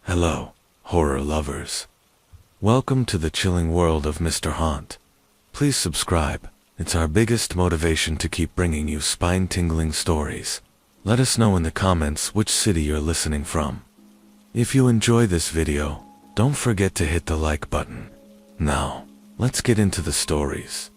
Hello, horror lovers. Welcome to the chilling world of Mr. Haunt. Please subscribe. It's our biggest motivation to keep bringing you spine-tingling stories. Let us know in the comments which city you're listening from. If you enjoy this video, don't forget to hit the like button. Now, let's get into the stories.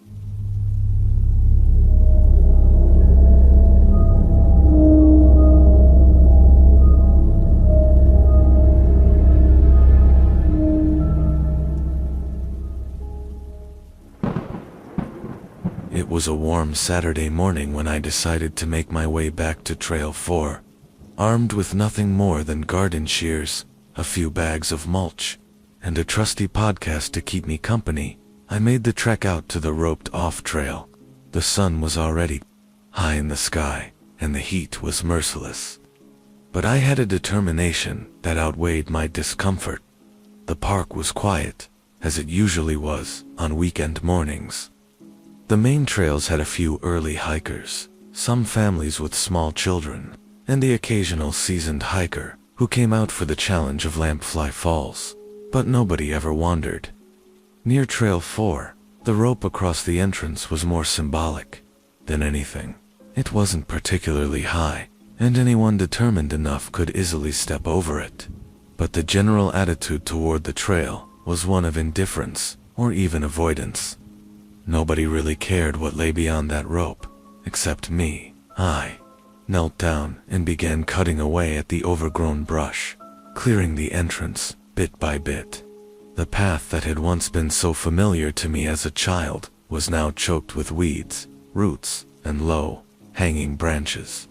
It was a warm Saturday morning when I decided to make my way back to Trail 4. Armed with nothing more than garden shears, a few bags of mulch, and a trusty podcast to keep me company, I made the trek out to the roped-off trail. The sun was already high in the sky, and the heat was merciless. But I had a determination that outweighed my discomfort. The park was quiet, as it usually was on weekend mornings. The main trails had a few early hikers, some families with small children, and the occasional seasoned hiker who came out for the challenge of Lampfly Falls, but nobody ever wandered. Near Trail 4, the rope across the entrance was more symbolic than anything. It wasn't particularly high, and anyone determined enough could easily step over it. But the general attitude toward the trail was one of indifference or even avoidance. Nobody really cared what lay beyond that rope, except me. I knelt down and began cutting away at the overgrown brush, clearing the entrance bit by bit. The path that had once been so familiar to me as a child was now choked with weeds, roots, and low, hanging branches.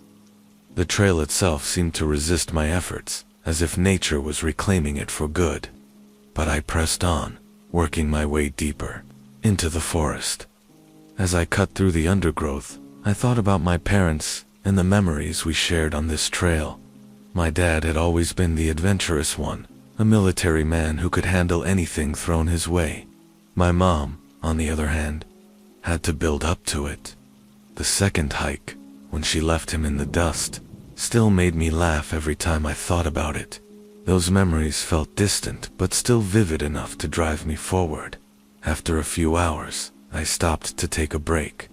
The trail itself seemed to resist my efforts, as if nature was reclaiming it for good. But I pressed on, working my way deeper into the forest. As I cut through the undergrowth, I thought about my parents and the memories we shared on this trail. My dad had always been the adventurous one, a military man who could handle anything thrown his way. My mom, on the other hand, had to build up to it. The second hike, when she left him in the dust, still made me laugh every time I thought about it. Those memories felt distant but still vivid enough to drive me forward. After a few hours, I stopped to take a break.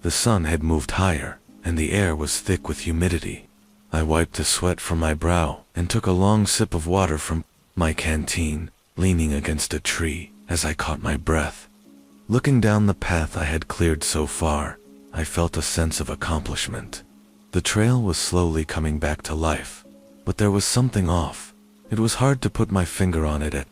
The sun had moved higher, and the air was thick with humidity. I wiped the sweat from my brow and took a long sip of water from my canteen, leaning against a tree as I caught my breath. Looking down the path I had cleared so far, I felt a sense of accomplishment. The trail was slowly coming back to life, but there was something off. It was hard to put my finger on it at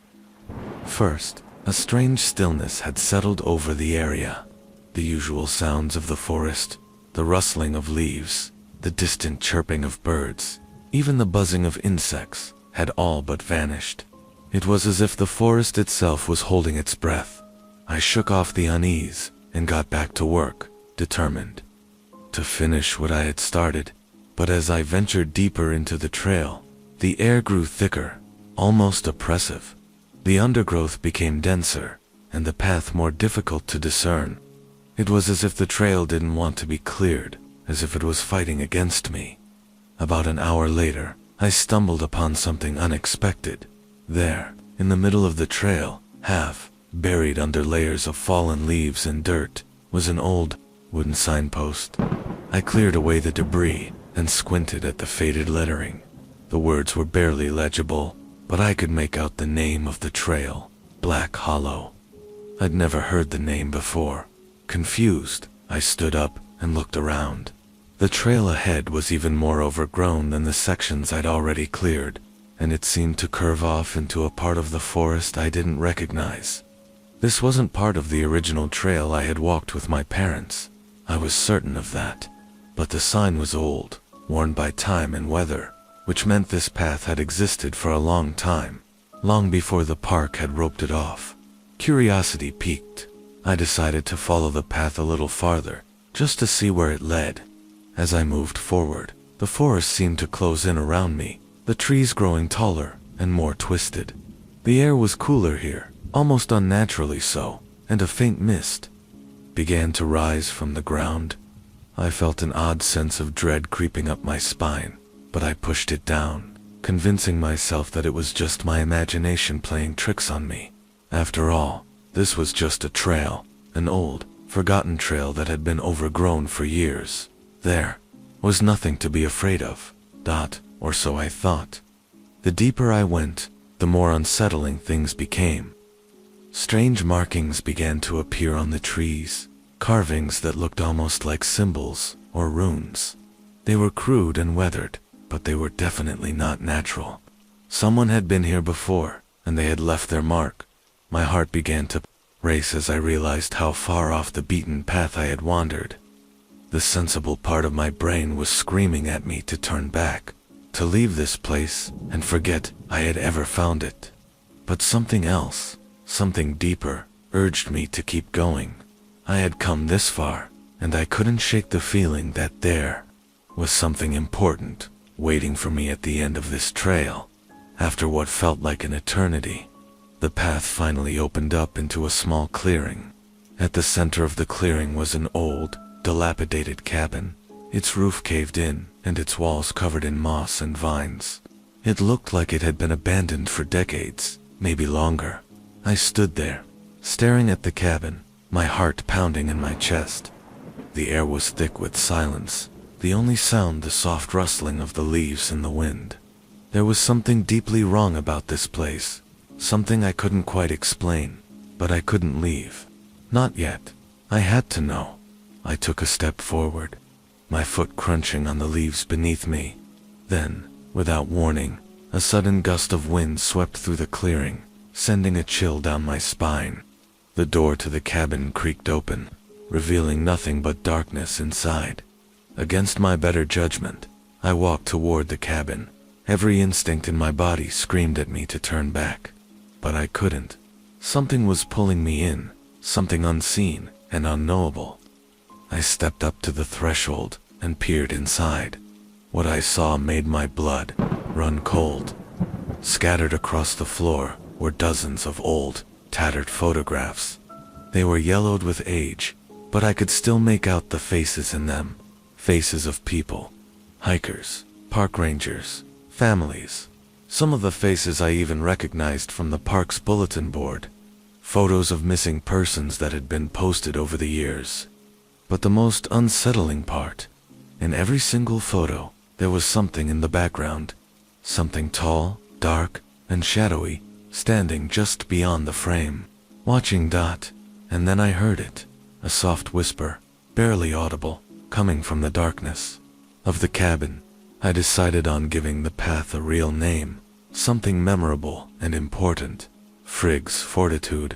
first. A strange stillness had settled over the area. The usual sounds of the forest, the rustling of leaves, the distant chirping of birds, even the buzzing of insects, had all but vanished. It was as if the forest itself was holding its breath. I shook off the unease and got back to work, determined to finish what I had started. But as I ventured deeper into the trail, the air grew thicker, almost oppressive. The undergrowth became denser, and the path more difficult to discern. It was as if the trail didn't want to be cleared, as if it was fighting against me. About an hour later, I stumbled upon something unexpected. There, in the middle of the trail, half buried under layers of fallen leaves and dirt, was an old, wooden signpost. I cleared away the debris and squinted at the faded lettering. The words were barely legible, but I could make out the name of the trail, Black Hollow. I'd never heard the name before. Confused, I stood up and looked around. The trail ahead was even more overgrown than the sections I'd already cleared, and it seemed to curve off into a part of the forest I didn't recognize. This wasn't part of the original trail I had walked with my parents. I was certain of that. But the sign was old, worn by time and weather, which meant this path had existed for a long time, long before the park had roped it off. Curiosity piqued. I decided to follow the path a little farther, just to see where it led. As I moved forward, the forest seemed to close in around me, the trees growing taller and more twisted. The air was cooler here, almost unnaturally so, and a faint mist began to rise from the ground. I felt an odd sense of dread creeping up my spine, but I pushed it down, convincing myself that it was just my imagination playing tricks on me. After all, this was just a trail, an old, forgotten trail that had been overgrown for years. There was nothing to be afraid of, or so I thought. The deeper I went, the more unsettling things became. Strange markings began to appear on the trees, carvings that looked almost like symbols or runes. They were crude and weathered, but they were definitely not natural. Someone had been here before, and they had left their mark. My heart began to race as I realized how far off the beaten path I had wandered. The sensible part of my brain was screaming at me to turn back, to leave this place and forget I had ever found it. But something else, something deeper, urged me to keep going. I had come this far, and I couldn't shake the feeling that there was something important waiting for me at the end of this trail. After what felt like an eternity, the path finally opened up into a small clearing. At the center of the clearing was an old, dilapidated cabin, its roof caved in and its walls covered in moss and vines. It looked like it had been abandoned for decades, maybe longer. I stood there, staring at the cabin, my heart pounding in my chest. The air was thick with silence, the only sound the soft rustling of the leaves in the wind. There was something deeply wrong about this place, something I couldn't quite explain, but I couldn't leave. Not yet. I had to know. I took a step forward, my foot crunching on the leaves beneath me. Then, without warning, a sudden gust of wind swept through the clearing, sending a chill down my spine. The door to the cabin creaked open, revealing nothing but darkness inside. Against my better judgment, I walked toward the cabin. Every instinct in my body screamed at me to turn back. But I couldn't. Something was pulling me in, something unseen and unknowable. I stepped up to the threshold and peered inside. What I saw made my blood run cold. Scattered across the floor were dozens of old, tattered photographs. They were yellowed with age, but I could still make out the faces in them. Faces of people, hikers, park rangers, families. Some of the faces I even recognized from the park's bulletin board. Photos of missing persons that had been posted over the years. But the most unsettling part, in every single photo, there was something in the background. Something tall, dark, and shadowy, standing just beyond the frame, watching. And then I heard it, a soft whisper, barely audible, coming from the darkness of the cabin. I decided on giving the path a real name, something memorable and important. Frigg's Fortitude.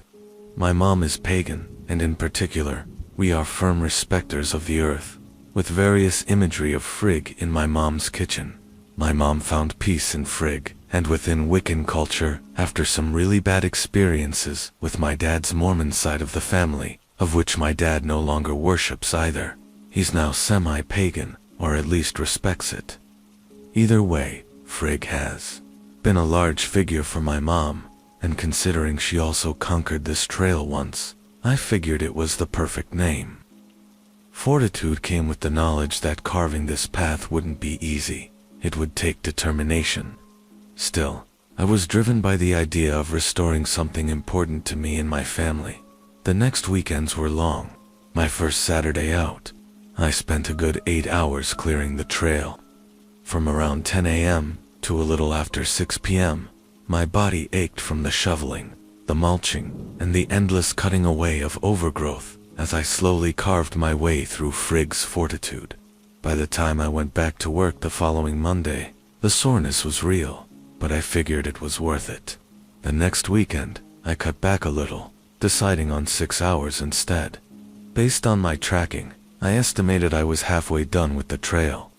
My mom is pagan, and in particular, we are firm respecters of the earth, with various imagery of Frigg in my mom's kitchen. My mom found peace in Frigg, and within Wiccan culture, after some really bad experiences with my dad's Mormon side of the family, of which my dad no longer worships either. He's now semi-pagan, or at least respects it. Either way, Frigg has been a large figure for my mom, and considering she also conquered this trail once, I figured it was the perfect name. Fortitude came with the knowledge that carving this path wouldn't be easy. It would take determination. Still, I was driven by the idea of restoring something important to me and my family. The next weekends were long. My first Saturday out, I spent a good 8 hours clearing the trail. From around 10 a.m. to a little after 6 p.m., my body ached from the shoveling, the mulching, and the endless cutting away of overgrowth as I slowly carved my way through Frigg's Fortitude. By the time I went back to work the following Monday, the soreness was real, but I figured it was worth it. The next weekend, I cut back a little, deciding on 6 hours instead. Based on my tracking, I estimated I was halfway done with the trail.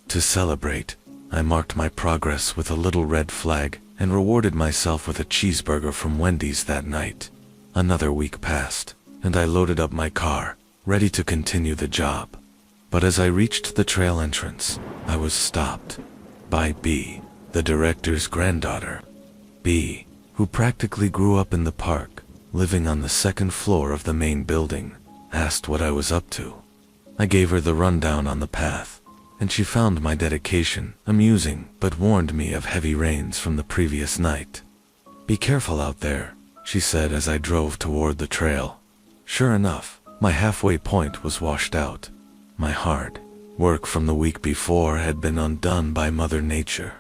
To celebrate, I marked my progress with a little red flag and rewarded myself with a cheeseburger from Wendy's that night. Another week passed, and I loaded up my car, ready to continue the job. But as I reached the trail entrance, I was stopped by B, the director's granddaughter. B, who practically grew up in the park, living on the second floor of the main building, asked what I was up to. I gave her the rundown on the path. and she found my dedication amusing but warned me of heavy rains from the previous night. "Be careful out there," she said as I drove toward the trail. Sure enough, my halfway point was washed out. My hard work from the week before had been undone by Mother Nature,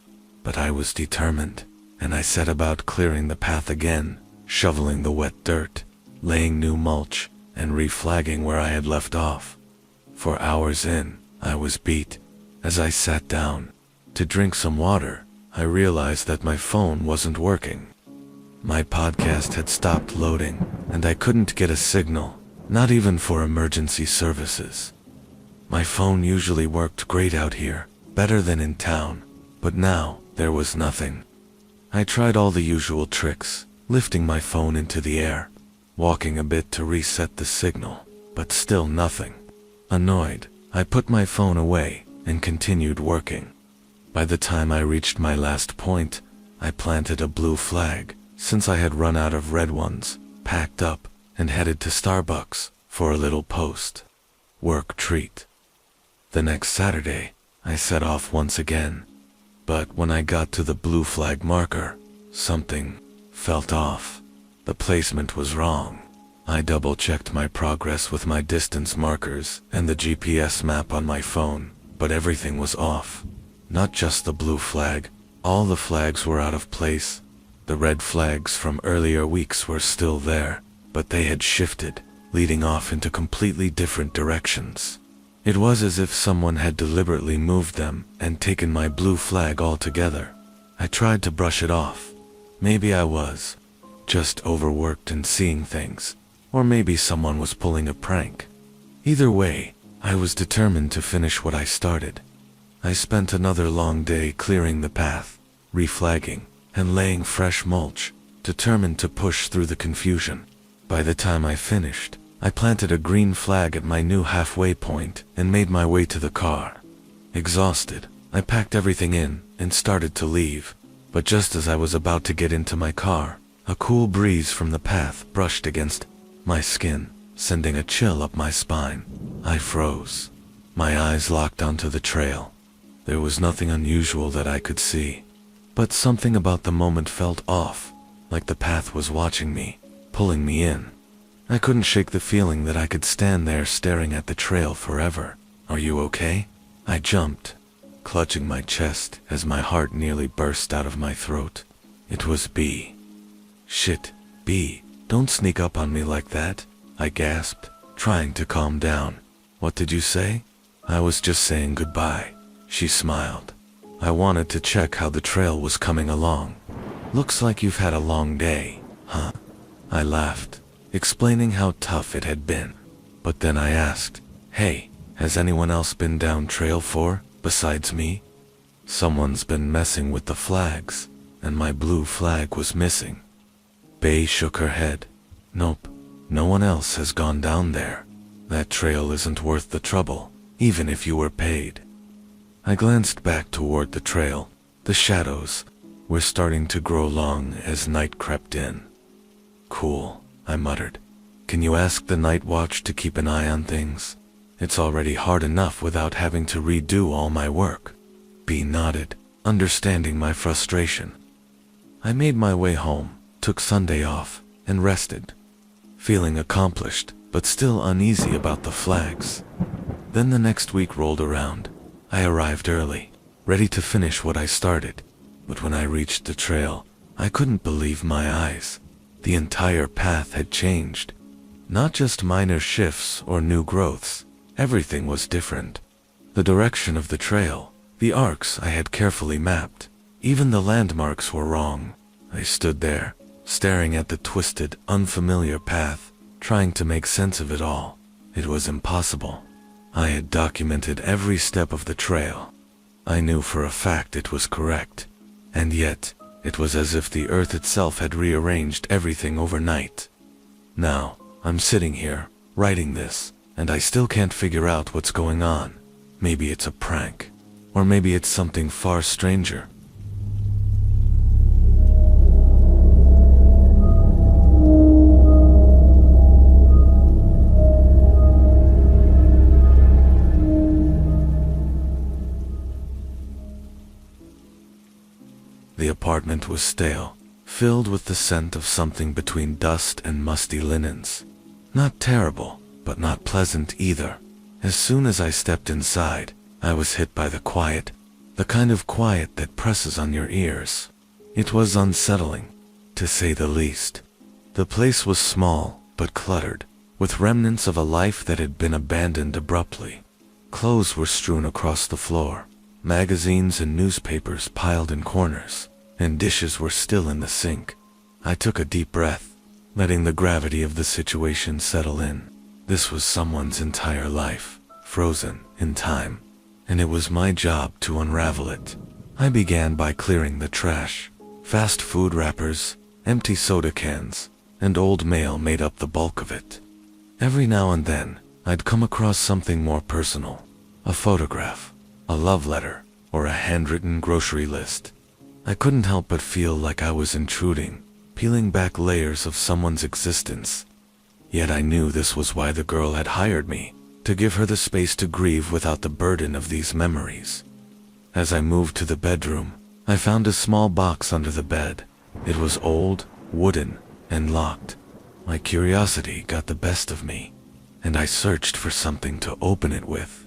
but I was determined, and I set about clearing the path again, shoveling the wet dirt, laying new mulch, and reflagging where I had left off. For hours in, I was beat. As I sat down to drink some water, I realized that my phone wasn't working. My podcast had stopped loading, and I couldn't get a signal, not even for emergency services. My phone usually worked great out here, better than in town, but now there was nothing. I tried all the usual tricks, lifting my phone into the air, walking a bit to reset the signal, but still nothing. Annoyed, I put my phone away and continued working. By the time I reached my last point, I planted a blue flag, since I had run out of red ones, packed up, and headed to Starbucks for a little post-work treat. The next Saturday, I set off once again, but when I got to the blue flag marker, something felt off. The placement was wrong. I double-checked my progress with my distance markers and the GPS map on my phone, but everything was off. Not just the blue flag, all the flags were out of place. The red flags from earlier weeks were still there, but they had shifted, leading off into completely different directions. It was as if someone had deliberately moved them and taken my blue flag altogether. I tried to brush it off. Maybe I was just overworked and seeing things, or maybe someone was pulling a prank. Either way, I was determined to finish what I started. I spent another long day clearing the path, reflagging, and laying fresh mulch, determined to push through the confusion. By the time I finished, I planted a green flag at my new halfway point and made my way to the car. Exhausted, I packed everything in and started to leave, but just as I was about to get into my car, a cool breeze from the path brushed against my skin, sending a chill up my spine. I froze. My eyes locked onto the trail. There was nothing unusual that I could see, but something about the moment felt off, like the path was watching me, pulling me in. I couldn't shake the feeling that I could stand there staring at the trail forever. "Are you okay?" I jumped, clutching my chest as my heart nearly burst out of my throat. It was B. "Shit, B, don't sneak up on me like that," I gasped, trying to calm down. "What did you say?" "I was just saying goodbye," she smiled. "I wanted to check how the trail was coming along." "Looks like you've had a long day, huh?" I laughed, explaining how tough it had been. But then I asked, "Hey, has anyone else been down trail 4, besides me?" "Someone's been messing with the flags, and my blue flag was missing." Bay shook her head. "Nope, no one else has gone down there. That trail isn't worth the trouble, even if you were paid." I glanced back toward the trail. The shadows were starting to grow long as night crept in. "Cool," I muttered. "Can you ask the night watch to keep an eye on things? It's already hard enough without having to redo all my work." B nodded, understanding my frustration. I made my way home, took Sunday off, and rested, feeling accomplished, but still uneasy about the flags. Then the next week rolled around. I arrived early, ready to finish what I started, but when I reached the trail, I couldn't believe my eyes. The entire path had changed. Not just minor shifts or new growths, everything was different. The direction of the trail, the arcs I had carefully mapped, even the landmarks were wrong. I stood there, staring at the twisted, unfamiliar path, trying to make sense of it all. It was impossible. I had documented every step of the trail. I knew for a fact it was correct, and yet, it was as if the earth itself had rearranged everything overnight. Now, I'm sitting here, writing this, and I still can't figure out what's going on. Maybe it's a prank, or maybe it's something far stranger. apartment was stale, filled with the scent of something between dust and musty linens. Not terrible, but not pleasant either. As soon as I stepped inside, I was hit by the quiet, the kind of quiet that presses on your ears. It was unsettling, to say the least. The place was small, but cluttered, with remnants of a life that had been abandoned abruptly. Clothes were strewn across the floor, magazines and newspapers piled in corners, and dishes were still in the sink. I took a deep breath, letting the gravity of the situation settle in. This was someone's entire life, frozen in time, and it was my job to unravel it. I began by clearing the trash. Fast food wrappers, empty soda cans, and old mail made up the bulk of it. Every now and then, I'd come across something more personal. A photograph, a love letter, or a handwritten grocery list. I couldn't help but feel like I was intruding, peeling back layers of someone's existence. Yet I knew this was why the girl had hired me, to give her the space to grieve without the burden of these memories. As I moved to the bedroom, I found a small box under the bed. It was old, wooden, and locked. My curiosity got the best of me, and I searched for something to open it with.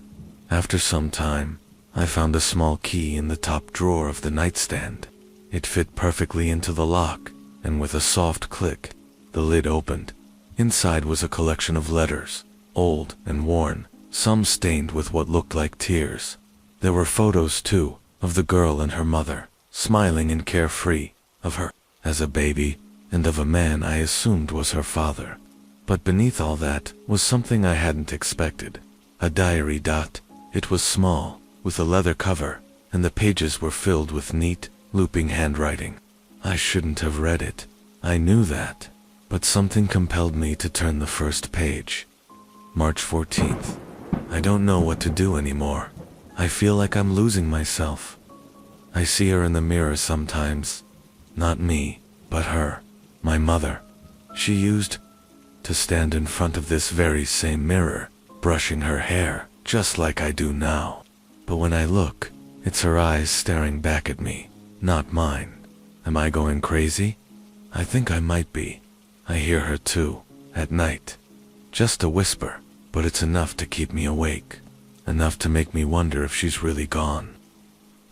After some time, I found a small key in the top drawer of the nightstand. It fit perfectly into the lock, and with a soft click, the lid opened. Inside was a collection of letters, old and worn, some stained with what looked like tears. There were photos, too, of the girl and her mother, smiling and carefree, of her as a baby, and of a man I assumed was her father. But beneath all that was something I hadn't expected. A diary. It was small, with a leather cover, and the pages were filled with neat, looping handwriting. I shouldn't have read it. I knew that. But something compelled me to turn the first page. March 14th. I don't know what to do anymore. I feel like I'm losing myself. I see her in the mirror sometimes. Not me, but her, my mother. She used to stand in front of this very same mirror, brushing her hair, just like I do now. But when I look, it's her eyes staring back at me, not mine. Am I going crazy? I think I might be. I hear her too, at night. Just a whisper, but it's enough to keep me awake. Enough to make me wonder if she's really gone.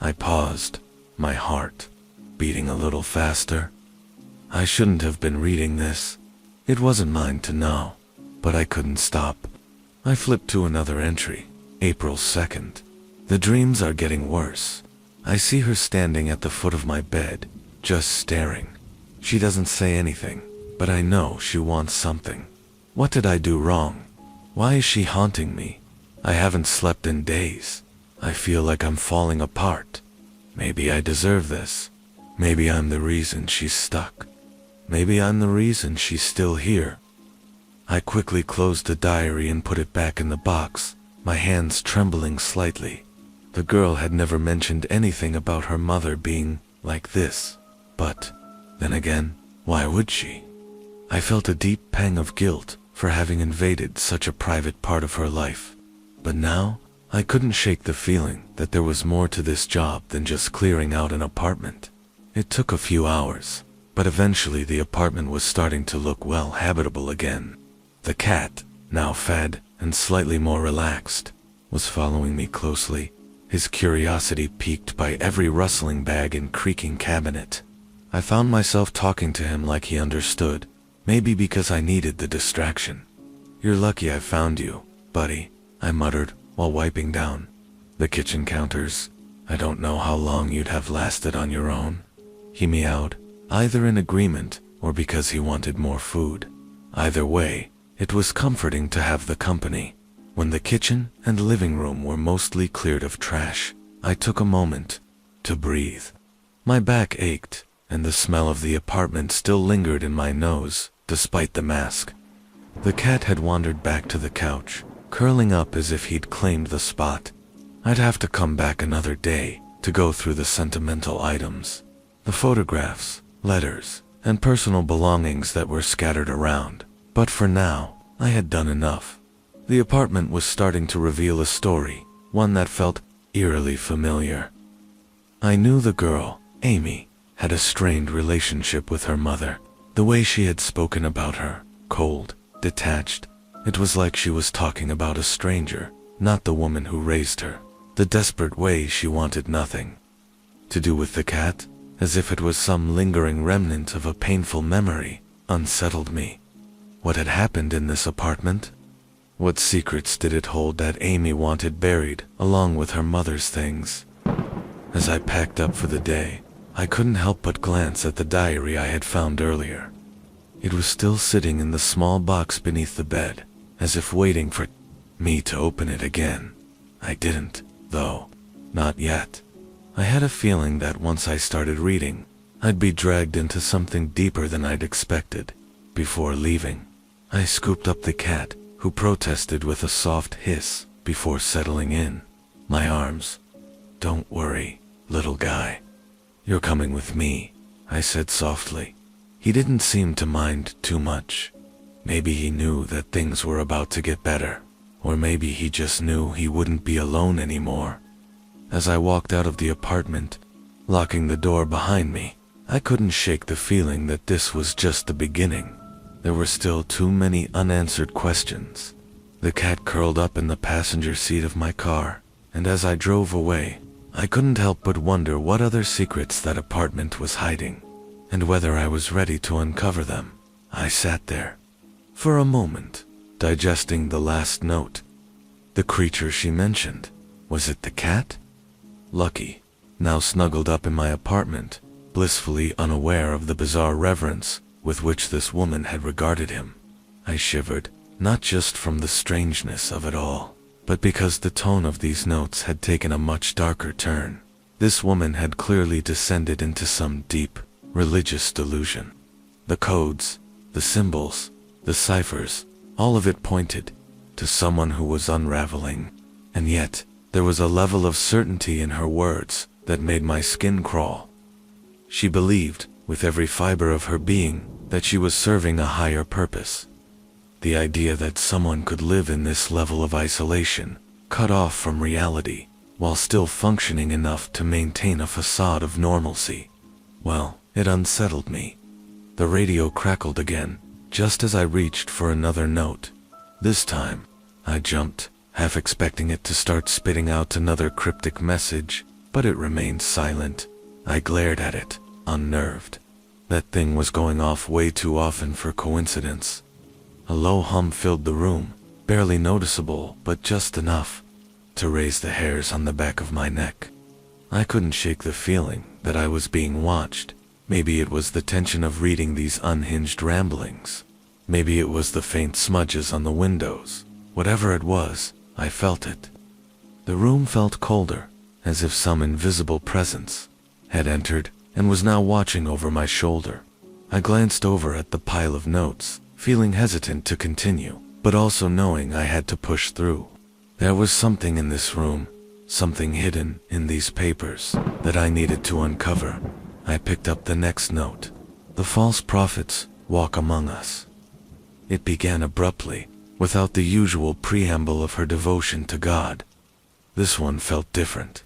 I paused, my heart beating a little faster. I shouldn't have been reading this. It wasn't mine to know, but I couldn't stop. I flipped to another entry, April 2nd. The dreams are getting worse. I see her standing at the foot of my bed, just staring. She doesn't say anything, but I know she wants something. What did I do wrong? Why is she haunting me? I haven't slept in days. I feel like I'm falling apart. Maybe I deserve this. Maybe I'm the reason she's stuck. Maybe I'm the reason she's still here. I quickly closed the diary and put it back in the box, my hands trembling slightly. The girl had never mentioned anything about her mother being like this. But, then again, why would she? I felt a deep pang of guilt for having invaded such a private part of her life. But now, I couldn't shake the feeling that there was more to this job than just clearing out an apartment. It took a few hours, but eventually the apartment was starting to look well habitable again. The cat, now fed and slightly more relaxed, was following me closely, his curiosity piqued by every rustling bag and creaking cabinet. I found myself talking to him like he understood, maybe because I needed the distraction. "You're lucky I found you, buddy," I muttered while wiping down the kitchen counters. "I don't know how long you'd have lasted on your own." He meowed, either in agreement or because he wanted more food. Either way, it was comforting to have the company. When the kitchen and living room were mostly cleared of trash, I took a moment to breathe. My back ached, and the smell of the apartment still lingered in my nose, despite the mask. The cat had wandered back to the couch, curling up as if he'd claimed the spot. I'd have to come back another day to go through the sentimental items, the photographs, letters, and personal belongings that were scattered around. But for now, I had done enough. The apartment was starting to reveal a story, one that felt eerily familiar. I knew the girl, Amy, had a strained relationship with her mother. The way she had spoken about her, cold, detached, it was like she was talking about a stranger, not the woman who raised her. The desperate way she wanted nothing to do with the cat, as if it was some lingering remnant of a painful memory, unsettled me. What had happened in this apartment? What secrets did it hold that Amy wanted buried, along with her mother's things? As I packed up for the day, I couldn't help but glance at the diary I had found earlier. It was still sitting in the small box beneath the bed, as if waiting for me to open it again. I didn't, though. Not yet. I had a feeling that once I started reading, I'd be dragged into something deeper than I'd expected. Before leaving, I scooped up the cat, who protested with a soft hiss before settling in my arms. "Don't worry, little guy. You're coming with me," I said softly. He didn't seem to mind too much. Maybe he knew that things were about to get better, or maybe he just knew he wouldn't be alone anymore. As I walked out of the apartment, locking the door behind me, I couldn't shake the feeling that this was just the beginning. There were still too many unanswered questions. The cat curled up in the passenger seat of my car, and as I drove away, I couldn't help but wonder what other secrets that apartment was hiding, and whether I was ready to uncover them. I sat there for a moment, digesting the last note. The creature she mentioned, was it the cat? Lucky, now snuggled up in my apartment, blissfully unaware of the bizarre reverence with which this woman had regarded him. I shivered, not just from the strangeness of it all, but because the tone of these notes had taken a much darker turn. This woman had clearly descended into some deep, religious delusion. The codes, the symbols, the ciphers, all of it pointed to someone who was unraveling, and yet there was a level of certainty in her words that made my skin crawl. She believed, with every fiber of her being, that she was serving a higher purpose. The idea that someone could live in this level of isolation, cut off from reality, while still functioning enough to maintain a facade of normalcy, well, it unsettled me. The radio crackled again, just as I reached for another note. This time, I jumped, half expecting it to start spitting out another cryptic message, but it remained silent. I glared at it, unnerved. That thing was going off way too often for coincidence. A low hum filled the room, barely noticeable, but just enough to raise the hairs on the back of my neck. I couldn't shake the feeling that I was being watched. Maybe it was the tension of reading these unhinged ramblings. Maybe it was the faint smudges on the windows. Whatever it was, I felt it. The room felt colder, as if some invisible presence had entered and was now watching over my shoulder. I glanced over at the pile of notes, feeling hesitant to continue, but also knowing I had to push through. There was something in this room, something hidden in these papers, that I needed to uncover. I picked up the next note. The false prophets walk among us. It began abruptly, without the usual preamble of her devotion to God. This one felt different,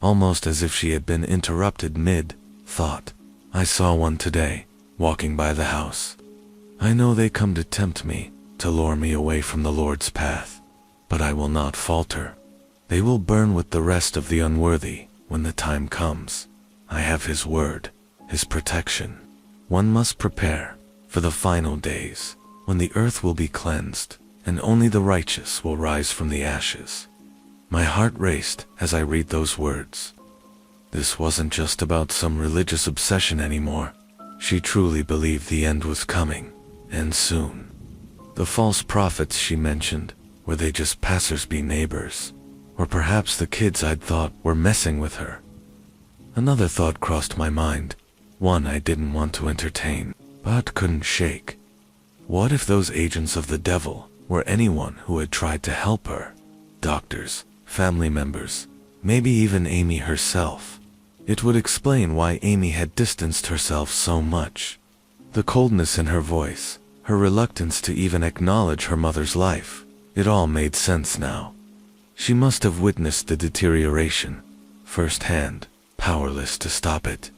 almost as if she had been interrupted mid-thought. I saw one today, walking by the house. I know they come to tempt me, to lure me away from the Lord's path, but I will not falter. They will burn with the rest of the unworthy when the time comes. I have His word, His protection. One must prepare for the final days, when the earth will be cleansed, and only the righteous will rise from the ashes. My heart raced as I read those words. This wasn't just about some religious obsession anymore. She truly believed the end was coming, and soon. The false prophets she mentioned, were they just passers-by neighbors? Or perhaps the kids I'd thought were messing with her? Another thought crossed my mind, one I didn't want to entertain, but couldn't shake. What if those agents of the devil were anyone who had tried to help her? Doctors, family members, maybe even Amy herself. It would explain why Amy had distanced herself so much. The coldness in her voice, her reluctance to even acknowledge her mother's life, it all made sense now. She must have witnessed the deterioration, firsthand, powerless to stop it.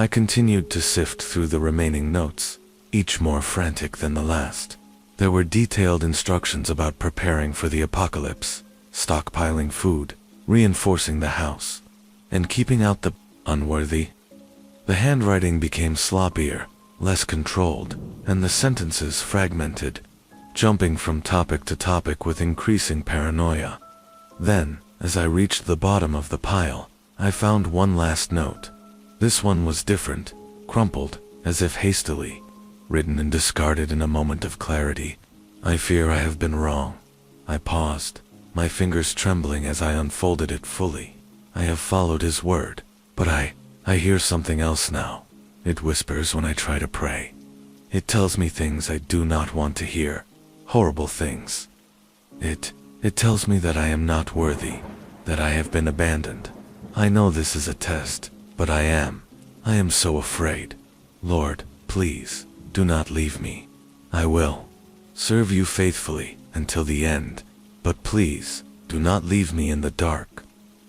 I continued to sift through the remaining notes, each more frantic than the last. There were detailed instructions about preparing for the apocalypse, stockpiling food, reinforcing the house, and keeping out the unworthy. The handwriting became sloppier, less controlled, and the sentences fragmented, jumping from topic to topic with increasing paranoia. Then, as I reached the bottom of the pile, I found one last note. This one was different, crumpled, as if hastily written and discarded in a moment of clarity. I fear I have been wrong. I paused, my fingers trembling as I unfolded it fully. I have followed his word, but I hear something else now. It whispers when I try to pray. It tells me things I do not want to hear, horrible things. It tells me that I am not worthy, that I have been abandoned. I know this is a test, but I am so afraid. Lord, please, do not leave me. I will serve you faithfully until the end, but please, do not leave me in the dark.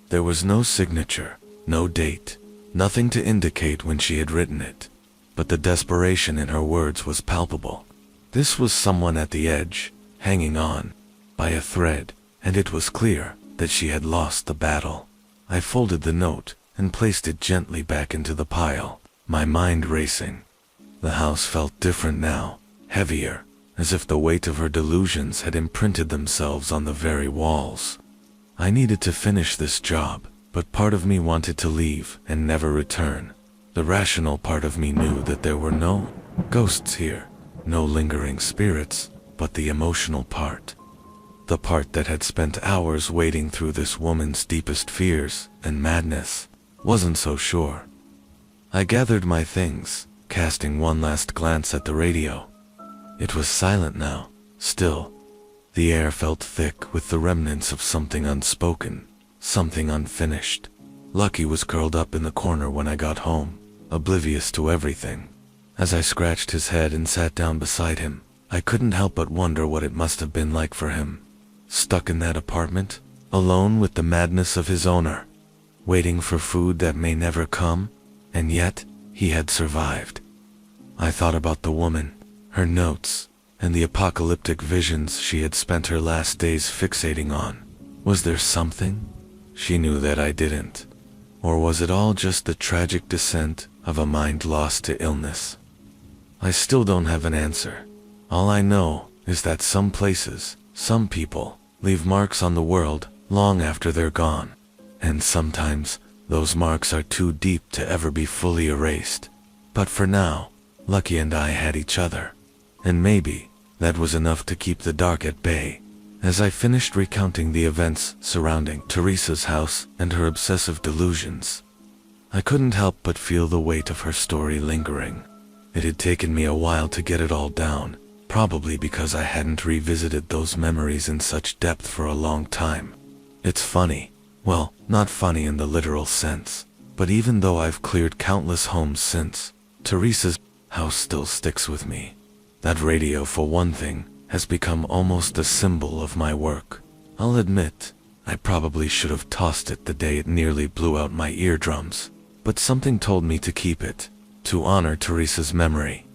There was no signature, no date, nothing to indicate when she had written it, but the desperation in her words was palpable. This was someone at the edge, hanging on by a thread, and it was clear that she had lost the battle. I folded the note and placed it gently back into the pile, my mind racing. The house felt different now, heavier, as if the weight of her delusions had imprinted themselves on the very walls. I needed to finish this job, but part of me wanted to leave and never return. The rational part of me knew that there were no ghosts here, no lingering spirits, but the emotional part. The part that had spent hours wading through this woman's deepest fears and madness, wasn't so sure. I gathered my things, casting one last glance at the radio. It was silent now, still. The air felt thick with the remnants of something unspoken, something unfinished. Lucky was curled up in the corner when I got home, oblivious to everything. As I scratched his head and sat down beside him, I couldn't help but wonder what it must have been like for him. Stuck in that apartment, alone with the madness of his owner, waiting for food that may never come, and yet he had survived. I thought about the woman, her notes, and the apocalyptic visions she had spent her last days fixating on. Was there something she knew that I didn't? Or was it all just the tragic descent of a mind lost to illness? I still don't have an answer. All I know is that some places, some people, leave marks on the world long after they're gone. And sometimes, those marks are too deep to ever be fully erased. But for now, Lucky and I had each other. And maybe, that was enough to keep the dark at bay. As I finished recounting the events surrounding Teresa's house and her obsessive delusions, I couldn't help but feel the weight of her story lingering. It had taken me a while to get it all down, probably because I hadn't revisited those memories in such depth for a long time. It's funny. Well, not funny in the literal sense, but even though I've cleared countless homes since, Teresa's house still sticks with me. That radio, for one thing, has become almost a symbol of my work. I'll admit, I probably should have tossed it the day it nearly blew out my eardrums, but something told me to keep it, to honor Teresa's memory.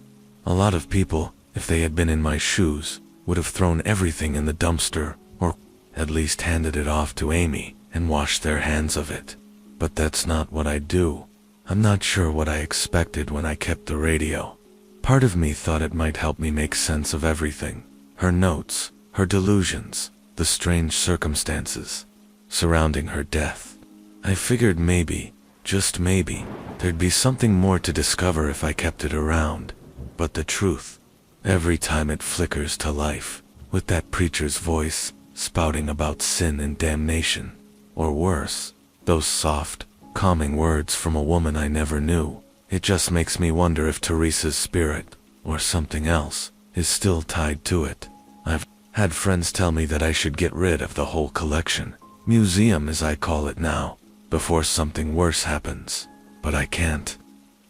A lot of people, if they had been in my shoes, would have thrown everything in the dumpster, or at least handed it off to Amy and washed their hands of it. But that's not what I do. I'm not sure what I expected when I kept the radio. Part of me thought it might help me make sense of everything. Her notes, her delusions, the strange circumstances surrounding her death. I figured maybe, just maybe, there'd be something more to discover if I kept it around. But the truth, every time it flickers to life, with that preacher's voice, spouting about sin and damnation, or worse, those soft, calming words from a woman I never knew, it just makes me wonder if Teresa's spirit, or something else, is still tied to it. I've had friends tell me that I should get rid of the whole collection, museum as I call it now, before something worse happens. But I can't.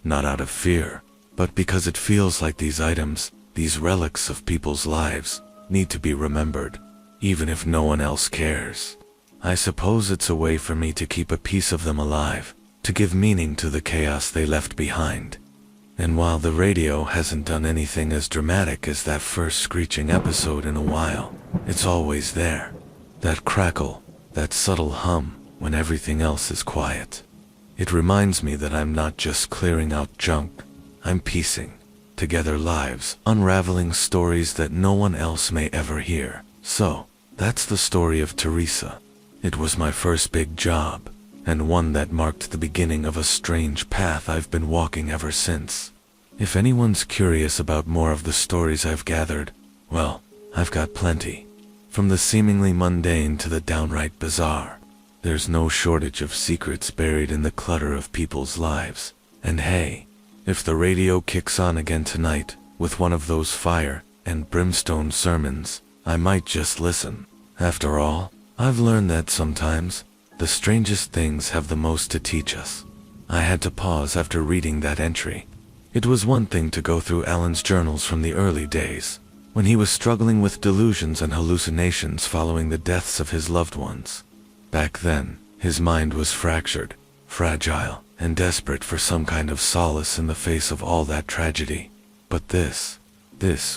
Not out of fear, but because it feels like these items, these relics of people's lives, need to be remembered, even if no one else cares. I suppose it's a way for me to keep a piece of them alive, to give meaning to the chaos they left behind. And while the radio hasn't done anything as dramatic as that first screeching episode in a while, it's always there. That crackle, that subtle hum, when everything else is quiet. It reminds me that I'm not just clearing out junk, I'm piecing together lives, unraveling stories that no one else may ever hear. So, that's the story of Teresa. It was my first big job, and one that marked the beginning of a strange path I've been walking ever since. If anyone's curious about more of the stories I've gathered, well, I've got plenty. From the seemingly mundane to the downright bizarre, there's no shortage of secrets buried in the clutter of people's lives. And hey, if the radio kicks on again tonight, with one of those fire and brimstone sermons, I might just listen. After all, I've learned that sometimes, the strangest things have the most to teach us. I had to pause after reading that entry. It was one thing to go through Alan's journals from the early days, when he was struggling with delusions and hallucinations following the deaths of his loved ones. Back then, his mind was fractured, fragile, and desperate for some kind of solace in the face of all that tragedy. But this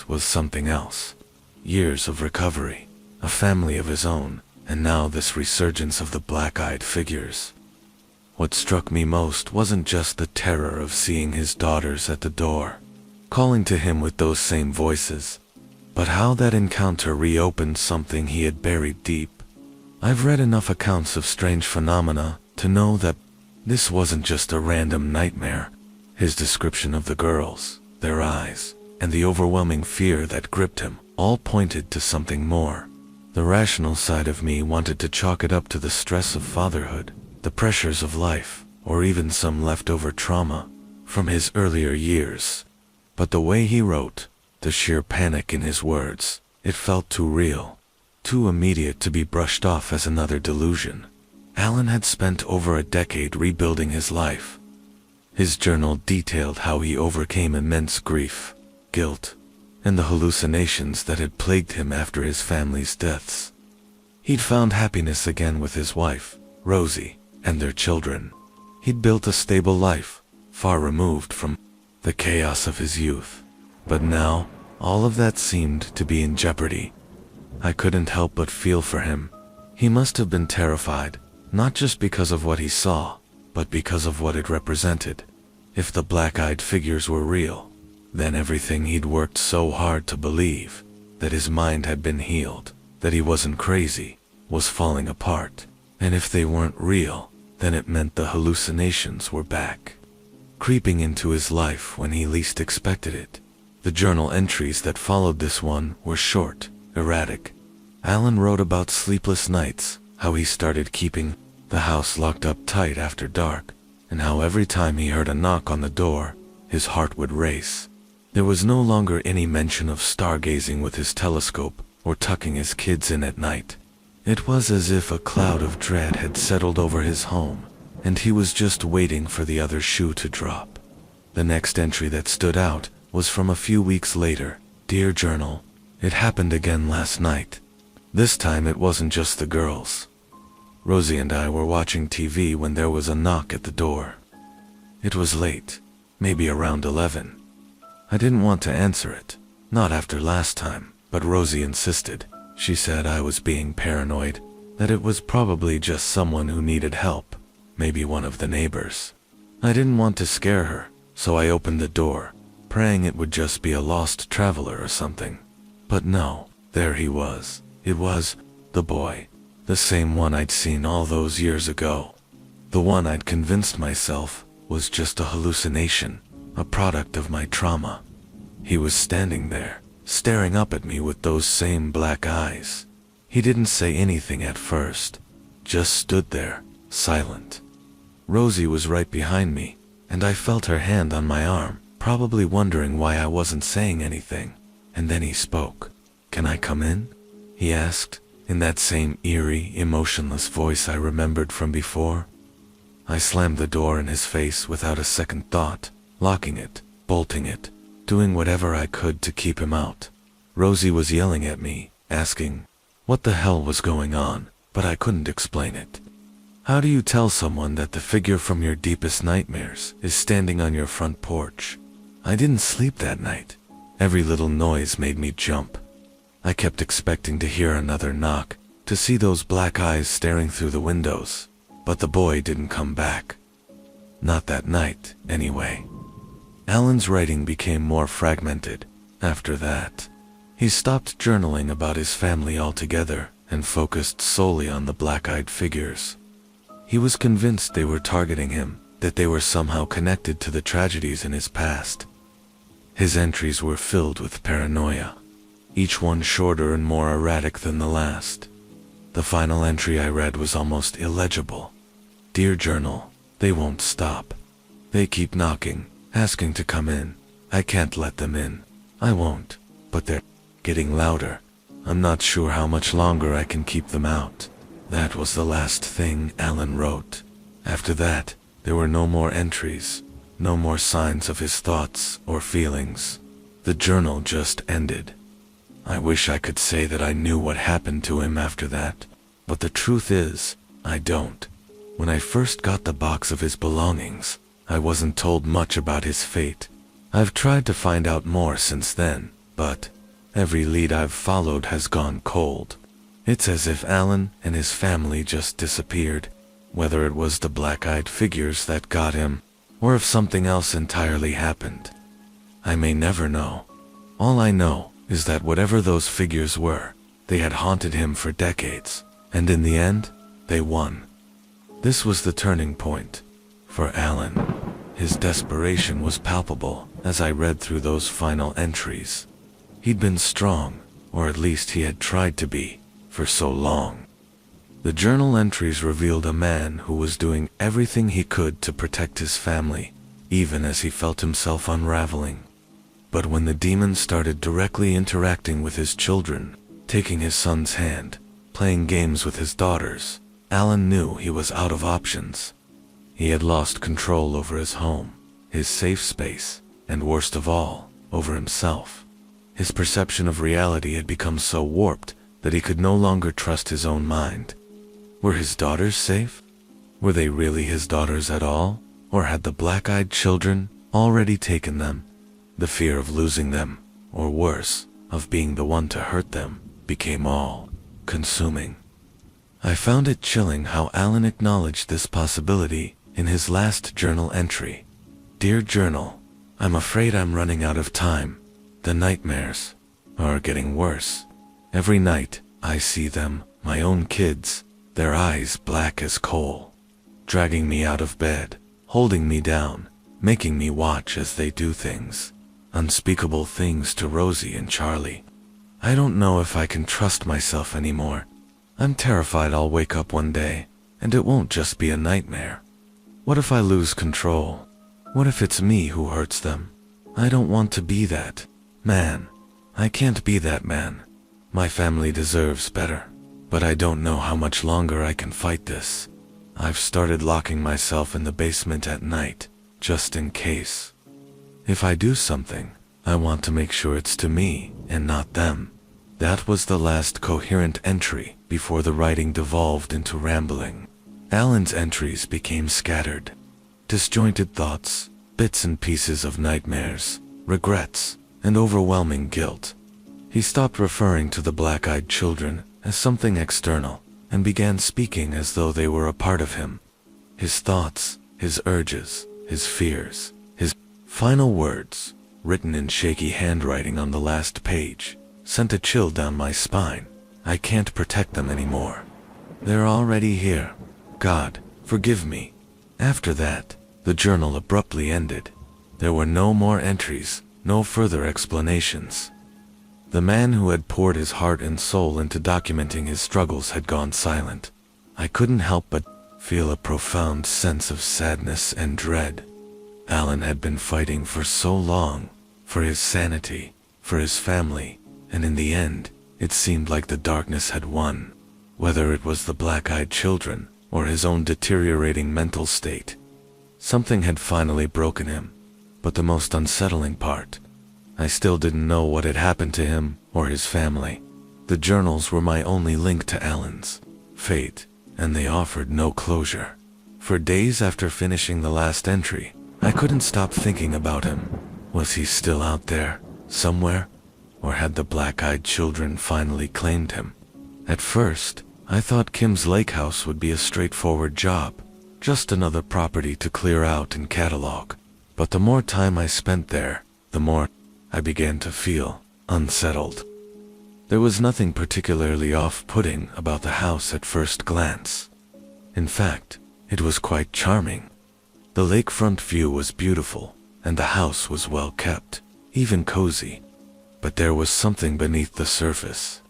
was something else. Years of recovery, a family of his own, and now this resurgence of the black-eyed figures. What struck me most wasn't just the terror of seeing his daughters at the door, calling to him with those same voices, but how that encounter reopened something he had buried deep. I've read enough accounts of strange phenomena to know that this wasn't just a random nightmare. His description of the girls, their eyes, and the overwhelming fear that gripped him all pointed to something more. The rational side of me wanted to chalk it up to the stress of fatherhood, the pressures of life, or even some leftover trauma from his earlier years. But the way he wrote, the sheer panic in his words, it felt too real, too immediate to be brushed off as another delusion. Alan had spent over a decade rebuilding his life. His journal detailed how he overcame immense grief, guilt, and the hallucinations that had plagued him after his family's deaths. He'd found happiness again with his wife, Rosie, and their children. He'd built a stable life, far removed from the chaos of his youth. But now, all of that seemed to be in jeopardy. I couldn't help but feel for him. He must have been terrified, not just because of what he saw, but because of what it represented. If the black-eyed figures were real, then everything he'd worked so hard to believe, that his mind had been healed, that he wasn't crazy, was falling apart. And if they weren't real, then it meant the hallucinations were back, creeping into his life when he least expected it. The journal entries that followed this one were short, erratic. Alan wrote about sleepless nights, how he started keeping the house locked up tight after dark, and how every time he heard a knock on the door, his heart would race. There was no longer any mention of stargazing with his telescope or tucking his kids in at night. It was as if a cloud of dread had settled over his home, and he was just waiting for the other shoe to drop. The next entry that stood out was from a few weeks later. Dear Journal, it happened again last night. This time it wasn't just the girls. Rosie and I were watching TV when there was a knock at the door. It was late, maybe around 11. I didn't want to answer it, not after last time, but Rosie insisted. She said I was being paranoid, that it was probably just someone who needed help, maybe one of the neighbors. I didn't want to scare her, so I opened the door, praying it would just be a lost traveler or something. But no, there he was. It was the boy, the same one I'd seen all those years ago. The one I'd convinced myself was just a hallucination, a product of my trauma. He was standing there, staring up at me with those same black eyes. He didn't say anything at first, just stood there, silent. Rosie was right behind me, and I felt her hand on my arm, probably wondering why I wasn't saying anything. And then he spoke. "Can I come in?" he asked, in that same eerie, emotionless voice I remembered from before. I slammed the door in his face without a second thought, locking it, bolting it, doing whatever I could to keep him out. Rosie was yelling at me, asking what the hell was going on, but I couldn't explain it. How do you tell someone that the figure from your deepest nightmares is standing on your front porch? I didn't sleep that night. Every little noise made me jump. I kept expecting to hear another knock, to see those black eyes staring through the windows, but the boy didn't come back. Not that night, anyway. Alan's writing became more fragmented after that. He stopped journaling about his family altogether and focused solely on the black-eyed figures. He was convinced they were targeting him, that they were somehow connected to the tragedies in his past. His entries were filled with paranoia, each one shorter and more erratic than the last. The final entry I read was almost illegible. "Dear Journal, they won't stop. They keep knocking, asking to come in. I can't let them in. I won't, but they're getting louder. I'm not sure how much longer I can keep them out." That was the last thing Alan wrote. After that, there were no more entries, no more signs of his thoughts or feelings. The journal just ended. I wish I could say that I knew what happened to him after that, but the truth is, I don't. When I first got the box of his belongings, I wasn't told much about his fate. I've tried to find out more since then, but every lead I've followed has gone cold. It's as if Alan and his family just disappeared, whether it was the black-eyed figures that got him, or if something else entirely happened. I may never know. All I know is that whatever those figures were, they had haunted him for decades, and in the end, they won. This was the turning point for Alan. His desperation was palpable as I read through those final entries. He'd been strong, or at least he had tried to be, for so long. The journal entries revealed a man who was doing everything he could to protect his family, even as he felt himself unraveling. But when the demon started directly interacting with his children, taking his son's hand, playing games with his daughters, Alan knew he was out of options. He had lost control over his home, his safe space, and worst of all, over himself. His perception of reality had become so warped that he could no longer trust his own mind. Were his daughters safe? Were they really his daughters at all? Or had the black-eyed children already taken them? The fear of losing them, or worse, of being the one to hurt them, became all-consuming. I found it chilling how Alan acknowledged this possibility in his last journal entry. "Dear Journal, I'm afraid I'm running out of time. The nightmares are getting worse. Every night, I see them, my own kids, their eyes black as coal, dragging me out of bed, holding me down, making me watch as they do things, unspeakable things to Rosie and Charlie. I don't know if I can trust myself anymore. I'm terrified I'll wake up one day, and it won't just be a nightmare. What if I lose control? What if it's me who hurts them? I don't want to be that man. I can't be that man. My family deserves better, but I don't know how much longer I can fight this. I've started locking myself in the basement at night, just in case. If I do something, I want to make sure it's to me and not them." That was the last coherent entry before the writing devolved into rambling. Alan's entries became scattered, disjointed thoughts, bits and pieces of nightmares, regrets, and overwhelming guilt. He stopped referring to the black-eyed children as something external and began speaking as though they were a part of him. His thoughts, his urges, his fears, his final words, written in shaky handwriting on the last page, sent a chill down my spine. I can't protect them anymore. They're already here. God, forgive me. After that, the journal abruptly ended. There were no more entries, no further explanations. The man who had poured his heart and soul into documenting his struggles had gone silent. I couldn't help but feel a profound sense of sadness and dread. Alan had been fighting for so long, for his sanity, for his family, and in the end, it seemed like the darkness had won, whether it was the black-eyed children or his own deteriorating mental state. Something had finally broken him, but the most unsettling part, I still didn't know what had happened to him or his family. The journals were my only link to Alan's fate, and they offered no closure. For days after finishing the last entry, I couldn't stop thinking about him. Was he still out there, somewhere? Or had the black-eyed children finally claimed him? At first, I thought Kim's lake house would be a straightforward job, just another property to clear out and catalog. But the more time I spent there, the more I began to feel unsettled. There was nothing particularly off-putting about the house at first glance. In fact, it was quite charming. The lakefront view was beautiful, and the house was well kept, even cozy. But there was something beneath the surface.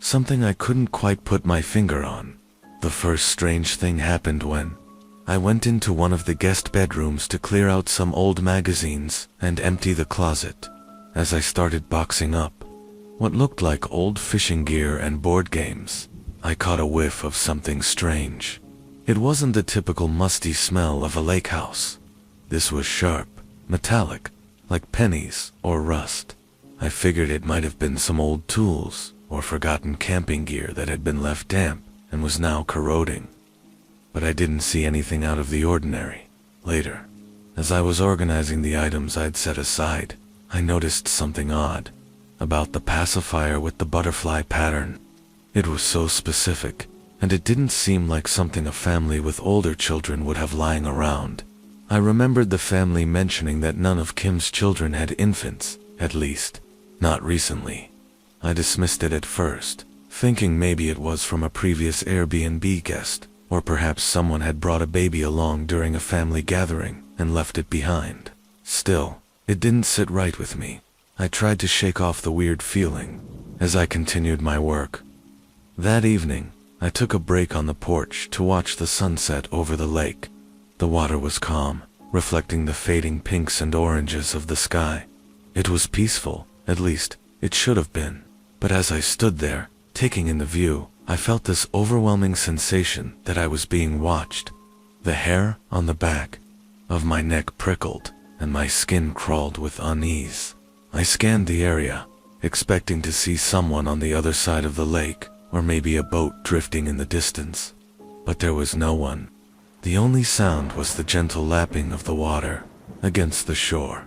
Something I couldn't quite put my finger on. The first strange thing happened when I went into one of the guest bedrooms to clear out some old magazines and empty the closet. As I started boxing up what looked like old fishing gear and board games, I caught a whiff of something strange. It wasn't the typical musty smell of a lake house. This was sharp, metallic, like pennies or rust. I figured it might have been some old tools or forgotten camping gear that had been left damp and was now corroding. But I didn't see anything out of the ordinary. Later, as I was organizing the items I'd set aside, I noticed something odd about the pacifier with the butterfly pattern. It was so specific, and it didn't seem like something a family with older children would have lying around. I remembered the family mentioning that none of Kim's children had infants, at least, not recently. I dismissed it at first, thinking maybe it was from a previous Airbnb guest, or perhaps someone had brought a baby along during a family gathering and left it behind. Still, it didn't sit right with me. I tried to shake off the weird feeling as I continued my work. That evening, I took a break on the porch to watch the sunset over the lake. The water was calm, reflecting the fading pinks and oranges of the sky. It was peaceful, at least, it should have been. But as I stood there, taking in the view, I felt this overwhelming sensation that I was being watched. The hair on the back of my neck prickled, and my skin crawled with unease. I scanned the area, expecting to see someone on the other side of the lake, or maybe a boat drifting in the distance. But there was no one. The only sound was the gentle lapping of the water against the shore.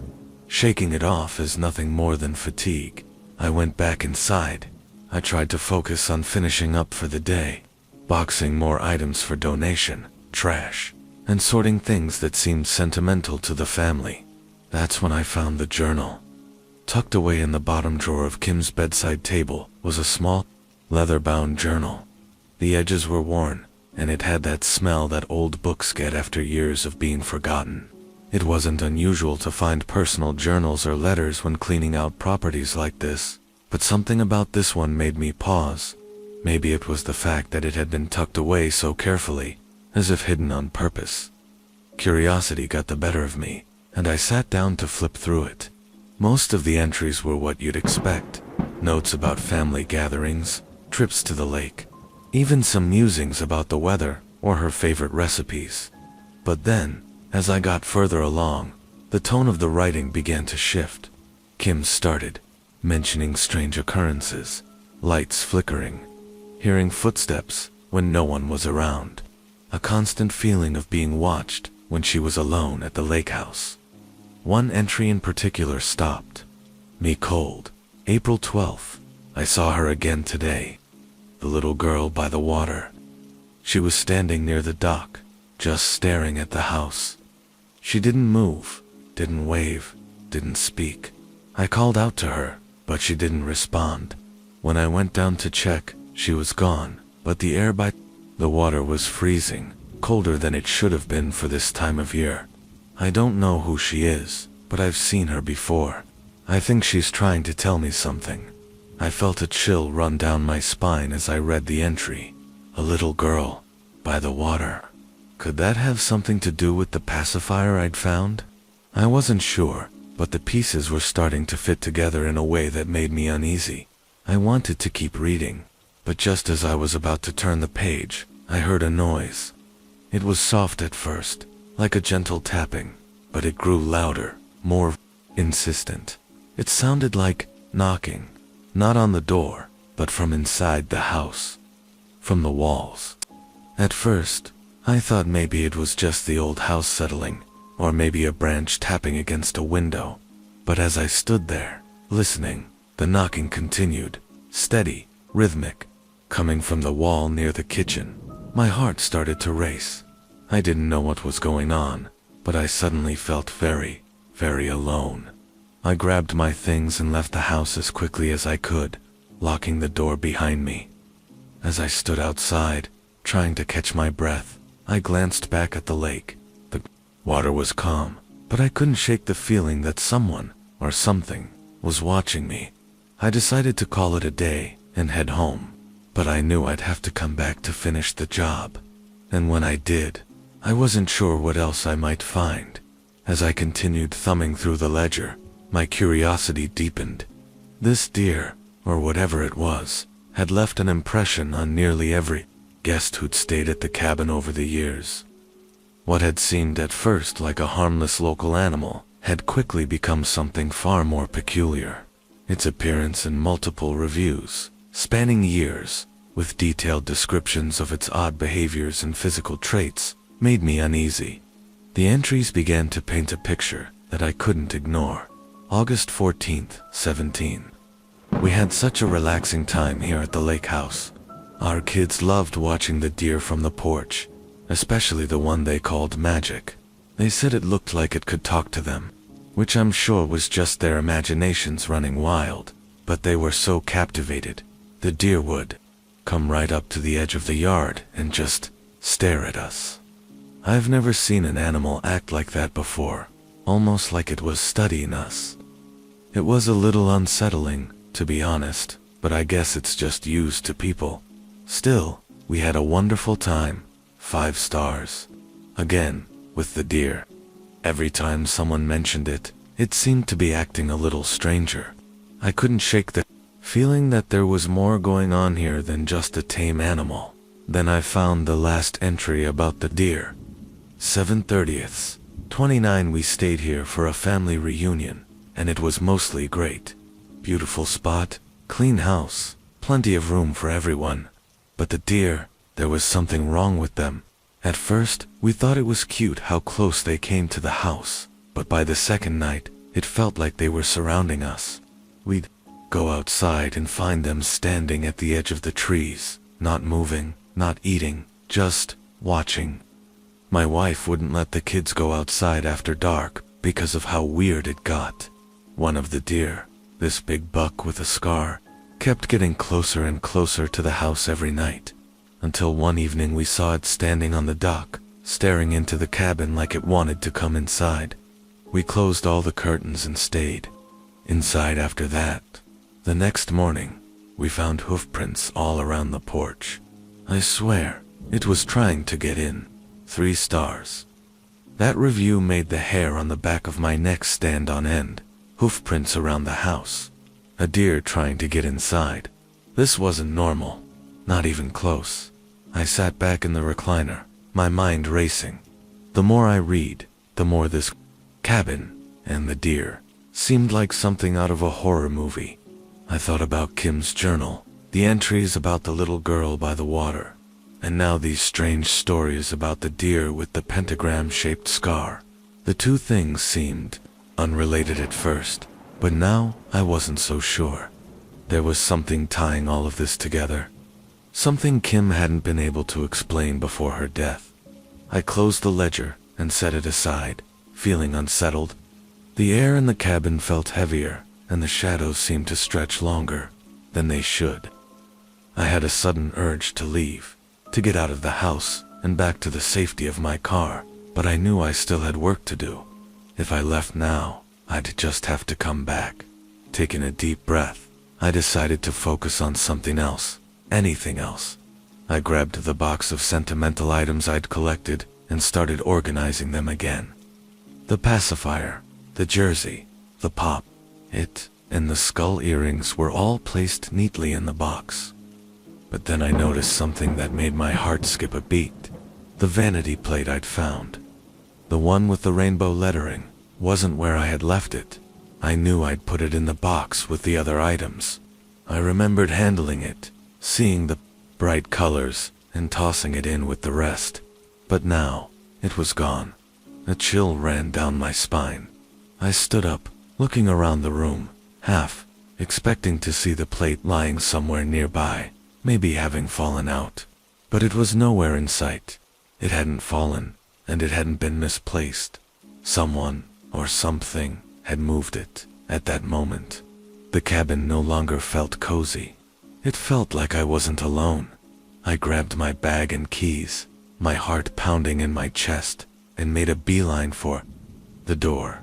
Shaking it off as nothing more than fatigue, I went back inside. I tried to focus on finishing up for the day, boxing more items for donation, trash, and sorting things that seemed sentimental to the family. That's when I found the journal. Tucked away in the bottom drawer of Kim's bedside table was a small, leather-bound journal. The edges were worn, and it had that smell that old books get after years of being forgotten. It wasn't unusual to find personal journals or letters when cleaning out properties like this, but something about this one made me pause. Maybe it was the fact that it had been tucked away so carefully, as if hidden on purpose. Curiosity got the better of me, and I sat down to flip through it. Most of the entries were what you'd expect. Notes about family gatherings, trips to the lake, even some musings about the weather or her favorite recipes. But then, as I got further along, the tone of the writing began to shift. Kim started mentioning strange occurrences, lights flickering, hearing footsteps when no one was around, a constant feeling of being watched when she was alone at the lake house. One entry in particular stopped me cold. April 12th. I saw her again today. The little girl by the water. She was standing near the dock, just staring at the house. She didn't move, didn't wave, didn't speak. I called out to her, but she didn't respond. When I went down to check, she was gone, but the air by the water was freezing, colder than it should have been for this time of year. I don't know who she is, but I've seen her before. I think she's trying to tell me something. I felt a chill run down my spine as I read the entry. A little girl by the water. Could that have something to do with the pacifier I'd found? I wasn't sure, but the pieces were starting to fit together in a way that made me uneasy. I wanted to keep reading, but just as I was about to turn the page, I heard a noise. It was soft at first, like a gentle tapping, but it grew louder, more insistent. It sounded like knocking, not on the door, but from inside the house, from the walls. At first, I thought maybe it was just the old house settling, or maybe a branch tapping against a window. But as I stood there, listening, the knocking continued, steady, rhythmic, coming from the wall near the kitchen. My heart started to race. I didn't know what was going on, but I suddenly felt very, very alone. I grabbed my things and left the house as quickly as I could, locking the door behind me. As I stood outside, trying to catch my breath, I glanced back at the lake. The water was calm, but I couldn't shake the feeling that someone, or something, was watching me. I decided to call it a day and head home, but I knew I'd have to come back to finish the job. And when I did, I wasn't sure what else I might find. As I continued thumbing through the ledger, my curiosity deepened. This deer, or whatever it was, had left an impression on nearly every guest who'd stayed at the cabin over the years. What had seemed at first like a harmless local animal had quickly become something far more peculiar. Its appearance in multiple reviews, spanning years, with detailed descriptions of its odd behaviors and physical traits, made me uneasy. The entries began to paint a picture that I couldn't ignore. August 14th, 17. We had such a relaxing time here at the lake house. Our kids loved watching the deer from the porch, especially the one they called Magic. They said it looked like it could talk to them, which I'm sure was just their imaginations running wild, but they were so captivated. The deer would come right up to the edge of the yard and just stare at us. I've never seen an animal act like that before, almost like it was studying us. It was a little unsettling, to be honest, but I guess it's just used to people. Still, we had a wonderful time, 5 stars. Again, with the deer. Every time someone mentioned it, it seemed to be acting a little stranger. I couldn't shake the feeling that there was more going on here than just a tame animal. Then I found the last entry about the deer. 7/30, 29. We stayed here for a family reunion, and it was mostly great. Beautiful spot, clean house, plenty of room for everyone. But the deer, there was something wrong with them. At first, we thought it was cute how close they came to the house, but by the second night, it felt like they were surrounding us. We'd go outside and find them standing at the edge of the trees, not moving, not eating, just watching. My wife wouldn't let the kids go outside after dark because of how weird it got. One of the deer, this big buck with a scar, kept getting closer and closer to the house every night, until one evening we saw it standing on the dock, staring into the cabin like it wanted to come inside. We closed all the curtains and stayed inside after that. The next morning, we found hoofprints all around the porch. I swear, it was trying to get in. 3 stars. That review made the hair on the back of my neck stand on end. Hoofprints around the house. A deer trying to get inside. This wasn't normal. Not even close. I sat back in the recliner, my mind racing. The more I read, the more this cabin and the deer seemed like something out of a horror movie. I thought about Kim's journal, the entries about the little girl by the water, and now these strange stories about the deer with the pentagram-shaped scar. The two things seemed unrelated at first, but now I wasn't so sure. There was something tying all of this together. Something Kim hadn't been able to explain before her death. I closed the ledger and set it aside, feeling unsettled. The air in the cabin felt heavier, and the shadows seemed to stretch longer than they should. I had a sudden urge to leave, to get out of the house and back to the safety of my car, but I knew I still had work to do. If I left now, I'd just have to come back. Taking a deep breath, I decided to focus on something else. Anything else. I grabbed the box of sentimental items I'd collected and started organizing them again. The pacifier, the jersey, the pop, it, and the skull earrings were all placed neatly in the box. But then I noticed something that made my heart skip a beat. The vanity plate I'd found. The one with the rainbow lettering wasn't where I had left it. I knew I'd put it in the box with the other items. I remembered handling it, seeing the bright colors, and tossing it in with the rest. But now, it was gone. A chill ran down my spine. I stood up, looking around the room, half expecting to see the plate lying somewhere nearby, maybe having fallen out. But it was nowhere in sight. It hadn't fallen, and it hadn't been misplaced. Someone, or something, had moved it, at that moment. The cabin no longer felt cozy. It felt like I wasn't alone. I grabbed my bag and keys, my heart pounding in my chest, and made a beeline for the door.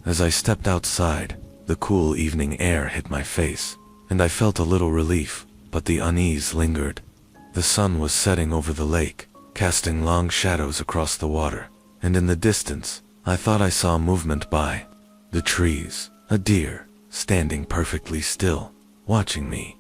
As I stepped outside, the cool evening air hit my face, and I felt a little relief, but the unease lingered. The sun was setting over the lake, casting long shadows across the water, and in the distance, I thought I saw movement by the trees, a deer, standing perfectly still, watching me.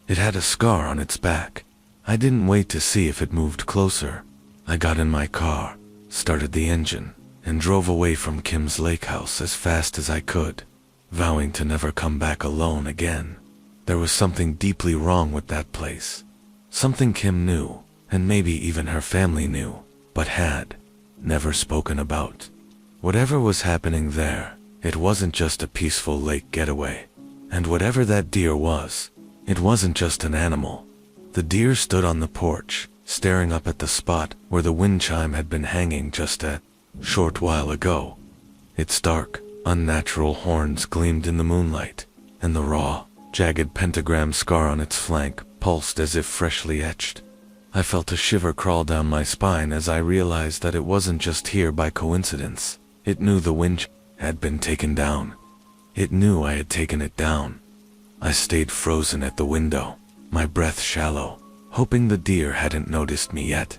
It had a scar on its back. I didn't wait to see if it moved closer. I got in my car, started the engine, and drove away from Kim's lake house as fast as I could, vowing to never come back alone again. There was something deeply wrong with that place. Something Kim knew, and maybe even her family knew, but had never spoken about. Whatever was happening there, it wasn't just a peaceful lake getaway. And whatever that deer was, it wasn't just an animal. The deer stood on the porch, staring up at the spot where the wind chime had been hanging just a short while ago. Its dark, unnatural horns gleamed in the moonlight, and the raw, jagged pentagram scar on its flank pulsed as if freshly etched. I felt a shiver crawl down my spine as I realized that it wasn't just here by coincidence. It knew the winch had been taken down. It knew I had taken it down. I stayed frozen at the window, my breath shallow, hoping the deer hadn't noticed me yet.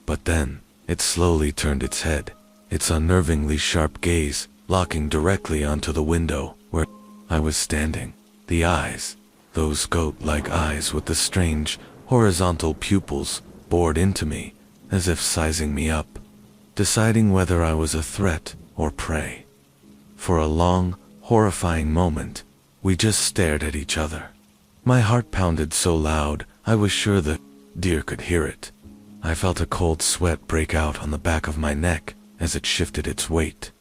But then, it slowly turned its head, its unnervingly sharp gaze locking directly onto the window where I was standing. The eyes, those goat-like eyes with the strange, horizontal pupils, bored into me, as if sizing me up, deciding whether I was a threat or prey. For a long, horrifying moment, we just stared at each other. My heart pounded so loud, I was sure the deer could hear it. I felt a cold sweat break out on the back of my neck as it shifted its weight,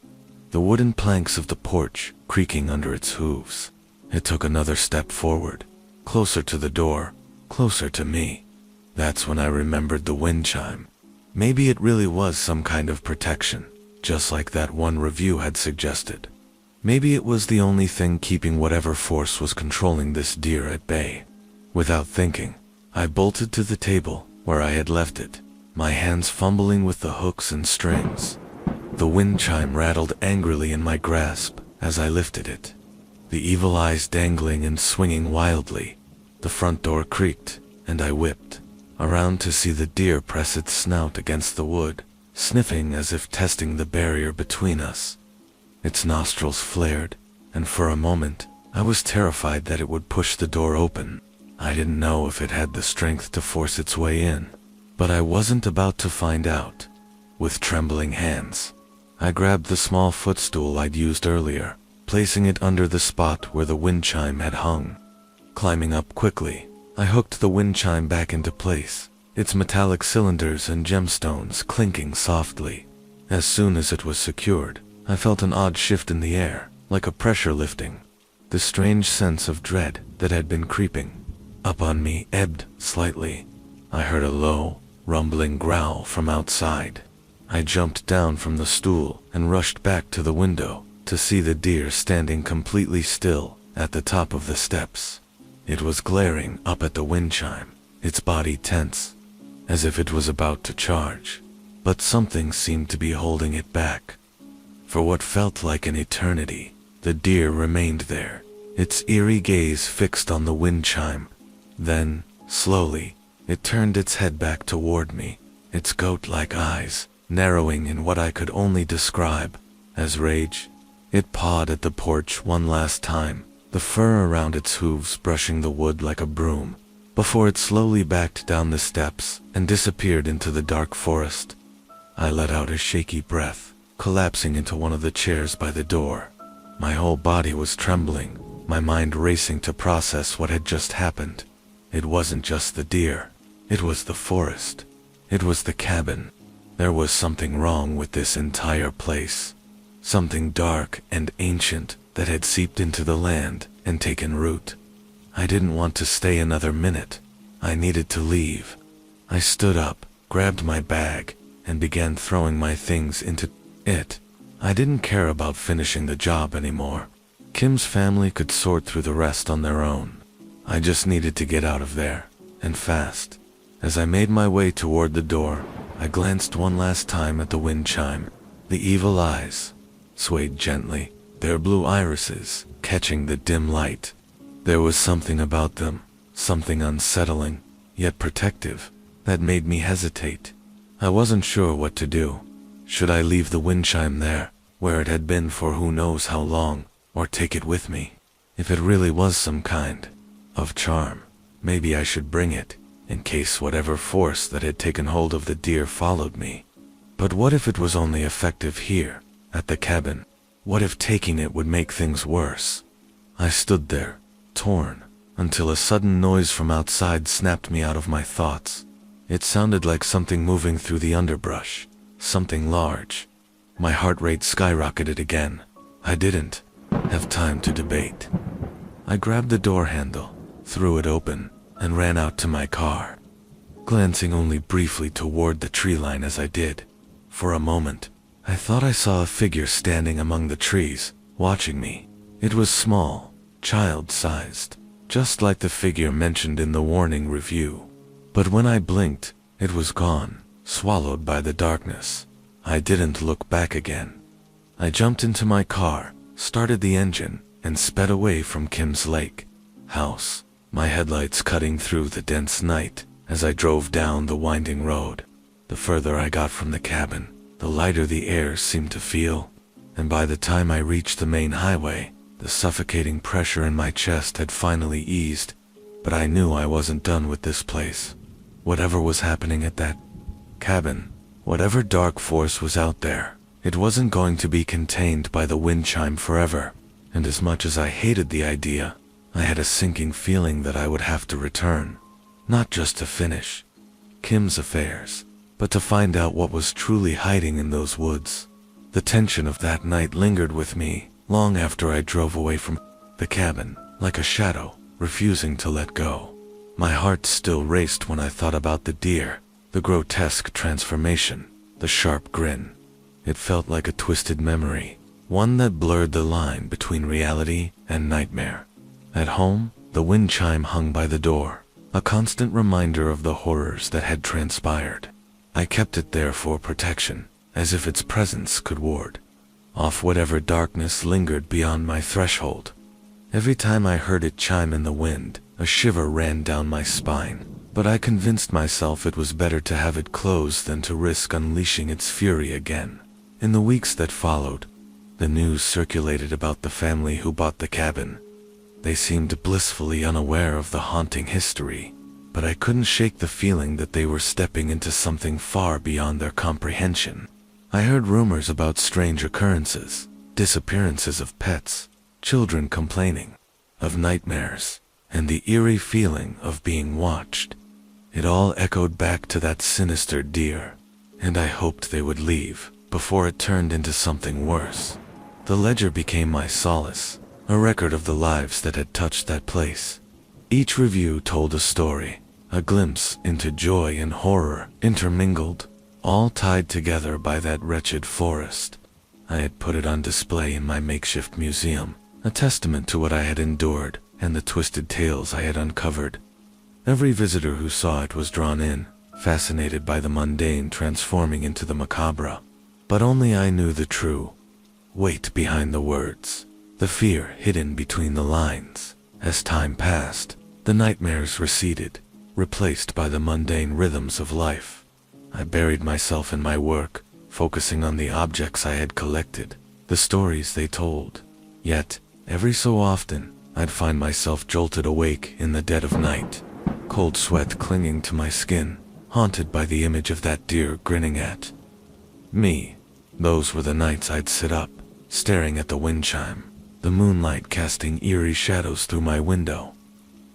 the wooden planks of the porch creaking under its hooves. It took another step forward, closer to the door, closer to me. That's when I remembered the wind chime. Maybe it really was some kind of protection, just like that one review had suggested. Maybe it was the only thing keeping whatever force was controlling this deer at bay. Without thinking, I bolted to the table where I had left it, my hands fumbling with the hooks and strings. The wind chime rattled angrily in my grasp as I lifted it, the evil eyes dangling and swinging wildly. The front door creaked, and I whipped around to see the deer press its snout against the wood, sniffing as if testing the barrier between us. Its nostrils flared, and for a moment, I was terrified that it would push the door open. I didn't know if it had the strength to force its way in, but I wasn't about to find out. With trembling hands, I grabbed the small footstool I'd used earlier, placing it under the spot where the wind chime had hung. Climbing up quickly, I hooked the wind chime back into place, its metallic cylinders and gemstones clinking softly. As soon as it was secured, I felt an odd shift in the air, like a pressure lifting. The strange sense of dread that had been creeping up on me ebbed slightly. I heard a low, rumbling growl from outside. I jumped down from the stool and rushed back to the window to see the deer standing completely still at the top of the steps. It was glaring up at the wind chime, its body tense, as if it was about to charge, but something seemed to be holding it back. For what felt like an eternity, the deer remained there, its eerie gaze fixed on the wind chime. Then, slowly, it turned its head back toward me, its goat-like eyes narrowing in what I could only describe as rage. It pawed at the porch one last time, the fur around its hooves brushing the wood like a broom, before it slowly backed down the steps and disappeared into the dark forest. I let out a shaky breath, collapsing into one of the chairs by the door. My whole body was trembling, my mind racing to process what had just happened. It wasn't just the deer, it was the forest. It was the cabin. There was something wrong with this entire place. Something dark and ancient that had seeped into the land and taken root. I didn't want to stay another minute. I needed to leave. I stood up, grabbed my bag, and began throwing my things into it. I didn't care about finishing the job anymore. Kim's family could sort through the rest on their own. I just needed to get out of there, and fast. As I made my way toward the door, I glanced one last time at the wind chime. The evil eyes swayed gently, their blue irises catching the dim light. There was something about them, something unsettling, yet protective, that made me hesitate. I wasn't sure what to do. Should I leave the wind chime there, where it had been for who knows how long, or take it with me? If it really was some kind of charm, maybe I should bring it, in case whatever force that had taken hold of the deer followed me. But what if it was only effective here, at the cabin? What if taking it would make things worse? I stood there, torn, until a sudden noise from outside snapped me out of my thoughts. It sounded like something moving through the underbrush, something large. My heart rate skyrocketed again. I didn't have time to debate. I grabbed the door handle, threw it open, and ran out to my car, glancing only briefly toward the tree line as I did. For a moment, I thought I saw a figure standing among the trees, watching me. It was small, child-sized, just like the figure mentioned in the warning review. But when I blinked, it was gone, swallowed by the darkness. I didn't look back again. I jumped into my car, started the engine, and sped away from Kim's lake house, my headlights cutting through the dense night as I drove down the winding road. The further I got from the cabin, the lighter the air seemed to feel, and by the time I reached the main highway, the suffocating pressure in my chest had finally eased. But I knew I wasn't done with this place. Whatever was happening at that cabin, whatever dark force was out there, it wasn't going to be contained by the wind chime forever. And as much as I hated the idea, I had a sinking feeling that I would have to return, not just to finish Kim's affairs, but to find out what was truly hiding in those woods. The tension of that night lingered with me long after I drove away from the cabin, like a shadow, refusing to let go. My heart still raced when I thought about the deer, the grotesque transformation, the sharp grin. It felt like a twisted memory, one that blurred the line between reality and nightmare. At home, the wind chime hung by the door, a constant reminder of the horrors that had transpired. I kept it there for protection, as if its presence could ward off whatever darkness lingered beyond my threshold. Every time I heard it chime in the wind, a shiver ran down my spine, but I convinced myself it was better to have it closed than to risk unleashing its fury again. In the weeks that followed, the news circulated about the family who bought the cabin. They seemed blissfully unaware of the haunting history, but I couldn't shake the feeling that they were stepping into something far beyond their comprehension. I heard rumors about strange occurrences, disappearances of pets, children complaining, of nightmares, and the eerie feeling of being watched. It all echoed back to that sinister deer, and I hoped they would leave before it turned into something worse. The ledger became my solace, a record of the lives that had touched that place. Each review told a story, a glimpse into joy and horror intermingled, all tied together by that wretched forest. I had put it on display in my makeshift museum, a testament to what I had endured and the twisted tales I had uncovered. Every visitor who saw it was drawn in, fascinated by the mundane transforming into the macabre. But only I knew the true weight behind the words, the fear hidden between the lines. As time passed, the nightmares receded, replaced by the mundane rhythms of life. I buried myself in my work, focusing on the objects I had collected, the stories they told. Yet, every so often, I'd find myself jolted awake in the dead of night, cold sweat clinging to my skin, haunted by the image of that deer grinning at me. Those were the nights I'd sit up, staring at the wind chime, the moonlight casting eerie shadows through my window.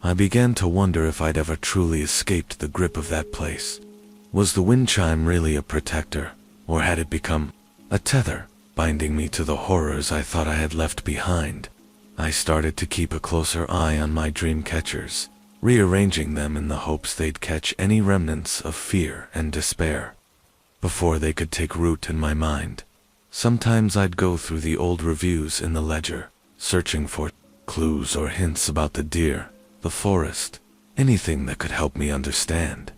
I began to wonder if I'd ever truly escaped the grip of that place. Was the wind chime really a protector, or had it become a tether, binding me to the horrors I thought I had left behind? I started to keep a closer eye on my dream catchers, rearranging them in the hopes they'd catch any remnants of fear and despair before they could take root in my mind. Sometimes I'd go through the old reviews in the ledger, searching for clues or hints about the deer, the forest, anything that could help me understand.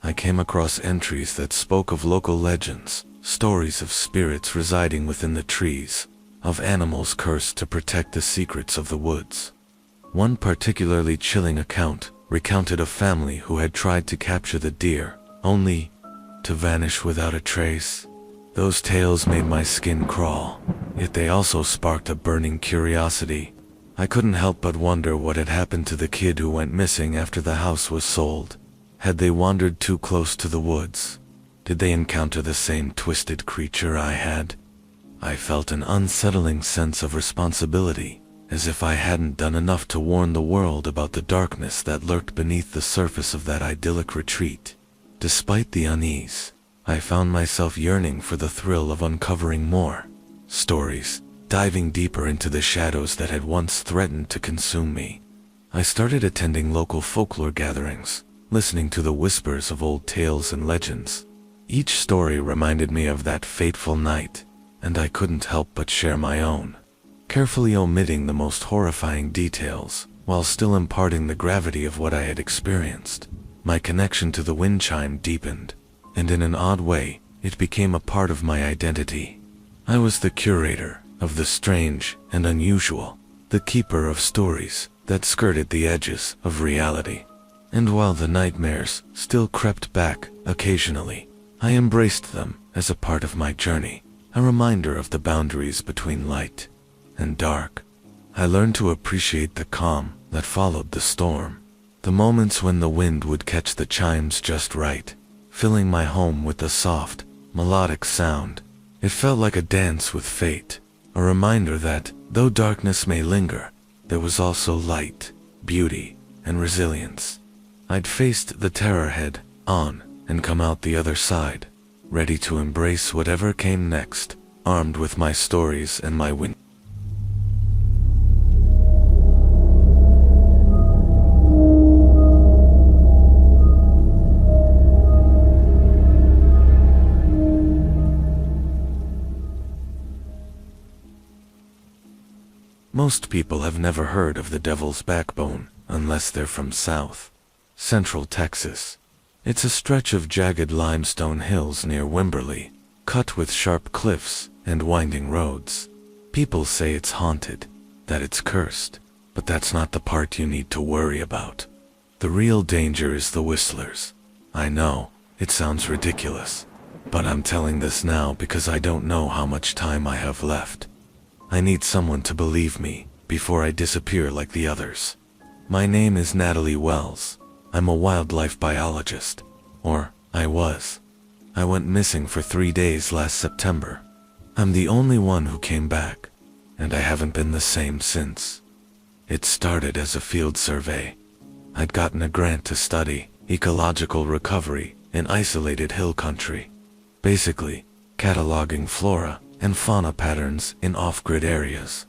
I came across entries that spoke of local legends, stories of spirits residing within the trees, of animals cursed to protect the secrets of the woods. One particularly chilling account recounted a family who had tried to capture the deer, only to vanish without a trace. Those tales made my skin crawl, yet they also sparked a burning curiosity. I couldn't help but wonder what had happened to the kid who went missing after the house was sold. Had they wandered too close to the woods? Did they encounter the same twisted creature I had? I felt an unsettling sense of responsibility, as if I hadn't done enough to warn the world about the darkness that lurked beneath the surface of that idyllic retreat. Despite the unease, I found myself yearning for the thrill of uncovering more stories, diving deeper into the shadows that had once threatened to consume me. I started attending local folklore gatherings, listening to the whispers of old tales and legends. Each story reminded me of that fateful night, and I couldn't help but share my own, carefully omitting the most horrifying details, while still imparting the gravity of what I had experienced. My connection to the wind chime deepened, and in an odd way, it became a part of my identity. I was the curator of the strange and unusual, the keeper of stories that skirted the edges of reality. And while the nightmares still crept back occasionally, I embraced them as a part of my journey, a reminder of the boundaries between light and dark. I learned to appreciate the calm that followed the storm, the moments when the wind would catch the chimes just right, filling my home with a soft, melodic sound. It felt like a dance with fate, a reminder that, though darkness may linger, there was also light, beauty, and resilience. I'd faced the terror head on and come out the other side, ready to embrace whatever came next, armed with my stories and my wind. Most people have never heard of the Devil's Backbone unless they're from South Central Texas. It's a stretch of jagged limestone hills near Wimberley, cut with sharp cliffs and winding roads. People say it's haunted, that it's cursed, but that's not the part you need to worry about. The real danger is the whistlers. I know, it sounds ridiculous, but I'm telling this now because I don't know how much time I have left. I need someone to believe me before I disappear like the others. My name is Natalie Wells. I'm a wildlife biologist. Or, I was. I went missing for 3 days last September. I'm the only one who came back, and I haven't been the same since. It started as a field survey. I'd gotten a grant to study ecological recovery in isolated hill country. Basically, cataloging flora and fauna patterns in off-grid areas.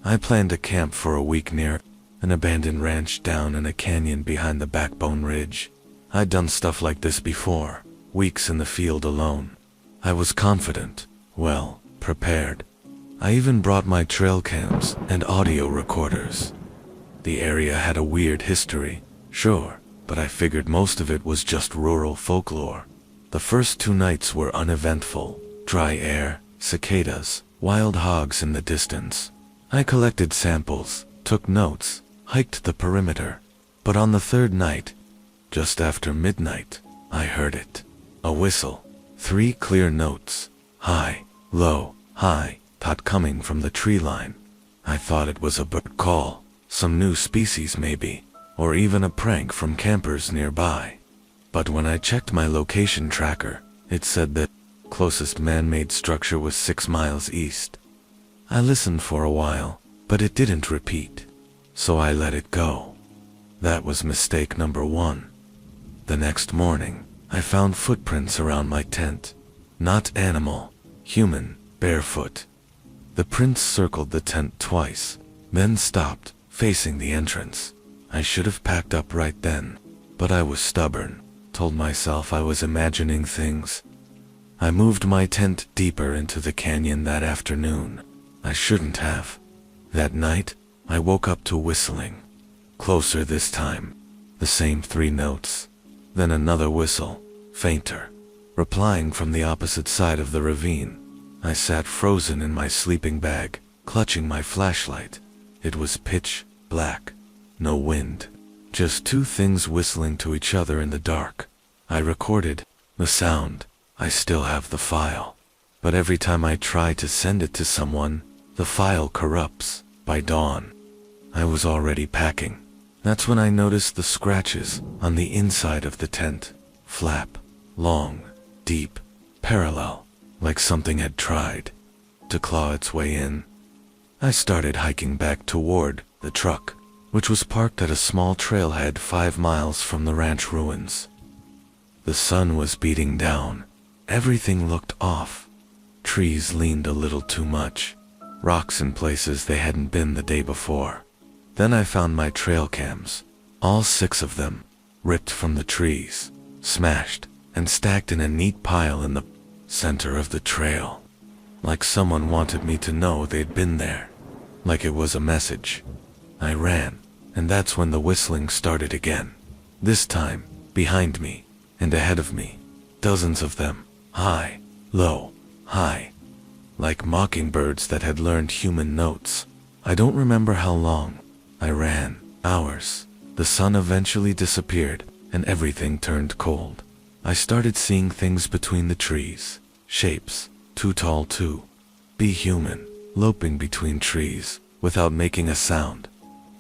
I planned a camp for a week near an abandoned ranch down in a canyon behind the Backbone Ridge. I'd done stuff like this before, weeks in the field alone. I was confident, well, prepared. I even brought my trail cams and audio recorders. The area had a weird history, sure, but I figured most of it was just rural folklore. The first 2 nights were uneventful, dry air, cicadas, wild hogs in the distance. I collected samples, took notes, hiked the perimeter. But on the 3rd night, just after midnight, I heard it. A whistle. 3 clear notes. High, low, high, not coming from the tree line. I thought it was a bird call, some new species maybe, or even a prank from campers nearby. But when I checked my location tracker, it said that closest man-made structure was 6 miles east. I listened for a while, but it didn't repeat, so I let it go. That was mistake number 1. The next morning, I found footprints around my tent. Not animal, human, barefoot. The prints circled the tent twice, then stopped, facing the entrance. I should have packed up right then, but I was stubborn, told myself I was imagining things. I moved my tent deeper into the canyon that afternoon. I shouldn't have. That night, I woke up to whistling. Closer this time. The same 3 notes. Then another whistle, fainter, replying from the opposite side of the ravine. I sat frozen in my sleeping bag, clutching my flashlight. It was pitch black. No wind. Just 2 things whistling to each other in the dark. I recorded the sound. I still have the file. But every time I try to send it to someone, the file corrupts. By dawn, I was already packing. That's when I noticed the scratches on the inside of the tent. Flap. Long. Deep. Parallel. Like something had tried to claw its way in. I started hiking back toward the truck, which was parked at a small trailhead 5 miles from the ranch ruins. The sun was beating down. Everything looked off. Trees leaned a little too much. Rocks in places they hadn't been the day before. Then I found my trail cams, all 6 of them, ripped from the trees, smashed, and stacked in a neat pile in the center of the trail. Like someone wanted me to know they'd been there. Like it was a message. I ran, and that's when the whistling started again. This time, behind me, and ahead of me. Dozens of them, high, low, high. Like mockingbirds that had learned human notes. I don't remember how long. I ran. Hours. The sun eventually disappeared, and everything turned cold. I started seeing things between the trees. Shapes. Too tall to be human. Loping between trees, without making a sound.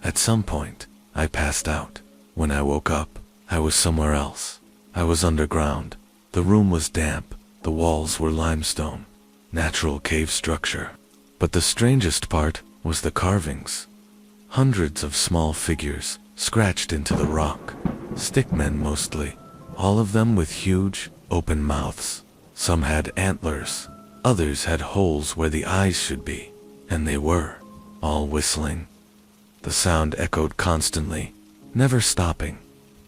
At some point, I passed out. When I woke up, I was somewhere else. I was underground. The room was damp. The walls were limestone. Natural cave structure. But the strangest part was the carvings. Hundreds of small figures scratched into the rock. Stickmen mostly. All of them with huge, open mouths. Some had antlers. Others had holes where the eyes should be. And they were. All whistling. The sound echoed constantly. Never stopping.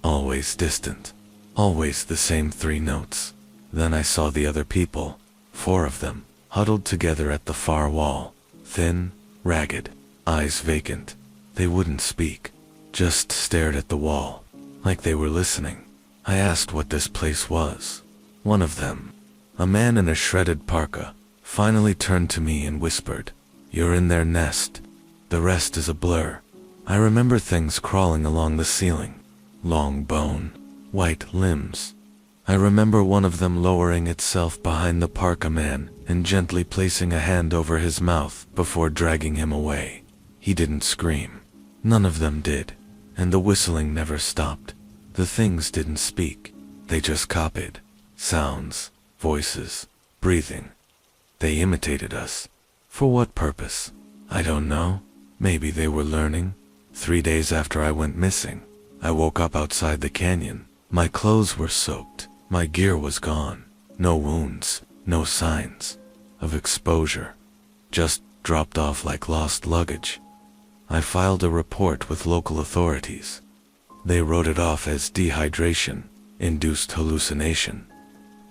Always distant. Always the same 3 notes. Then I saw the other people. 4 of them. Huddled together at the far wall, thin, ragged, eyes vacant. They wouldn't speak, just stared at the wall, like they were listening. I asked what this place was. One of them, a man in a shredded parka, finally turned to me and whispered, "You're in their nest. The rest is a blur." I remember things crawling along the ceiling. Long bone, white limbs. I remember one of them lowering itself behind the parka man and gently placing a hand over his mouth before dragging him away. He didn't scream. None of them did. And the whistling never stopped. The things didn't speak. They just copied. Sounds, voices, breathing. They imitated us. For what purpose? I don't know. Maybe they were learning. 3 days after I went missing, I woke up outside the canyon. My clothes were soaked. My gear was gone. No wounds, no signs of exposure. Just dropped off like lost luggage. I filed a report with local authorities. They wrote it off as dehydration, induced hallucination.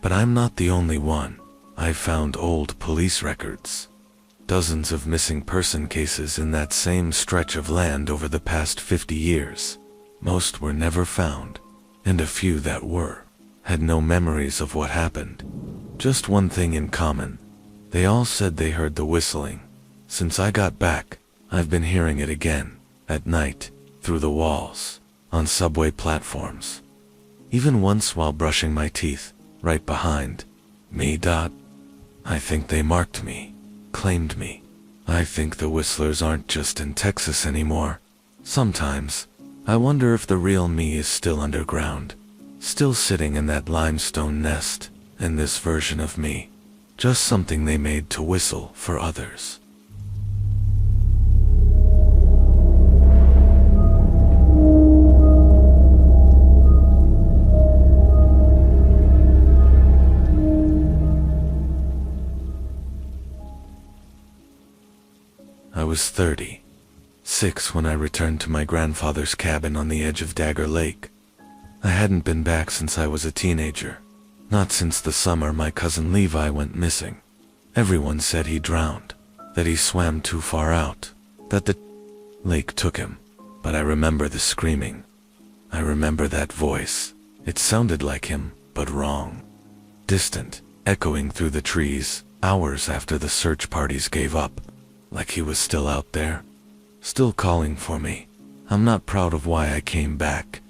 But I'm not the only one. I found old police records. Dozens of missing person cases in that same stretch of land over the past 50 years. Most were never found, and a few that were had no memories of what happened. Just one thing in common. They all said they heard the whistling. Since I got back, I've been hearing it again, at night, through the walls, on subway platforms. Even once while brushing my teeth, right behind me. I think they marked me, claimed me. I think the whistlers aren't just in Texas anymore. Sometimes, I wonder if the real me is still underground. Still sitting in that limestone nest, in this version of me. Just something they made to whistle for others. was 36 when I returned to my grandfather's cabin on the edge of Dagger Lake. I hadn't been back since I was a teenager. Not since the summer my cousin Levi went missing. Everyone said he drowned, that he swam too far out, that the lake took him. But I remember the screaming. I remember that voice. It sounded like him, but wrong. Distant, echoing through the trees, hours after the search parties gave up, like he was still out there, still calling for me. I'm not proud of why I came back.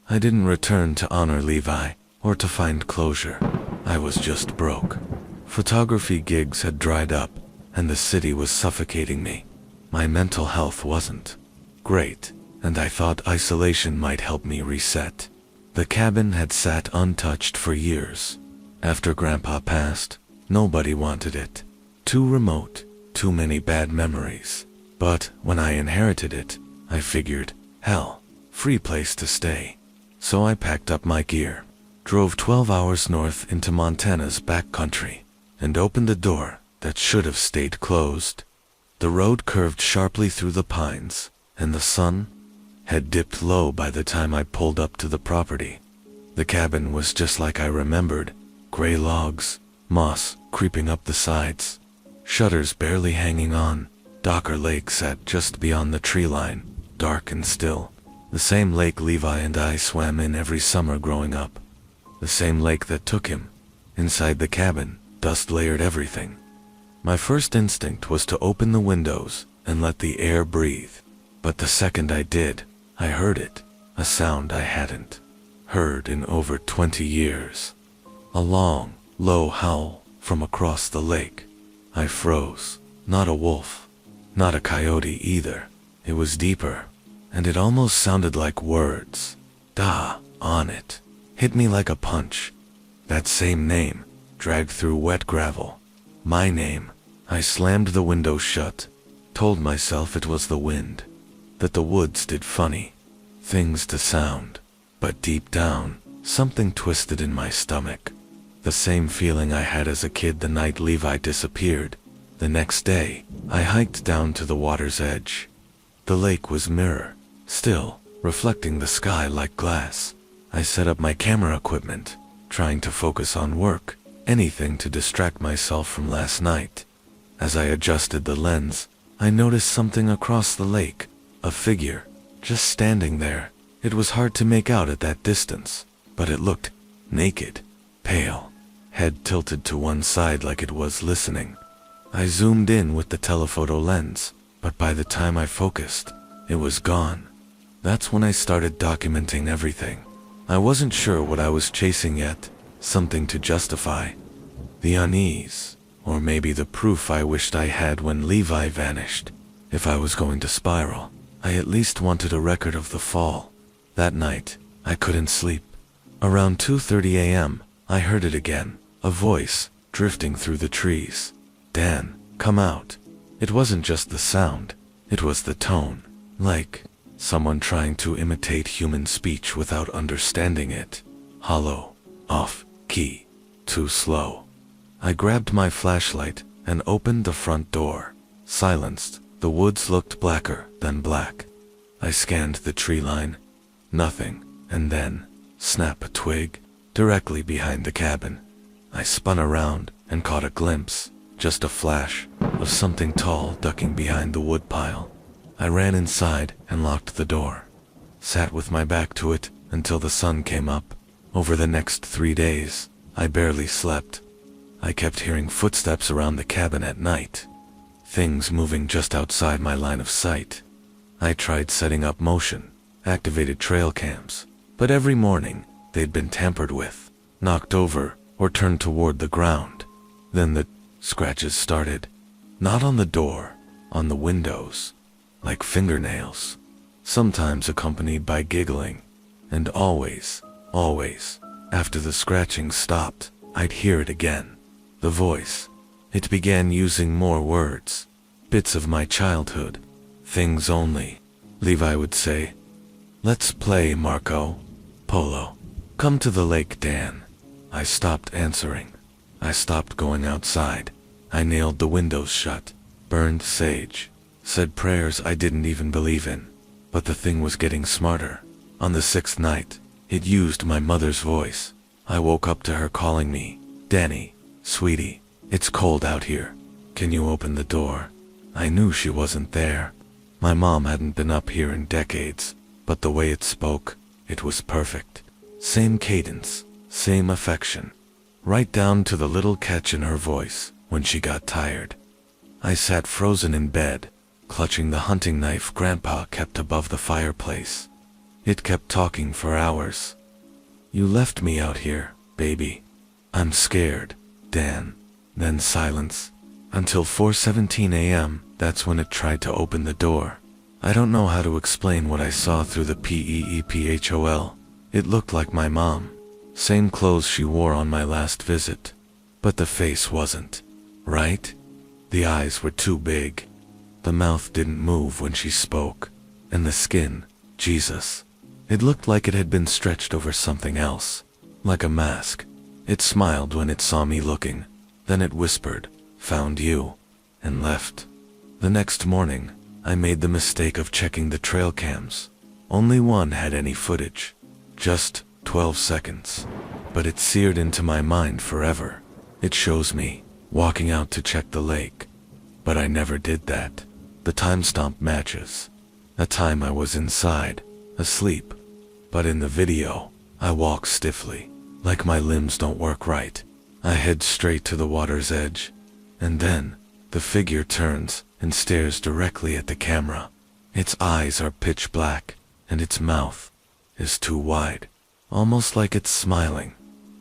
I didn't return to honor Levi, or to find closure. I was just broke. Photography gigs had dried up, and the city was suffocating me. My mental health wasn't great, and I thought isolation might help me reset. The cabin had sat untouched for years. After Grandpa passed, nobody wanted it. Too remote, too many bad memories. But when I inherited it, I figured, hell, free place to stay. So I packed up my gear, drove 12 hours north into Montana's backcountry, and opened a door that should have stayed closed. The road curved sharply through the pines, and the sun had dipped low by the time I pulled up to the property. The cabin was just like I remembered, gray logs, moss creeping up the sides, shutters barely hanging on. Dagger Lake sat just beyond the tree line, dark and still. The same lake Levi and I swam in every summer growing up. The same lake that took him. Inside the cabin, dust layered everything. My first instinct was to open the windows and let the air breathe. But the second I did, I heard it, a sound I hadn't heard in over 20 years. A long, low howl from across the lake. I froze. Not a wolf. Not a coyote either. It was deeper, and it almost sounded like words. "Da" on it. Hit me like a punch. That same name, dragged through wet gravel. My name. I slammed the window shut, told myself it was the wind, that the woods did funny things to sound. But deep down, something twisted in my stomach. The same feeling I had as a kid the night Levi disappeared. The next day, I hiked down to the water's edge. The lake was mirror, still, reflecting the sky like glass. I set up my camera equipment, trying to focus on work, anything to distract myself from last night. As I adjusted the lens, I noticed something across the lake, a figure, just standing there. It was hard to make out at that distance, but it looked naked, pale, head tilted to one side like it was listening. I zoomed in with the telephoto lens, but by the time I focused, it was gone. That's when I started documenting everything. I wasn't sure what I was chasing yet, something to justify the unease, or maybe the proof I wished I had when Levi vanished. If I was going to spiral, I at least wanted a record of the fall. That night, I couldn't sleep. Around 2:30 a.m., I heard it again, a voice, drifting through the trees. "Dan, come out." It wasn't just the sound, it was the tone, like someone trying to imitate human speech without understanding it. Hollow, off, key, too slow. I grabbed my flashlight and opened the front door. Silenced, the woods looked blacker than black. I scanned the tree line. Nothing, and then, snap a twig, directly behind the cabin. I spun around and caught a glimpse, just a flash, of something tall ducking behind the woodpile. I ran inside and locked the door. Sat with my back to it until the sun came up. Over the next 3 days, I barely slept. I kept hearing footsteps around the cabin at night. Things moving just outside my line of sight. I tried setting up motion, activated trail cams, but every morning, they'd been tampered with, knocked over, or turned toward the ground. Then the scratches started. Not on the door, on the windows, like fingernails. Sometimes accompanied by giggling. And always, after the scratching stopped, I'd hear it again. The voice. It began using more words. Bits of my childhood. Things only. Levi would say, "Let's play, Marco. Polo. Come to the lake, Dan." I stopped answering. I stopped going outside. I nailed the windows shut. Burned sage. said prayers I didn't even believe in. But the thing was getting smarter. On the 6th night, it used my mother's voice. I woke up to her calling me, "Danny, sweetie, it's cold out here. Can you open the door?" I knew she wasn't there. My mom hadn't been up here in decades, but the way it spoke, it was perfect. Same cadence, same affection, right down to the little catch in her voice when she got tired. I sat frozen in bed, clutching the hunting knife Grandpa kept above the fireplace. It kept talking for hours. "You left me out here, baby. I'm scared, Dan." Then silence. Until 4:17 a.m., that's when it tried to open the door. I don't know how to explain what I saw through the PEEPHOL. It looked like my mom. Same clothes she wore on my last visit. But the face wasn't. Right? The eyes were too big. The mouth didn't move when she spoke. And the skin, Jesus. It looked like it had been stretched over something else. Like a mask. It smiled when it saw me looking. Then it whispered, "Found you," and left. The next morning, I made the mistake of checking the trail cams. Only one had any footage. Just 12 seconds. But it seared into my mind forever. It shows me walking out to check the lake. But I never did that. The timestamp matches. A time I was inside, asleep. But in the video, I walk stiffly, like my limbs don't work right. I head straight to the water's edge. And then, the figure turns and stares directly at the camera. Its eyes are pitch black, and its mouth is too wide, almost like it's smiling.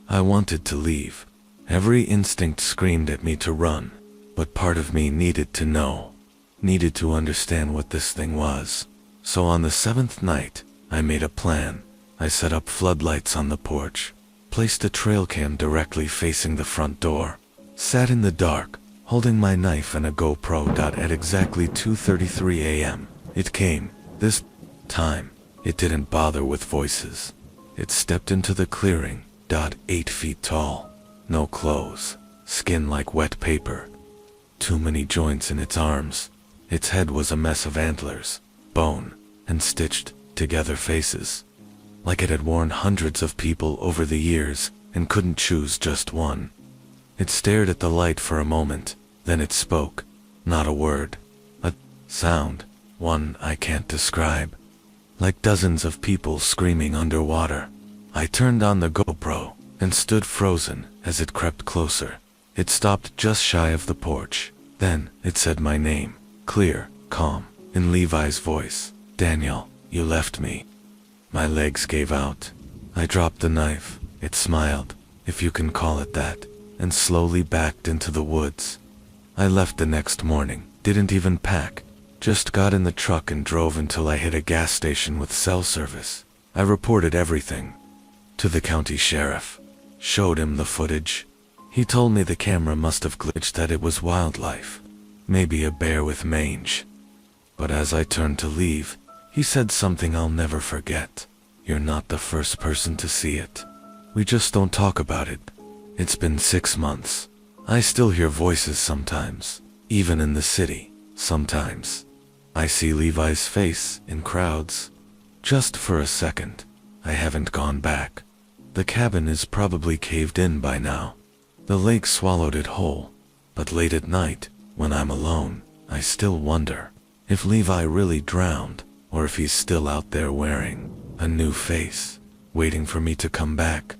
I wanted to leave. Every instinct screamed at me to run, but part of me needed to know, needed to understand what this thing was. So on the 7th night, I made a plan. I set up floodlights on the porch, placed a trail cam directly facing the front door, sat in the dark, holding my knife and a GoPro. At exactly 2:33 a.m., it came. This time, it didn't bother with voices. It stepped into the clearing. 8 feet tall, no clothes, skin like wet paper. Too many joints in its arms. Its head was a mess of antlers, bone, and stitched together faces. Like it had worn hundreds of people over the years and couldn't choose just one. It stared at the light for a moment, then it spoke. Not a word. A sound, one I can't describe. Like dozens of people screaming underwater. I turned on the GoPro and stood frozen as it crept closer. It stopped just shy of the porch. Then it said my name, clear, calm, in Levi's voice. "Daniel, you left me." My legs gave out. I dropped the knife. It smiled, if you can call it that, and slowly backed into the woods. I left the next morning, didn't even pack, just got in the truck and drove until I hit a gas station with cell service. I reported everything to the county sheriff, showed him the footage. He told me the camera must have glitched, that it was wildlife, maybe a bear with mange. But as I turned to leave, he said something I'll never forget. "You're not the first person to see it. We just don't talk about it. It's been 6 months. I still hear voices sometimes, even in the city, sometimes. I see Levi's face in crowds. Just for a second. I haven't gone back. The cabin is probably caved in by now. The lake swallowed it whole. But late at night, when I'm alone, I still wonder if Levi really drowned, or if he's still out there wearing a new face, waiting for me to come back."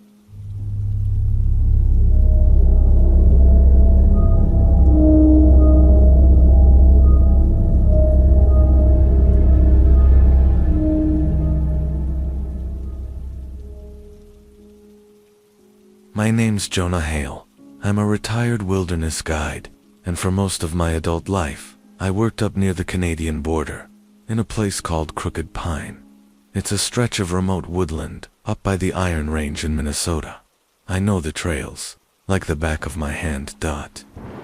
My name's Jonah Hale. I'm a retired wilderness guide, and for most of my adult life, I worked up near the Canadian border, in a place called Crooked Pine. It's a stretch of remote woodland, up by the Iron Range in Minnesota. I know the trails, like the back of my hand.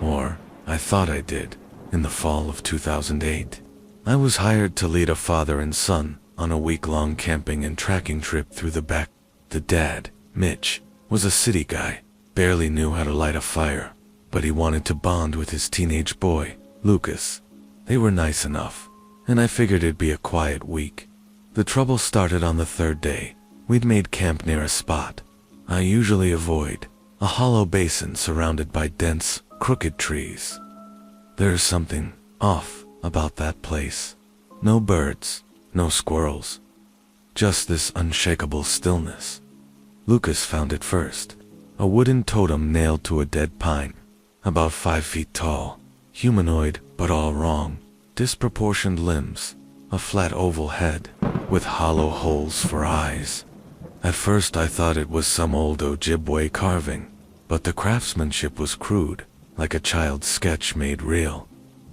Or, I thought I did, in the fall of 2008. I was hired to lead a father and son on a week-long camping and tracking trip through the back. The dad, Mitch, was a city guy, barely knew how to light a fire, but he wanted to bond with his teenage boy, Lucas. They were nice enough, and I figured it'd be a quiet week. The trouble started on the third day. We'd made camp near a spot I usually avoid, a hollow basin surrounded by dense, crooked trees. There's something off about that place. No birds, no squirrels, just this unshakable stillness. Lucas found it first, a wooden totem nailed to a dead pine, about 5 feet tall, humanoid but all wrong, disproportioned limbs, a flat oval head, with hollow holes for eyes. At first I thought it was some old Ojibwe carving, but the craftsmanship was crude, like a child's sketch made real.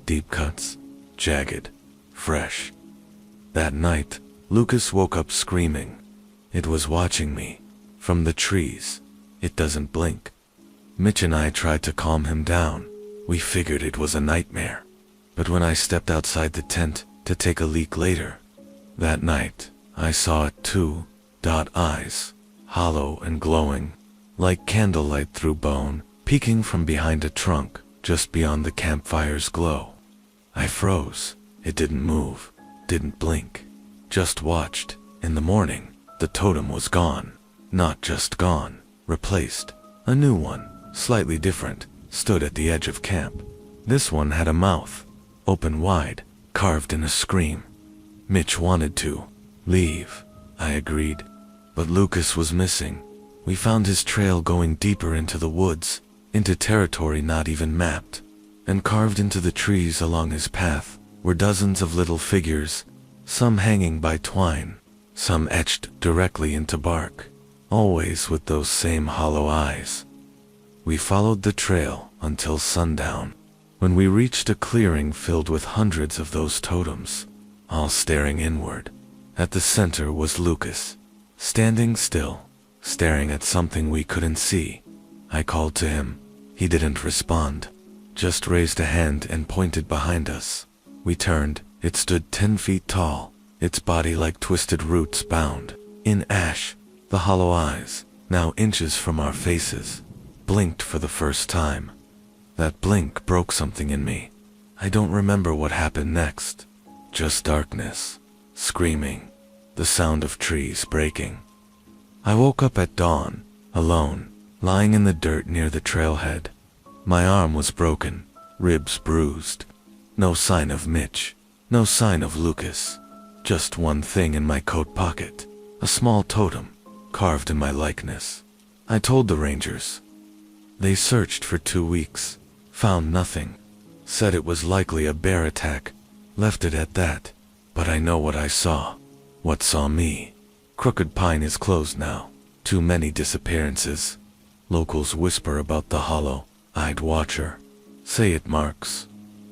Deep cuts, jagged, fresh. That night, Lucas woke up screaming. It was watching me, from the trees. It doesn't blink. Mitch and I tried to calm him down. We figured it was a nightmare. But when I stepped outside the tent to take a leak later, that night, I saw it too. Eyes, hollow and glowing, like candlelight through bone, peeking from behind a trunk, just beyond the campfire's glow. I froze. It didn't move, didn't blink, just watched. In the morning, the totem was gone. Not just gone, replaced. A new one, slightly different, stood at the edge of camp. This one had a mouth, open wide, carved in a scream. Mitch wanted to leave. I agreed. But Lucas was missing. We found his trail going deeper into the woods, into territory not even mapped. And carved into the trees along his path were dozens of little figures, some hanging by twine, some etched directly into bark, always with those same hollow eyes. We followed the trail until sundown, when we reached a clearing filled with hundreds of those totems, all staring inward. At the center was Lucas, standing still, staring at something we couldn't see. I called to him. He didn't respond, just raised a hand and pointed behind us. We turned. It stood 10 feet tall, its body like twisted roots bound in ash. The hollow eyes, now inches from our faces, blinked for the first time. That blink broke something in me. I don't remember what happened next. Just darkness, screaming, the sound of trees breaking. I woke up at dawn, alone, lying in the dirt near the trailhead. My arm was broken, ribs bruised. No sign of Mitch, no sign of Lucas. Just one thing in my coat pocket, a small totem, carved in my likeness. I told the rangers. They searched for 2 weeks, found nothing, said it was likely a bear attack, left it at that. But I know what I saw. What saw me. Crooked Pine is closed now. Too many disappearances. Locals whisper about the hollow-eyed watcher. Say it marks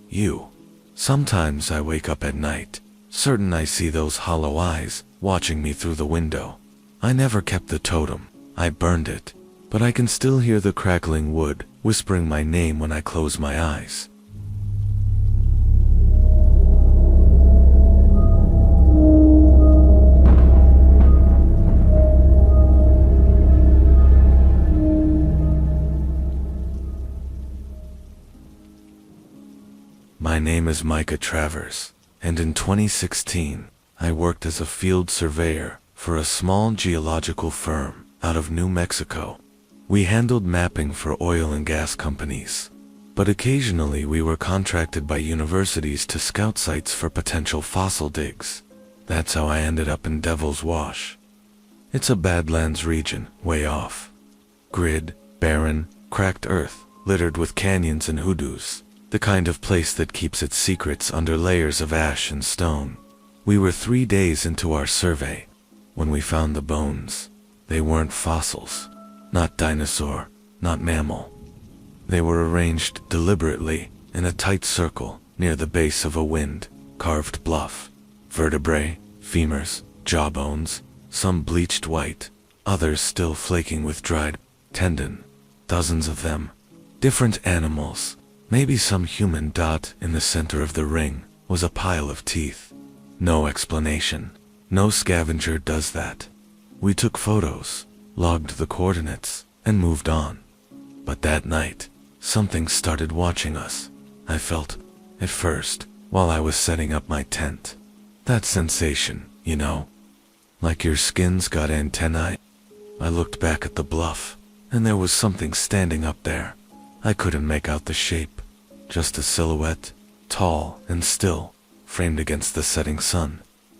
you. Sometimes I wake up at night, certain I see those hollow eyes watching me through the window. I never kept the totem. I burned it. But I can still hear the crackling wood whispering my name when I close my eyes. My name is Micah Travers, and in 2016, I worked as a field surveyor for a small geological firm out of New Mexico. We handled mapping for oil and gas companies, but occasionally we were contracted by universities to scout sites for potential fossil digs. That's how I ended up in Devil's Wash. It's a Badlands region, way off. Grid, barren, cracked earth, littered with canyons and hoodoos. The kind of place that keeps its secrets under layers of ash and stone. We were 3 days into our survey when we found the bones. They weren't fossils, not dinosaur, not mammal. They were arranged deliberately in a tight circle near the base of a wind-carved bluff. Vertebrae, femurs, jawbones, some bleached white, others still flaking with dried tendon. Dozens of them, different animals. Maybe some human. In the center of the ring was a pile of teeth. No explanation. No scavenger does that. We took photos, logged the coordinates, and moved on. But that night, something started watching us. I felt, at first, while I was setting up my tent. That sensation, you know, like your skin's got antennae. I looked back at the bluff, and there was something standing up there. I couldn't make out the shape, just a silhouette, tall and still, framed against the setting sun.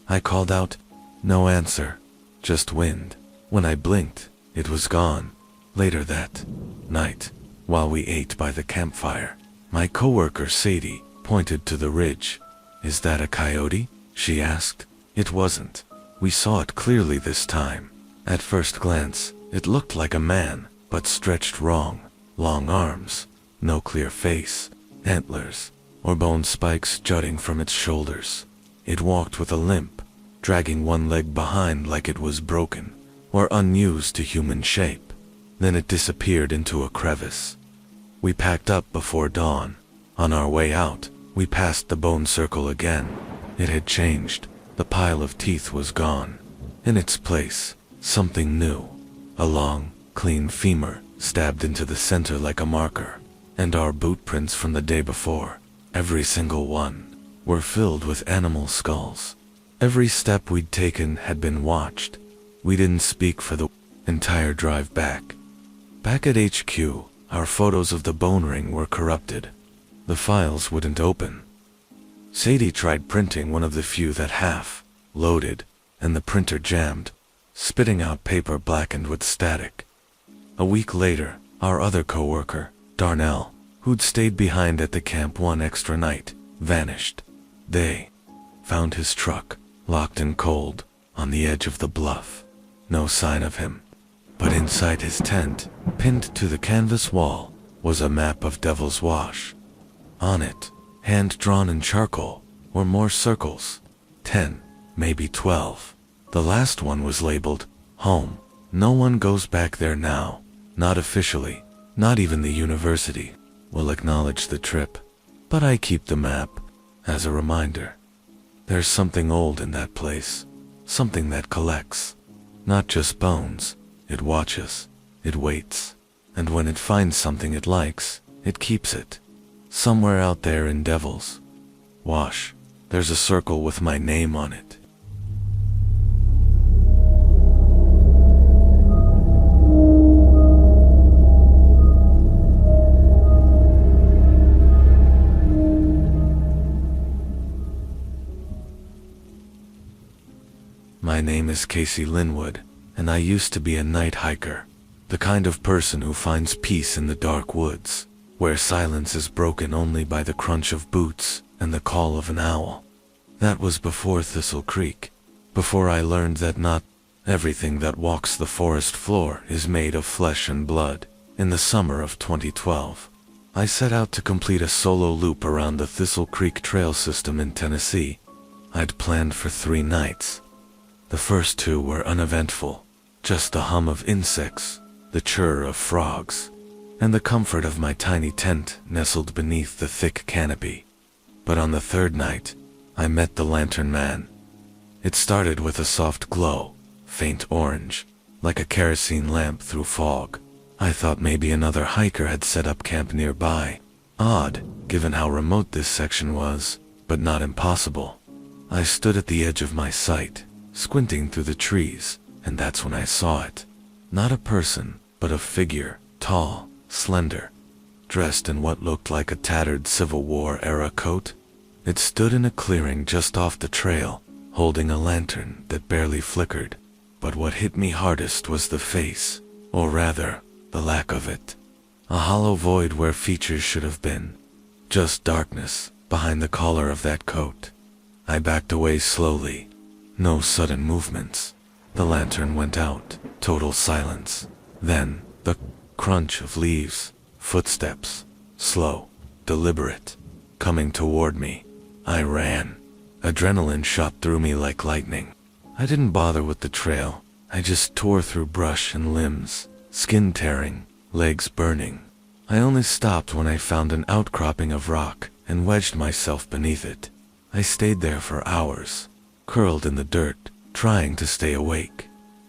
I called out, no answer, just wind. When I blinked, it was gone. Later that night, while we ate by the campfire, my coworker Sadie pointed to the ridge. Is that a coyote? She asked. It wasn't. We saw it clearly this time. At first glance, it looked like a man, but stretched wrong. Long arms, no clear face, antlers, or bone spikes jutting from its shoulders. It walked with a limp, dragging one leg behind like it was broken, or unused to human shape. Then it disappeared into a crevice. We packed up before dawn. On our way out, we passed the bone circle again. It had changed. The pile of teeth was gone. In its place, something new. A long, clean femur stabbed into the center like a marker. And our boot prints from the day before, every single one, were filled with animal skulls. Every step we'd taken had been watched. We didn't speak for the entire drive back. Back at HQ, our photos of the bone ring were corrupted. The files wouldn't open. Sadie tried printing one of the few that half loaded, and the printer jammed, spitting out paper blackened with static. A week later, our other coworker, Darnell, who'd stayed behind at the camp one extra night, vanished. They found his truck, locked and cold, on the edge of the bluff. No sign of him. But inside his tent, pinned to the canvas wall, was a map of Devil's Wash. On it, hand-drawn in charcoal, were more circles. 10, maybe 12. The last one was labeled, Home. No one goes back there now. Not officially. Not even the university will acknowledge the trip. But I keep the map, as a reminder. There's something old in that place. Something that collects. Not just bones. It watches. It waits. And when it finds something it likes, it keeps it. Somewhere out there in Devil's Wash, there's a circle with my name on it. My name is Casey Linwood, and I used to be a night hiker, the kind of person who finds peace in the dark woods, where silence is broken only by the crunch of boots and the call of an owl. That was before Thistle Creek, before I learned that not everything that walks the forest floor is made of flesh and blood. In the summer of 2012, I set out to complete a solo loop around the Thistle Creek trail system in Tennessee. I'd planned for 3 nights. The first 2 were uneventful, just the hum of insects, the chirr of frogs, and the comfort of my tiny tent nestled beneath the thick canopy. But on the 3rd night, I met the Lantern Man. It started with a soft glow, faint orange, like a kerosene lamp through fog. I thought maybe another hiker had set up camp nearby. Odd, given how remote this section was, but not impossible. I stood at the edge of my site, squinting through the trees, and that's when I saw it. Not a person, but a figure, tall, slender, dressed in what looked like a tattered Civil War-era coat. It stood in a clearing just off the trail, holding a lantern that barely flickered. But what hit me hardest was the face, or rather, the lack of it. A hollow void where features should have been. Just darkness behind the collar of that coat. I backed away slowly. No sudden movements. The lantern went out. Total silence. Then, the crunch of leaves. Footsteps. Slow. Deliberate. Coming toward me. I ran. Adrenaline shot through me like lightning. I didn't bother with the trail. I just tore through brush and limbs. Skin tearing. Legs burning. I only stopped when I found an outcropping of rock and wedged myself beneath it. I stayed there for hours, curled in the dirt, trying to stay awake.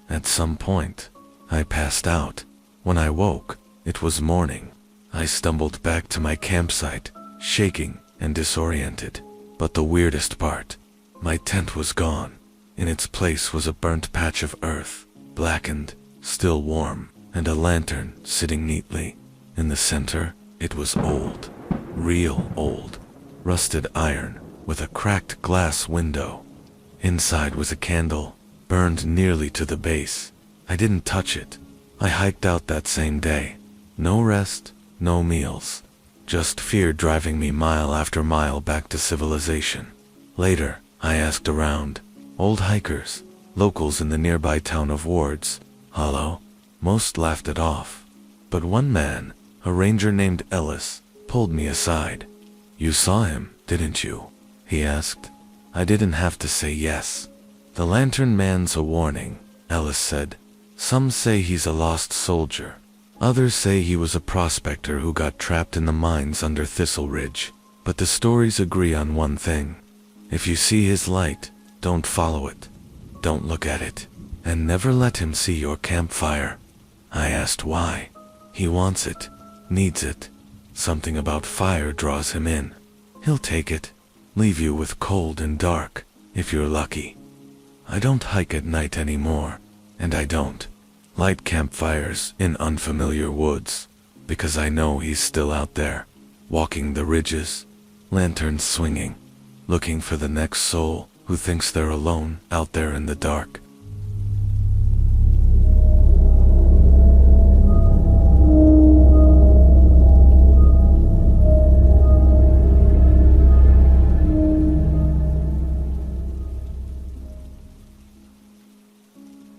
At some point, I passed out. When I woke, it was morning. I stumbled back to my campsite, shaking and disoriented. But the weirdest part, my tent was gone. In its place was a burnt patch of earth, blackened, still warm, and a lantern sitting neatly. In the center, it was old, real old, rusted iron with a cracked glass window. Inside was a candle, burned nearly to the base. I didn't touch it. I hiked out that same day. No rest, no meals. Just fear driving me mile after mile back to civilization. Later, I asked around. Old hikers, locals in the nearby town of Wards, Hollow. Most laughed it off. But one man, a ranger named Ellis, pulled me aside. "You saw him, didn't you?" he asked. I didn't have to say yes. "The lantern man's a warning," Ellis said. "Some say he's a lost soldier. Others say he was a prospector who got trapped in the mines under Thistle Ridge. But the stories agree on one thing. If you see his light, don't follow it. Don't look at it. And never let him see your campfire." I asked why. "He wants it. Needs it. Something about fire draws him in. He'll take it. Leave you with cold and dark, if you're lucky." I don't hike at night anymore. And I don't light campfires in unfamiliar woods, because I know he's still out there, walking the ridges, lanterns swinging, looking for the next soul who thinks they're alone out there in the dark.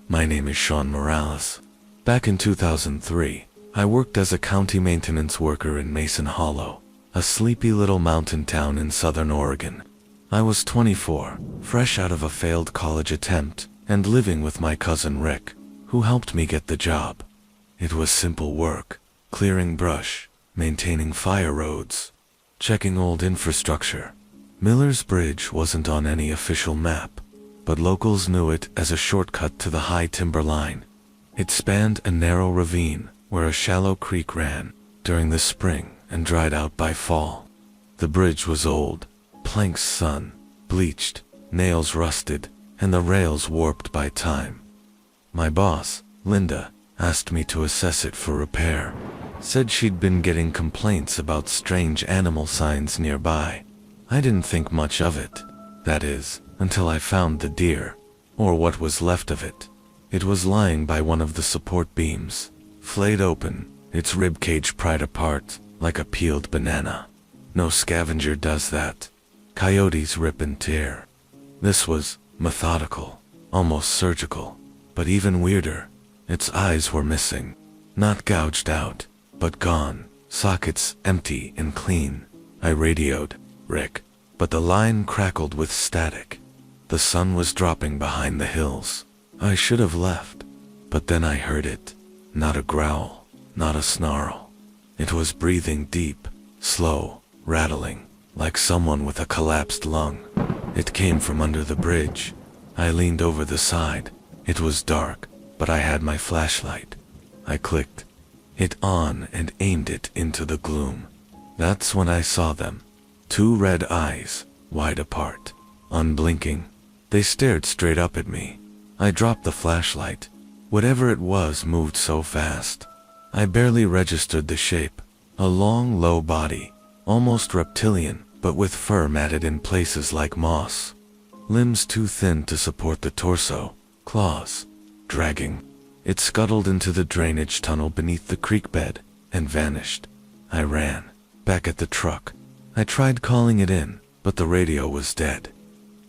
My name is Sean Morales. Back in 2003, I worked as a county maintenance worker in Mason Hollow, a sleepy little mountain town in southern Oregon. I was 24, fresh out of a failed college attempt, and living with my cousin Rick, who helped me get the job. It was simple work, clearing brush, maintaining fire roads, checking old infrastructure. Miller's Bridge wasn't on any official map, but locals knew it as a shortcut to the high timber line. It spanned a narrow ravine where a shallow creek ran during the spring and dried out by fall. The bridge was old, planks sun, bleached, nails rusted, and the rails warped by time. My boss, Linda, asked me to assess it for repair. Said she'd been getting complaints about strange animal signs nearby. I didn't think much of it. That is, until I found the deer, or what was left of it. It was lying by one of the support beams, flayed open, its ribcage pried apart like a peeled banana. No scavenger does that. Coyotes rip and tear. This was methodical, almost surgical, but even weirder. Its eyes were missing, not gouged out, but gone, sockets empty and clean. I radioed Rick, but the line crackled with static. The sun was dropping behind the hills. I should have left, but then I heard it. Not a growl, not a snarl. It was breathing deep, slow, rattling, like someone with a collapsed lung. It came from under the bridge. I leaned over the side. It was dark, but I had my flashlight. I clicked it on and aimed it into the gloom. That's when I saw them. Two red eyes, wide apart, unblinking. They stared straight up at me. I dropped the flashlight. Whatever it was moved so fast. I barely registered the shape. A long, low body, almost reptilian, but with fur matted in places like moss. Limbs too thin to support the torso, claws dragging. It scuttled into the drainage tunnel beneath the creek bed and vanished. I ran, back at the truck. I tried calling it in, but the radio was dead.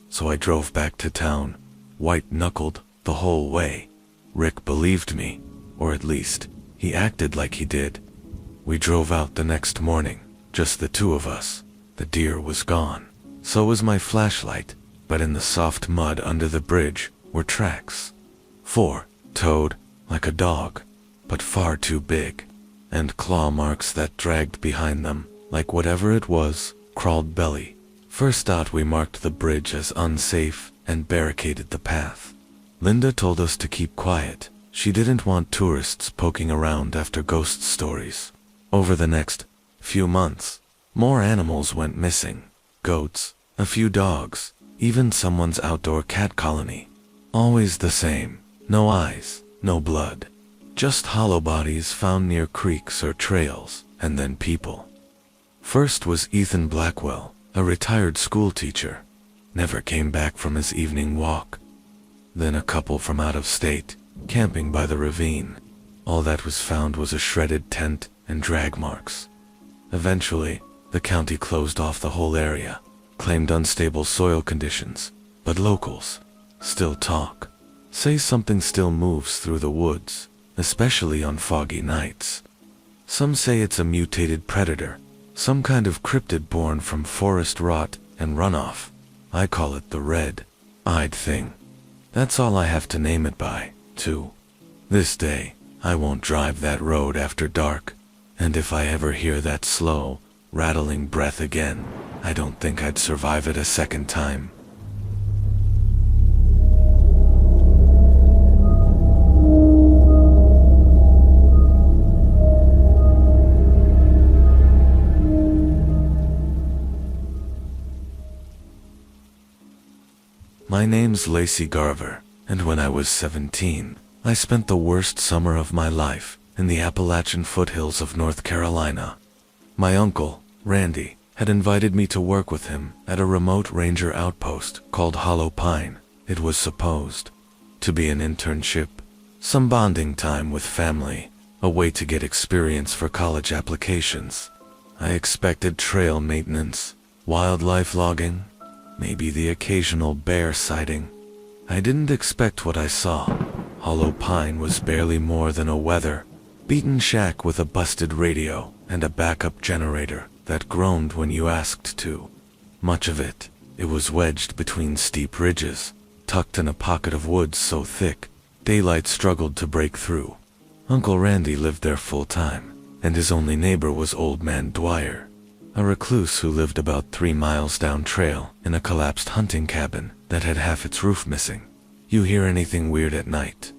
So I drove back to town, white-knuckled the whole way. Rick believed me, or at least, he acted like he did. We drove out the next morning, just the two of us. The deer was gone. So was my flashlight, but in the soft mud under the bridge were tracks. 4, toed, like a dog, but far too big, and claw marks that dragged behind them, like whatever it was, crawled belly. First out we marked the bridge as unsafe and barricaded the path. Linda told us to keep quiet. She didn't want tourists poking around after ghost stories. Over the next few months, more animals went missing. Goats, A few dogs, even someone's outdoor cat colony. Always the same. No eyes, no blood. Just hollow bodies found near creeks or trails, and then people. First was Ethan Blackwell, a retired school teacher. Never came back from his evening walk. Then a couple from out of state, camping by the ravine. All that was found was a shredded tent and drag marks. Eventually, the county closed off the whole area, claimed unstable soil conditions, but locals still talk. Say something still moves through the woods, especially on foggy nights. Some say it's a mutated predator, some kind of cryptid born from forest rot and runoff. I call it the red-eyed thing. That's all I have to name it by, too. This day, I won't drive that road after dark, and if I ever hear that slow, rattling breath again, I don't think I'd survive it a second time. My name's Lacey Garver, and when I was 17, I spent the worst summer of my life in the Appalachian foothills of North Carolina. My uncle, Randy, had invited me to work with him at a remote ranger outpost called Hollow Pine. It was supposed to be an internship, some bonding time with family, a way to get experience for college applications. I expected trail maintenance, wildlife logging, maybe the occasional bear sighting. I didn't expect what I saw. Hollow Pine was barely more than a weather-beaten shack with a busted radio and a backup generator that groaned when you asked to. Much of it was wedged between steep ridges, tucked in a pocket of woods so thick, daylight struggled to break through. Uncle Randy lived there full-time, and his only neighbor was Old Man Dwyer, a recluse who lived about 3 miles down trail in a collapsed hunting cabin that had half its roof missing. You hear anything weird at night?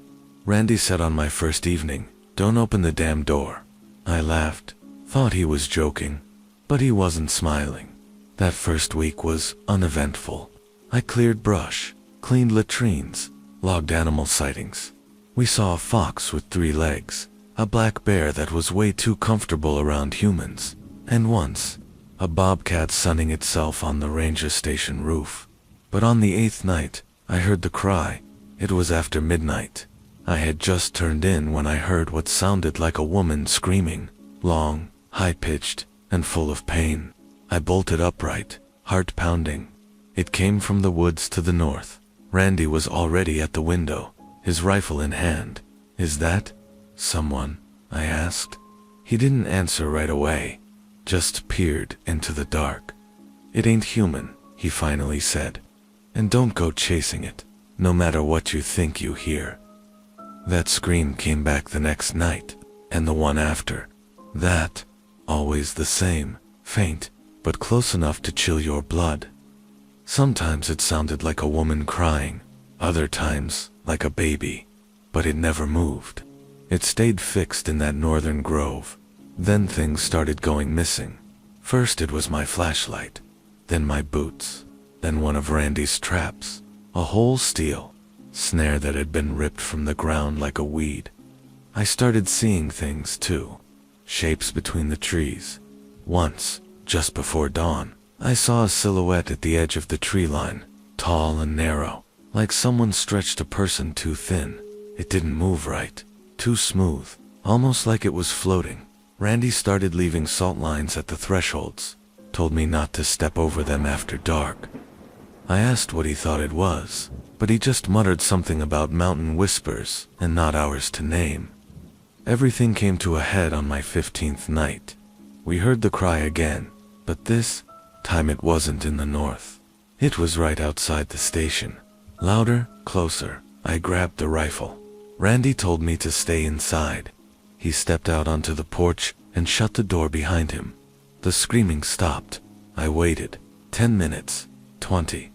Randy said on my first evening, "Don't open the damn door." I laughed, thought he was joking, but he wasn't smiling. That first week was uneventful. I cleared brush, cleaned latrines, logged animal sightings. We saw a fox with 3 legs, a black bear that was way too comfortable around humans, and once, a bobcat sunning itself on the ranger station roof. But on the 8th night, I heard the cry. It was after midnight. I had just turned in when I heard what sounded like a woman screaming, long, high-pitched, and full of pain. I bolted upright, heart pounding. It came from the woods to the north. Randy was already at the window, his rifle in hand. "Is that someone?" I asked. He didn't answer right away, just peered into the dark. "It ain't human," he finally said. "And don't go chasing it, no matter what you think you hear." That scream came back the next night, and the one after. That, always the same, faint, but close enough to chill your blood. Sometimes it sounded like a woman crying, other times like a baby, but it never moved. It stayed fixed in that northern grove. Then things started going missing. First it was my flashlight, then my boots, then one of Randy's traps, a whole steel snare that had been ripped from the ground like a weed. I started seeing things too, shapes between the trees. Once, just before dawn, I saw a silhouette at the edge of the tree line, tall and narrow, like someone stretched a person too thin. It didn't move right, too smooth, almost like it was floating. Randy started leaving salt lines at the thresholds, told me not to step over them after dark. I asked what he thought it was, but he just muttered something about mountain whispers and not ours to name. Everything came to a head on my 15th night. We heard the cry again, but this time it wasn't in the north. It was right outside the station. Louder, closer. I grabbed the rifle. Randy told me to stay inside. He stepped out onto the porch and shut the door behind him. The screaming stopped. I waited. 10 minutes. 20.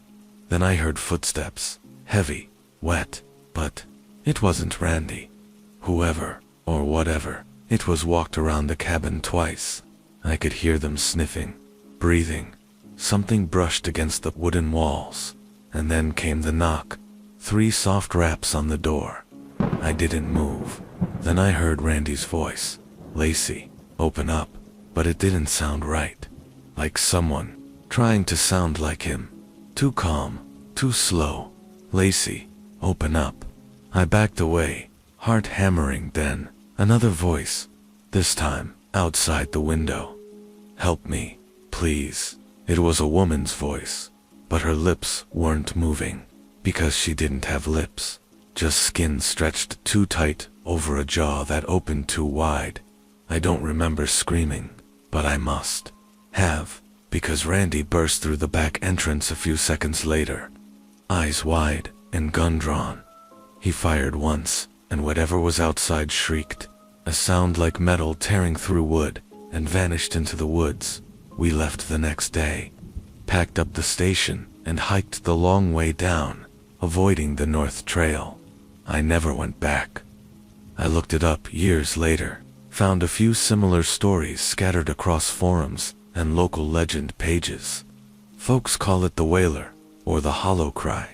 Then I heard footsteps. Heavy. Wet. But it wasn't Randy. Whoever, or whatever, it was walked around the cabin twice. I could hear them sniffing, breathing. Something brushed against the wooden walls, and then came the knock. 3 soft raps on the door. I didn't move. Then I heard Randy's voice. "Lacey, open up." But it didn't sound right. Like someone trying to sound like him. Too calm, too slow. "Lacey, open up." I backed away, heart hammering. Then another voice, this time outside the window. "Help me, please." It was a woman's voice, but her lips weren't moving, because she didn't have lips. Just skin stretched too tight over a jaw that opened too wide. I don't remember screaming, but I must have, because Randy burst through the back entrance a few seconds later, eyes wide and gun drawn. He fired once, and whatever was outside shrieked, a sound like metal tearing through wood, and vanished into the woods. We left the next day, packed up the station, and hiked the long way down, avoiding the North Trail. I never went back. I looked it up years later, found a few similar stories scattered across forums and local legend pages. Folks call it the Wailer, or the Hollow Cry,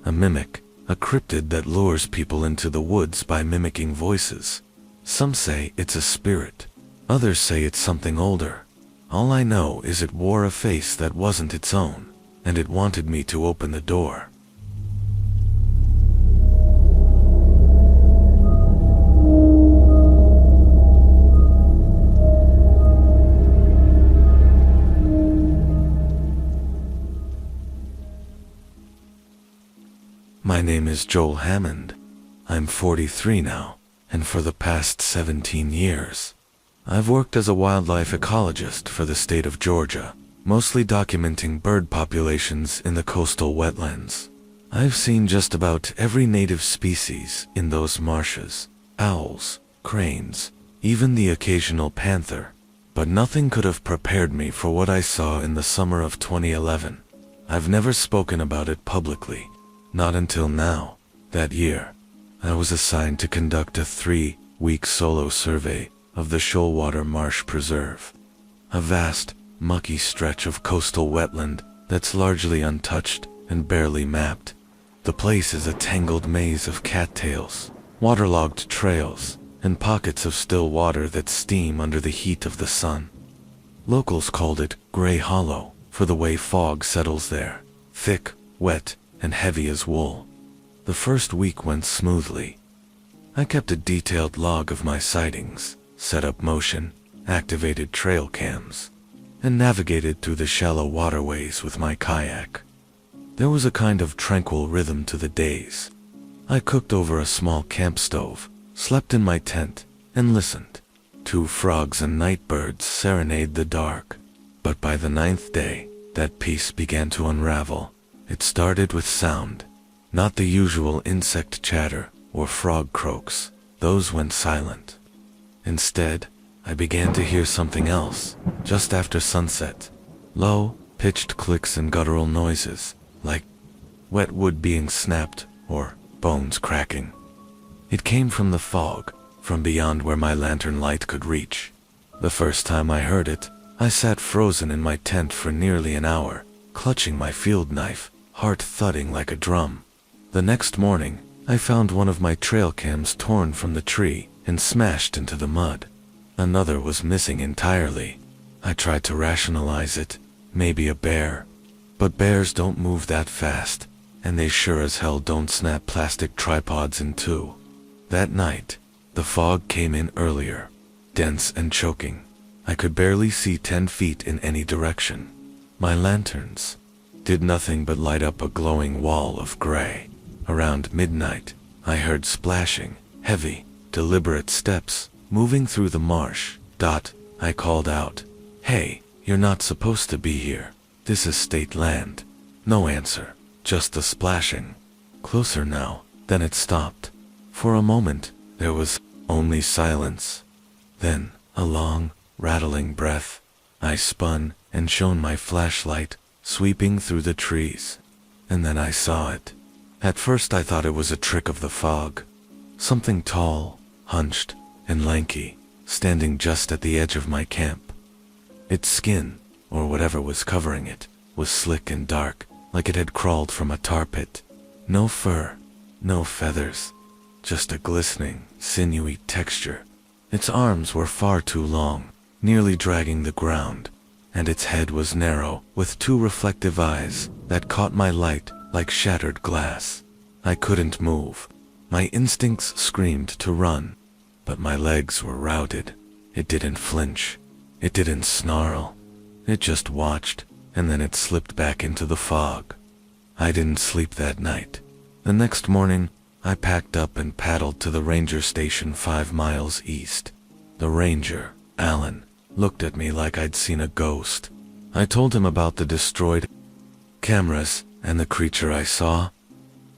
a mimic, a cryptid that lures people into the woods by mimicking voices. Some say it's a spirit, others say it's something older. All I know is it wore a face that wasn't its own, and it wanted me to open the door. My name is Joel Hammond. I'm 43 now, and for the past 17 years, I've worked as a wildlife ecologist for the state of Georgia, mostly documenting bird populations in the coastal wetlands. I've seen just about every native species in those marshes: owls, cranes, even the occasional panther. But nothing could have prepared me for what I saw in the summer of 2011. I've never spoken about it publicly. Not until now. That year, I was assigned to conduct a 3-week solo survey of the Shoalwater Marsh Preserve, a vast, mucky stretch of coastal wetland that's largely untouched and barely mapped. The place is a tangled maze of cattails, waterlogged trails, and pockets of still water that steam under the heat of the sun. Locals called it Gray Hollow for the way fog settles there, thick, wet, and heavy as wool. The first week went smoothly. I kept a detailed log of my sightings, set up motion, activated trail cams, and navigated through the shallow waterways with my kayak. There was a kind of tranquil rhythm to the days. I cooked over a small camp stove, slept in my tent, and listened. 2 frogs and nightbirds serenade the dark. But by the 9th day, that peace began to unravel. It started with sound, not the usual insect chatter or frog croaks. Those went silent. Instead, I began to hear something else, just after sunset. Low, pitched clicks and guttural noises, like wet wood being snapped or bones cracking. It came from the fog, from beyond where my lantern light could reach. The first time I heard it, I sat frozen in my tent for nearly an hour, clutching my field knife, heart thudding like a drum. The next morning, I found one of my trail cams torn from the tree and smashed into the mud. Another was missing entirely. I tried to rationalize it, maybe a bear. But bears don't move that fast, and they sure as hell don't snap plastic tripods in two. That night, the fog came in earlier, dense and choking. I could barely see 10 feet in any direction. My lanterns did nothing but light up a glowing wall of gray. Around midnight, I heard splashing, heavy, deliberate steps moving through the marsh. I called out, "Hey, you're not supposed to be here. This is state land." No answer, just the splashing. Closer now, then it stopped. For a moment, there was only silence. Then, a long, rattling breath. I spun and shone my flashlight, sweeping through the trees. And then I saw it. At first I thought it was a trick of the fog. Something tall, hunched, and lanky, standing just at the edge of my camp. Its skin, or whatever was covering it, was slick and dark, like it had crawled from a tar pit. No fur, no feathers, just a glistening, sinewy texture. Its arms were far too long, nearly dragging the ground, and its head was narrow, with two reflective eyes that caught my light like shattered glass. I couldn't move. My instincts screamed to run, but my legs were routed. It didn't flinch. It didn't snarl. It just watched, and then it slipped back into the fog. I didn't sleep that night. The next morning, I packed up and paddled to the ranger station 5 miles east. The ranger, Alan, looked at me like I'd seen a ghost. I told him about the destroyed cameras and the creature I saw.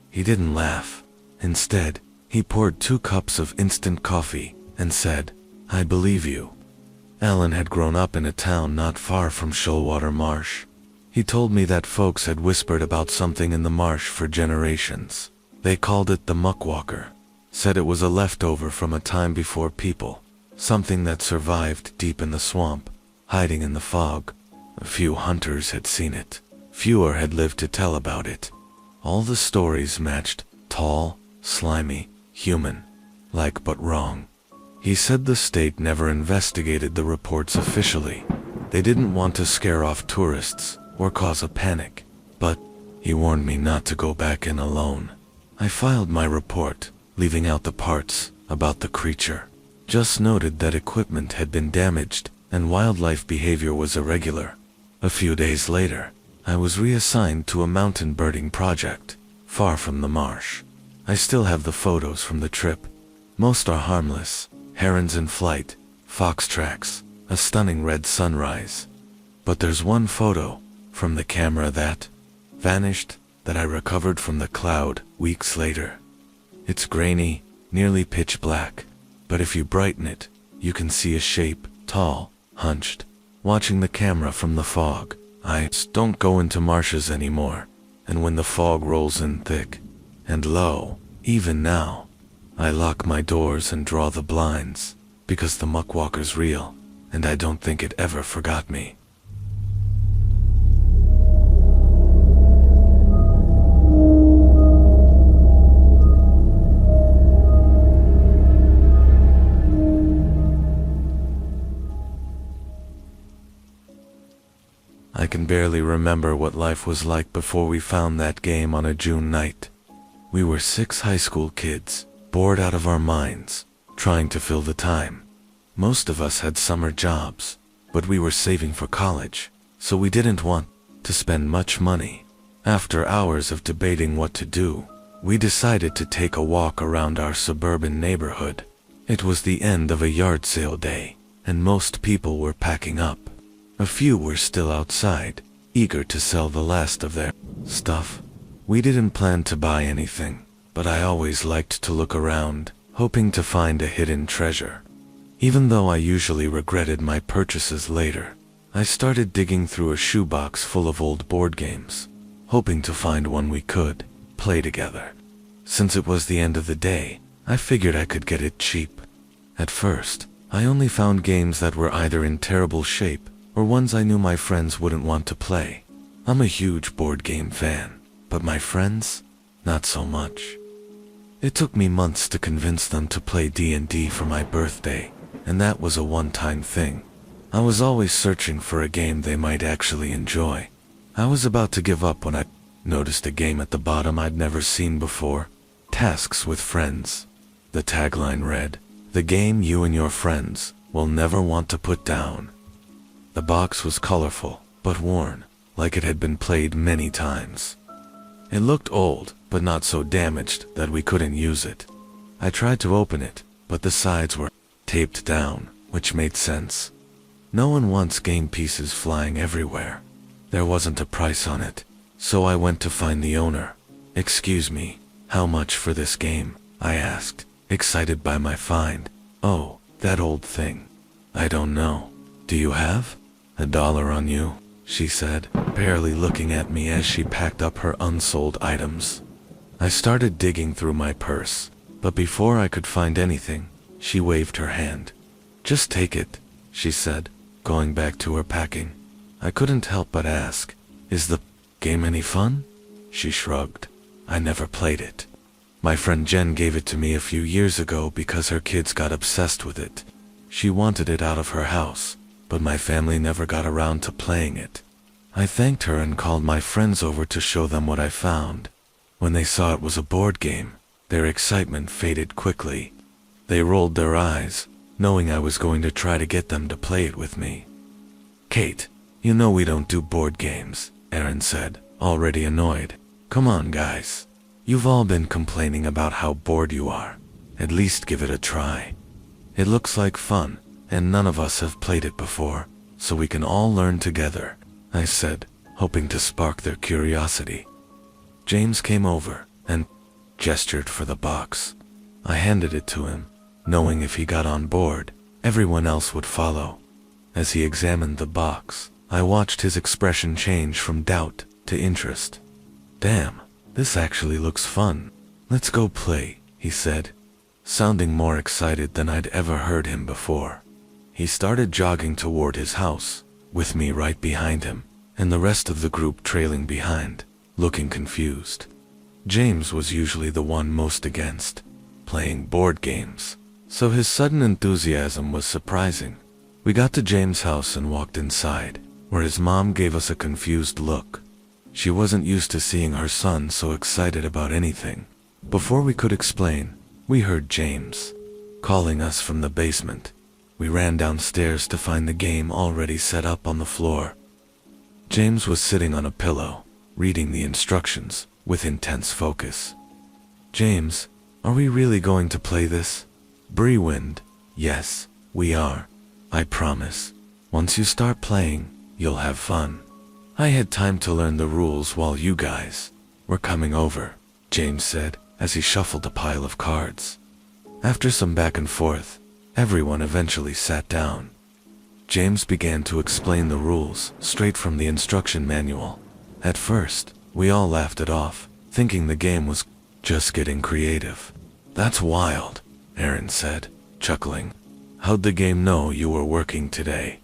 He didn't laugh. Instead, he poured 2 cups of instant coffee and said, "I believe you." Alan had grown up in a town not far from Shoalwater Marsh. He told me that folks had whispered about something in the marsh for generations. They called it the Muckwalker, said it was a leftover from a time before people, something that survived deep in the swamp, hiding in the fog. A few hunters had seen it. Fewer had lived to tell about it. All the stories matched: tall, slimy, human, like but wrong. He said the state never investigated the reports officially. They didn't want to scare off tourists or cause a panic, but he warned me not to go back in alone. I filed my report, leaving out the parts about the creature. Just noted that equipment had been damaged and wildlife behavior was irregular. A few days later, I was reassigned to a mountain birding project, far from the marsh. I still have the photos from the trip. Most are harmless: herons in flight, fox tracks, a stunning red sunrise. But there's one photo from the camera that vanished, that I recovered from the cloud weeks later. It's grainy, nearly pitch black, but if you brighten it, you can see a shape, tall, hunched. Watching the camera from the fog, I don't go into marshes anymore, and when the fog rolls in thick and low, even now, I lock my doors and draw the blinds, because the Muckwalker's real, and I don't think it ever forgot me. I can barely remember what life was like before we found that game on a June night. We were 6 high school kids, bored out of our minds, trying to fill the time. Most of us had summer jobs, but we were saving for college, so we didn't want to spend much money. After hours of debating what to do, we decided to take a walk around our suburban neighborhood. It was the end of a yard sale day, and most people were packing up. A few were still outside, eager to sell the last of their stuff. We didn't plan to buy anything, but I always liked to look around, hoping to find a hidden treasure. Even though I usually regretted my purchases later, I started digging through a shoebox full of old board games, hoping to find one we could play together. Since it was the end of the day, I figured I could get it cheap. At first, I only found games that were either in terrible shape or ones I knew my friends wouldn't want to play. I'm a huge board game fan, but my friends, not so much. It took me months to convince them to play D&D for my birthday, and that was a one-time thing. I was always searching for a game they might actually enjoy. I was about to give up when I noticed a game at the bottom I'd never seen before: Tasks with Friends. The tagline read, "The game you and your friends will never want to put down." The box was colorful, but worn, like it had been played many times. It looked old, but not so damaged that we couldn't use it. I tried to open it, but the sides were taped down, which made sense. No one wants game pieces flying everywhere. There wasn't a price on it, so I went to find the owner. "Excuse me, how much for this game?" I asked, excited by my find. "Oh, that old thing. I don't know. Do you have $1 on you?" she said, barely looking at me as she packed up her unsold items. I started digging through my purse, but before I could find anything, she waved her hand. "Just take it," she said, going back to her packing. I couldn't help but ask, Is the game any fun? She shrugged. I never played it. My friend Jen gave it to me a few years ago because her kids got obsessed with it. She wanted it out of her house, but my family never got around to playing it. I thanked her and called my friends over to show them what I found. When they saw it was a board game, their excitement faded quickly. They rolled their eyes, knowing I was going to try to get them to play it with me. Kate, you know we don't do board games, Aaron said, already annoyed. Come on, guys. You've all been complaining about how bored you are. At least give it a try. It looks like fun, and none of us have played it before, so we can all learn together, I said, hoping to spark their curiosity. James came over and gestured for the box. I handed it to him, knowing if he got on board, everyone else would follow. As he examined the box, I watched his expression change from doubt to interest. Damn, this actually looks fun. Let's go play, he said, sounding more excited than I'd ever heard him before. He started jogging toward his house, with me right behind him, and the rest of the group trailing behind, looking confused. James was usually the one most against playing board games, so his sudden enthusiasm was surprising. We got to James' house and walked inside, where his mom gave us a confused look. She wasn't used to seeing her son so excited about anything. Before we could explain, we heard James calling us from the basement. We ran downstairs to find the game already set up on the floor. James was sitting on a pillow, reading the instructions with intense focus. James, are we really going to play this? Bree wind. Yes, we are. I promise. Once you start playing, you'll have fun. I had time to learn the rules while you guys were coming over, James said as he shuffled a pile of cards. After some back and forth, everyone eventually sat down. James began to explain the rules straight from the instruction manual. At first, we all laughed it off, thinking the game was just getting creative. That's wild, Aaron said, chuckling. How'd the game know you were working today?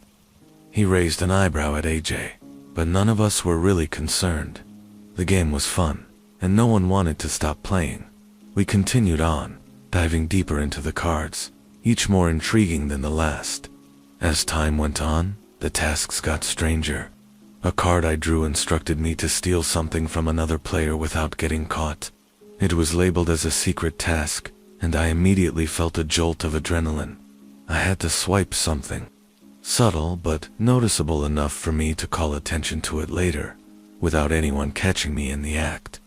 He raised an eyebrow at AJ, but none of us were really concerned. The game was fun, and no one wanted to stop playing. We continued on, diving deeper into the cards, each more intriguing than the last. As time went on, the tasks got stranger. A card I drew instructed me to steal something from another player without getting caught. It was labeled as a secret task, and I immediately felt a jolt of adrenaline. I had to swipe something. Subtle but noticeable enough for me to call attention to it later, without anyone catching me in the act.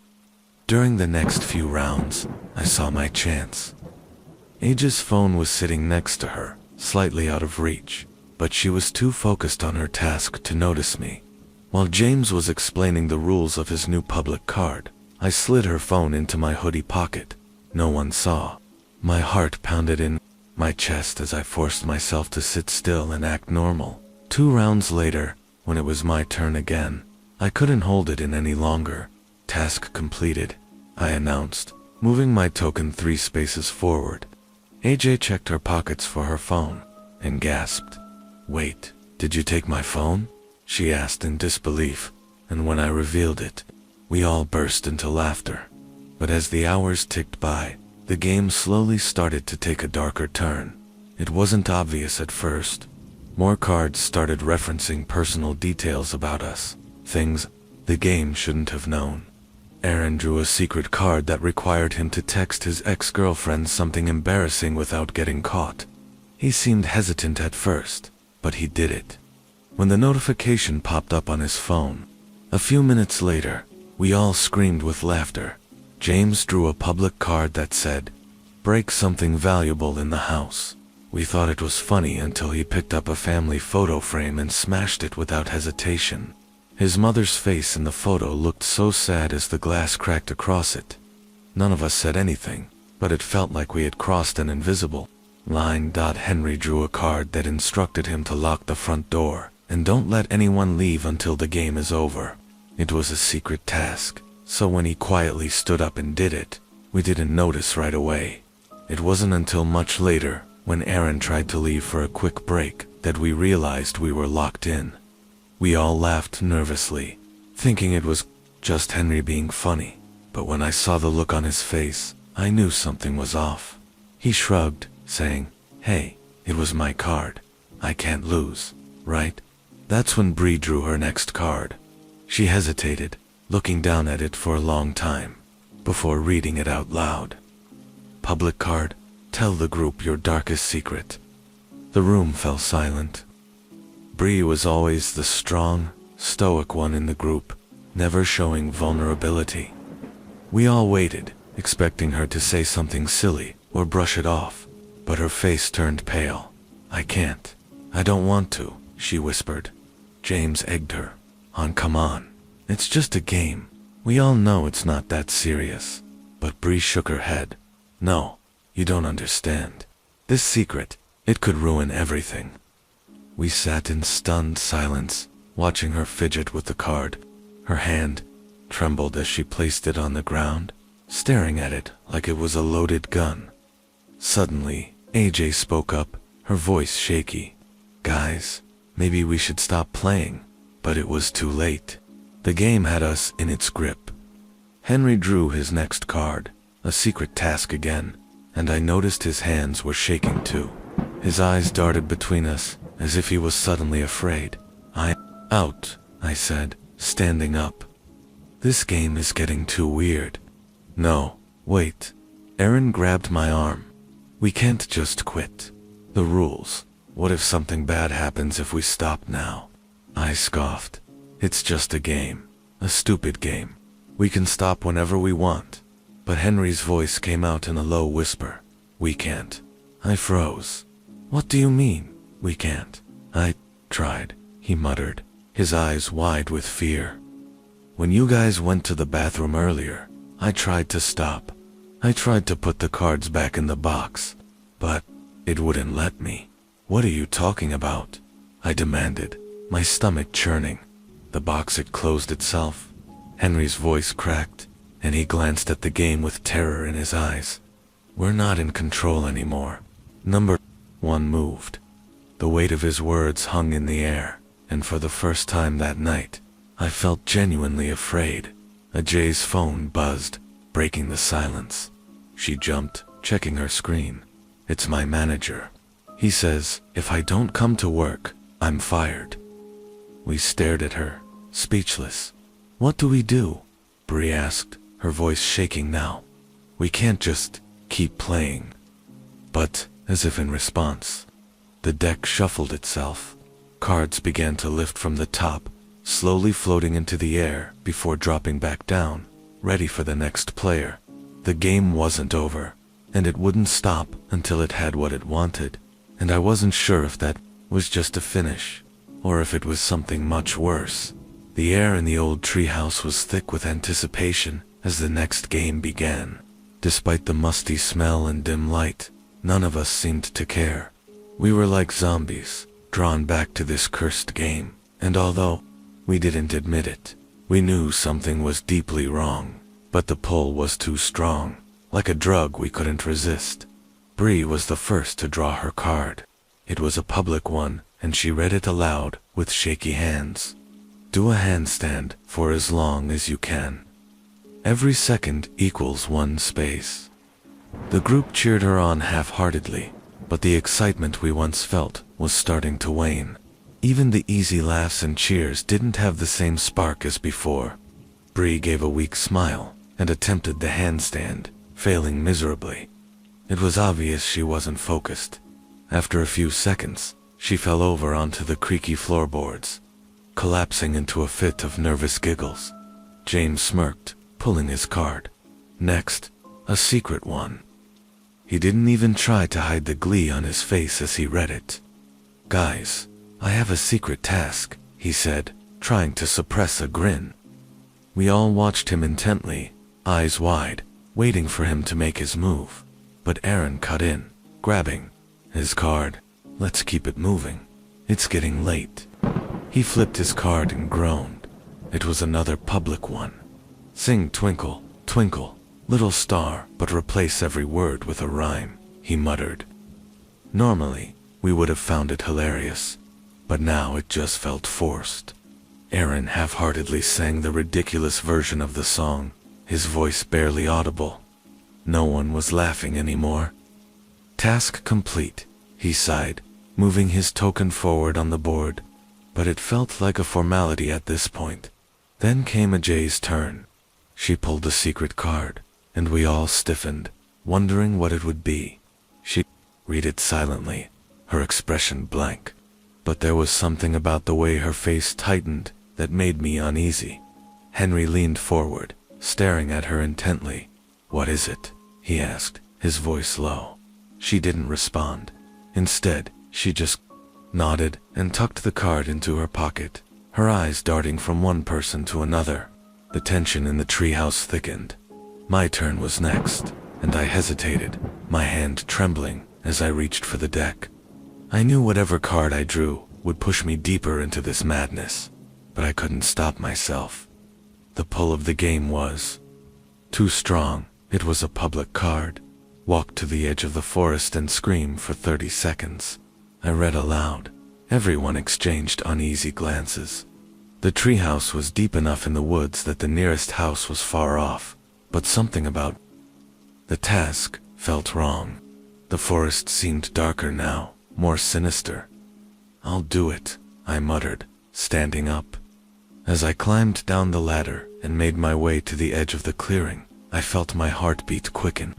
During the next few rounds, I saw my chance. AJ's phone was sitting next to her, slightly out of reach, but she was too focused on her task to notice me. While James was explaining the rules of his new public card, I slid her phone into my hoodie pocket. No one saw. My heart pounded in my chest as I forced myself to sit still and act normal. 2 rounds later, when it was my turn again, I couldn't hold it in any longer. Task completed, I announced, moving my token 3 spaces forward. AJ checked her pockets for her phone and gasped. Wait, did you take my phone? She asked in disbelief, and when I revealed it, we all burst into laughter. But as the hours ticked by, the game slowly started to take a darker turn. It wasn't obvious at first. More cards started referencing personal details about us, things the game shouldn't have known. Aaron drew a secret card that required him to text his ex-girlfriend something embarrassing without getting caught. He seemed hesitant at first, but he did it. When the notification popped up on his phone, a few minutes later, we all screamed with laughter. James drew a public card that said, "Break something valuable in the house." We thought it was funny until he picked up a family photo frame and smashed it without hesitation. His mother's face in the photo looked so sad as the glass cracked across it. None of us said anything, but it felt like we had crossed an invisible line. Henry drew a card that instructed him to lock the front door and don't let anyone leave until the game is over. It was a secret task, so when he quietly stood up and did it, we didn't notice right away. It wasn't until much later, when Aaron tried to leave for a quick break, that we realized we were locked in. We all laughed nervously, thinking it was just Henry being funny, but when I saw the look on his face, I knew something was off. He shrugged, saying, "Hey, it was my card. I can't lose, right?" That's when Bree drew her next card. She hesitated, looking down at it for a long time, before reading it out loud. Public card, tell the group your darkest secret. The room fell silent. Bree was always the strong, stoic one in the group, never showing vulnerability. We all waited, expecting her to say something silly or brush it off, but her face turned pale. "I can't. I don't want to," she whispered. James egged her on. "Come on. It's just a game. We all know it's not that serious." But Bree shook her head. "No, you don't understand. This secret, it could ruin everything." We sat in stunned silence, watching her fidget with the card. Her hand trembled as she placed it on the ground, staring at it like it was a loaded gun. Suddenly, AJ spoke up, her voice shaky. "Guys, maybe we should stop playing." But it was too late. The game had us in its grip. Henry drew his next card, a secret task again, and I noticed his hands were shaking too. His eyes darted between us, as if he was suddenly afraid. "I'm out," I said, standing up. "This game is getting too weird." "No, wait." Aaron grabbed my arm. "We can't just quit. The rules. What if something bad happens if we stop now?" I scoffed. "It's just a game. A stupid game. We can stop whenever we want." But Henry's voice came out in a low whisper. "We can't." I froze. "What do you mean, we can't?" "I tried," he muttered, his eyes wide with fear. "When you guys went to the bathroom earlier, I tried to stop. I tried to put the cards back in the box, but it wouldn't let me." "What are you talking about?" I demanded, my stomach churning. The box had closed itself. Henry's voice cracked, and he glanced at the game with terror in his eyes. "We're not in control anymore." Number 1 moved. The weight of his words hung in the air, and for the first time that night, I felt genuinely afraid. Ajay's phone buzzed, breaking the silence. She jumped, checking her screen. "It's my manager. He says, if I don't come to work, I'm fired." We stared at her, speechless. "What do we do?" Bree asked, her voice shaking now. "We can't just keep playing." But, as if in response, the deck shuffled itself. Cards began to lift from the top, slowly floating into the air before dropping back down, ready for the next player. The game wasn't over, and it wouldn't stop until it had what it wanted, and I wasn't sure if that was just a finish, or if it was something much worse. The air in the old treehouse was thick with anticipation as the next game began. Despite the musty smell and dim light, none of us seemed to care. We were like zombies, drawn back to this cursed game, and although we didn't admit it, we knew something was deeply wrong. But the pull was too strong, like a drug we couldn't resist. Bree was the first to draw her card. It was a public one, and she read it aloud with shaky hands. "Do a handstand for as long as you can. Every second equals 1 space." The group cheered her on half-heartedly, but the excitement we once felt was starting to wane. Even the easy laughs and cheers didn't have the same spark as before. Bree gave a weak smile and attempted the handstand, failing miserably. It was obvious she wasn't focused. After a few seconds, she fell over onto the creaky floorboards, collapsing into a fit of nervous giggles. James smirked, pulling his card. Next, a secret one. He didn't even try to hide the glee on his face as he read it. "Guys, I have a secret task," he said, trying to suppress a grin. We all watched him intently, eyes wide, waiting for him to make his move. But Aaron cut in, grabbing his card. "Let's keep it moving. It's getting late." He flipped his card and groaned. It was another public one. "Sing Twinkle, Twinkle, Little Star, but replace every word with a rhyme," he muttered. Normally, we would have found it hilarious, but now it just felt forced. Aaron half-heartedly sang the ridiculous version of the song, his voice barely audible. No one was laughing anymore. Task complete, he sighed, moving his token forward on the board. But it felt like a formality at this point. Then came Ajay's turn. She pulled a secret card, and we all stiffened, wondering what it would be. She read it silently, her expression blank. But there was something about the way her face tightened that made me uneasy. Henry leaned forward, staring at her intently. "What is it?" he asked, his voice low. She didn't respond. Instead, she just nodded and tucked the card into her pocket, her eyes darting from one person to another. The tension in the treehouse thickened. My turn was next, and I hesitated, my hand trembling as I reached for the deck. I knew whatever card I drew would push me deeper into this madness, but I couldn't stop myself. The pull of the game was too strong. It was a public card. Walk to the edge of the forest and scream for 30 seconds. I read aloud. Everyone exchanged uneasy glances. The treehouse was deep enough in the woods that the nearest house was far off, but something about the task felt wrong. The forest seemed darker now, more sinister. "I'll do it," I muttered, standing up. As I climbed down the ladder and made my way to the edge of the clearing, I felt my heartbeat quicken.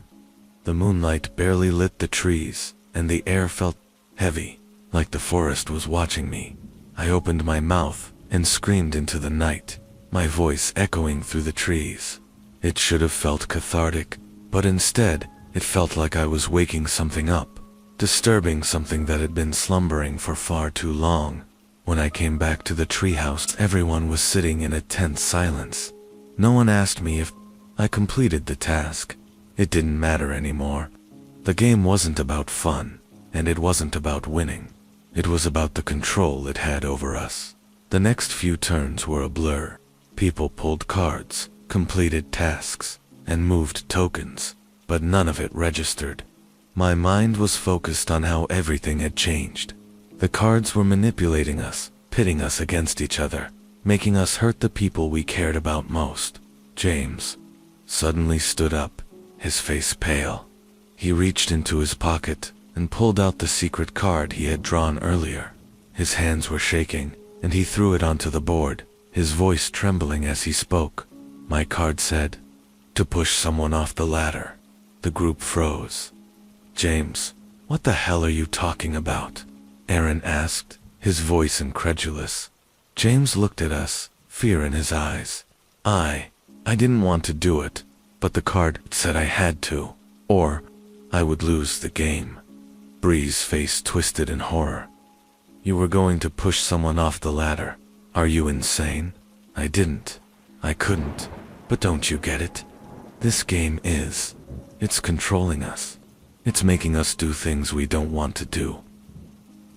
The moonlight barely lit the trees, and the air felt heavy, like the forest was watching me. I opened my mouth and screamed into the night, my voice echoing through the trees. It should have felt cathartic, but instead, it felt like I was waking something up, disturbing something that had been slumbering for far too long. When I came back to the treehouse, everyone was sitting in a tense silence. No one asked me if I completed the task. It didn't matter anymore. The game wasn't about fun, and it wasn't about winning. It was about the control it had over us. The next few turns were a blur. People pulled cards, completed tasks, and moved tokens, but none of it registered. My mind was focused on how everything had changed. The cards were manipulating us, pitting us against each other, making us hurt the people we cared about most. James suddenly stood up, his face pale. He reached into his pocket and pulled out the secret card he had drawn earlier. His hands were shaking, and he threw it onto the board, his voice trembling as he spoke. My card said, "To push someone off the ladder." The group froze. "James, what the hell are you talking about?" Aaron asked, his voice incredulous. James looked at us, fear in his eyes. I didn't want to do it, but the card said I had to, or I would lose the game. Bree's face twisted in horror. "You were going to push someone off the ladder. Are you insane?" I didn't. I couldn't. But don't you get it? This game it's controlling us. It's making us do things we don't want to do.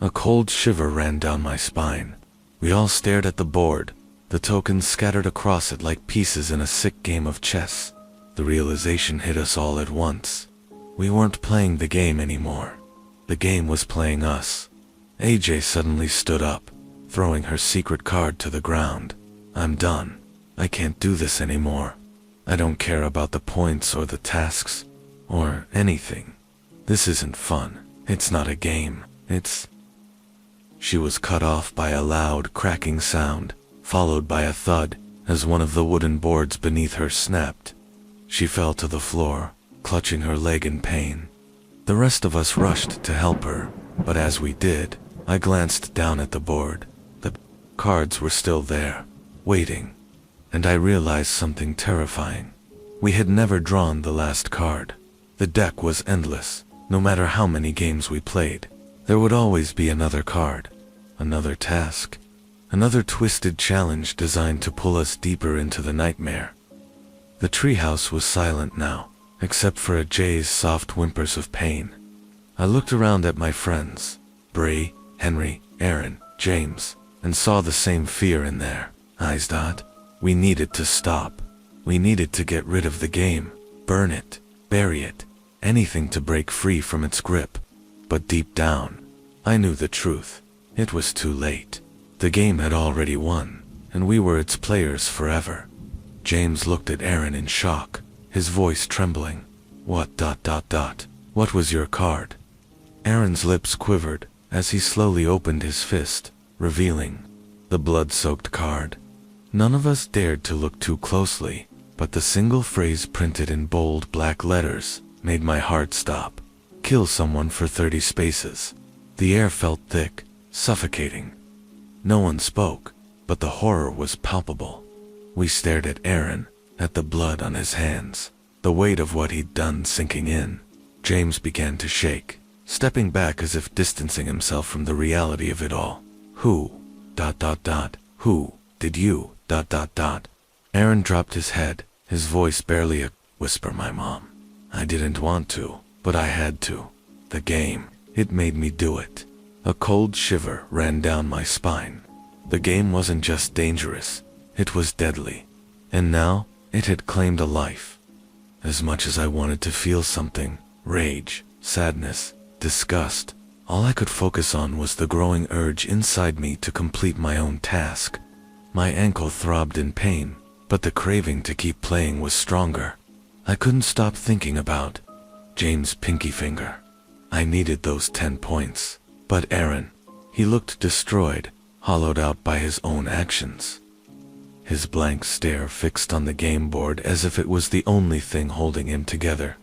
A cold shiver ran down my spine. We all stared at the board, the tokens scattered across it like pieces in a sick game of chess. The realization hit us all at once. We weren't playing the game anymore. The game was playing us. AJ suddenly stood up, throwing her secret card to the ground. "I'm done. I can't do this anymore. I don't care about the points or the tasks, or anything. This isn't fun. It's not a game. She was cut off by a loud cracking sound, followed by a thud as one of the wooden boards beneath her snapped. She fell to the floor, clutching her leg in pain. The rest of us rushed to help her, but as we did, I glanced down at the board. The cards were still there, waiting, and I realized something terrifying. We had never drawn the last card. The deck was endless. No matter how many games we played, there would always be another card, another task, another twisted challenge designed to pull us deeper into the nightmare. The treehouse was silent now, except for Ajay's soft whimpers of pain. I looked around at my friends, Bree, Henry, Aaron, James, and saw the same fear in their eyes. We needed to stop. We needed to get rid of the game, burn it, bury it, anything to break free from its grip. But deep down, I knew the truth. It was too late. The game had already won, and we were its players forever. James looked at Aaron in shock, his voice trembling. What? What was your card? Aaron's lips quivered as he slowly opened his fist, revealing the blood-soaked card. None of us dared to look too closely, but the single phrase printed in bold black letters made my heart stop. Kill someone for 30 spaces. The air felt thick, suffocating. No one spoke, but the horror was palpable. We stared at Aaron, at the blood on his hands, the weight of what he'd done sinking in. James began to shake, stepping back as if distancing himself from the reality of it all. Who? Who did you? Aaron dropped his head, his voice barely a whisper. My mom. I didn't want to, but I had to. The game, it made me do it. A cold shiver ran down my spine. The game wasn't just dangerous, it was deadly. And now, it had claimed a life. As much as I wanted to feel something, rage, sadness, disgust, all I could focus on was the growing urge inside me to complete my own task. My ankle throbbed in pain, but the craving to keep playing was stronger. I couldn't stop thinking about James' pinky finger. I needed those 10 points. But Aaron, he looked destroyed, hollowed out by his own actions. His blank stare fixed on the game board as if it was the only thing holding him together.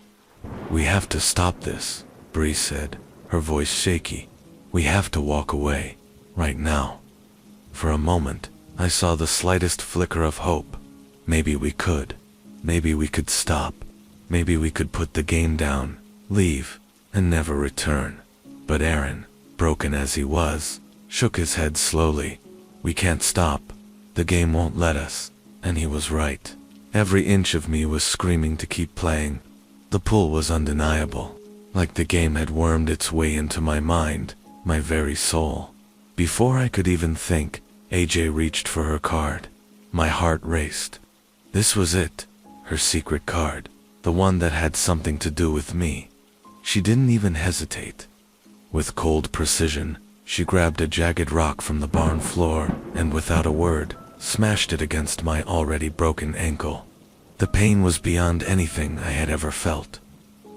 We have to stop this, Bree said, her voice shaky. We have to walk away, right now. For a moment, I saw the slightest flicker of hope. Maybe we could. Maybe we could stop. Maybe we could put the game down, leave, and never return. But Aaron, broken as he was, shook his head slowly. We can't stop. The game won't let us. And he was right. Every inch of me was screaming to keep playing. The pull was undeniable, like the game had wormed its way into my mind, my very soul. Before I could even think, AJ reached for her card. My heart raced. This was it, her secret card, the one that had something to do with me. She didn't even hesitate. With cold precision, she grabbed a jagged rock from the barn floor and, without a word, smashed it against my already broken ankle. The pain was beyond anything I had ever felt.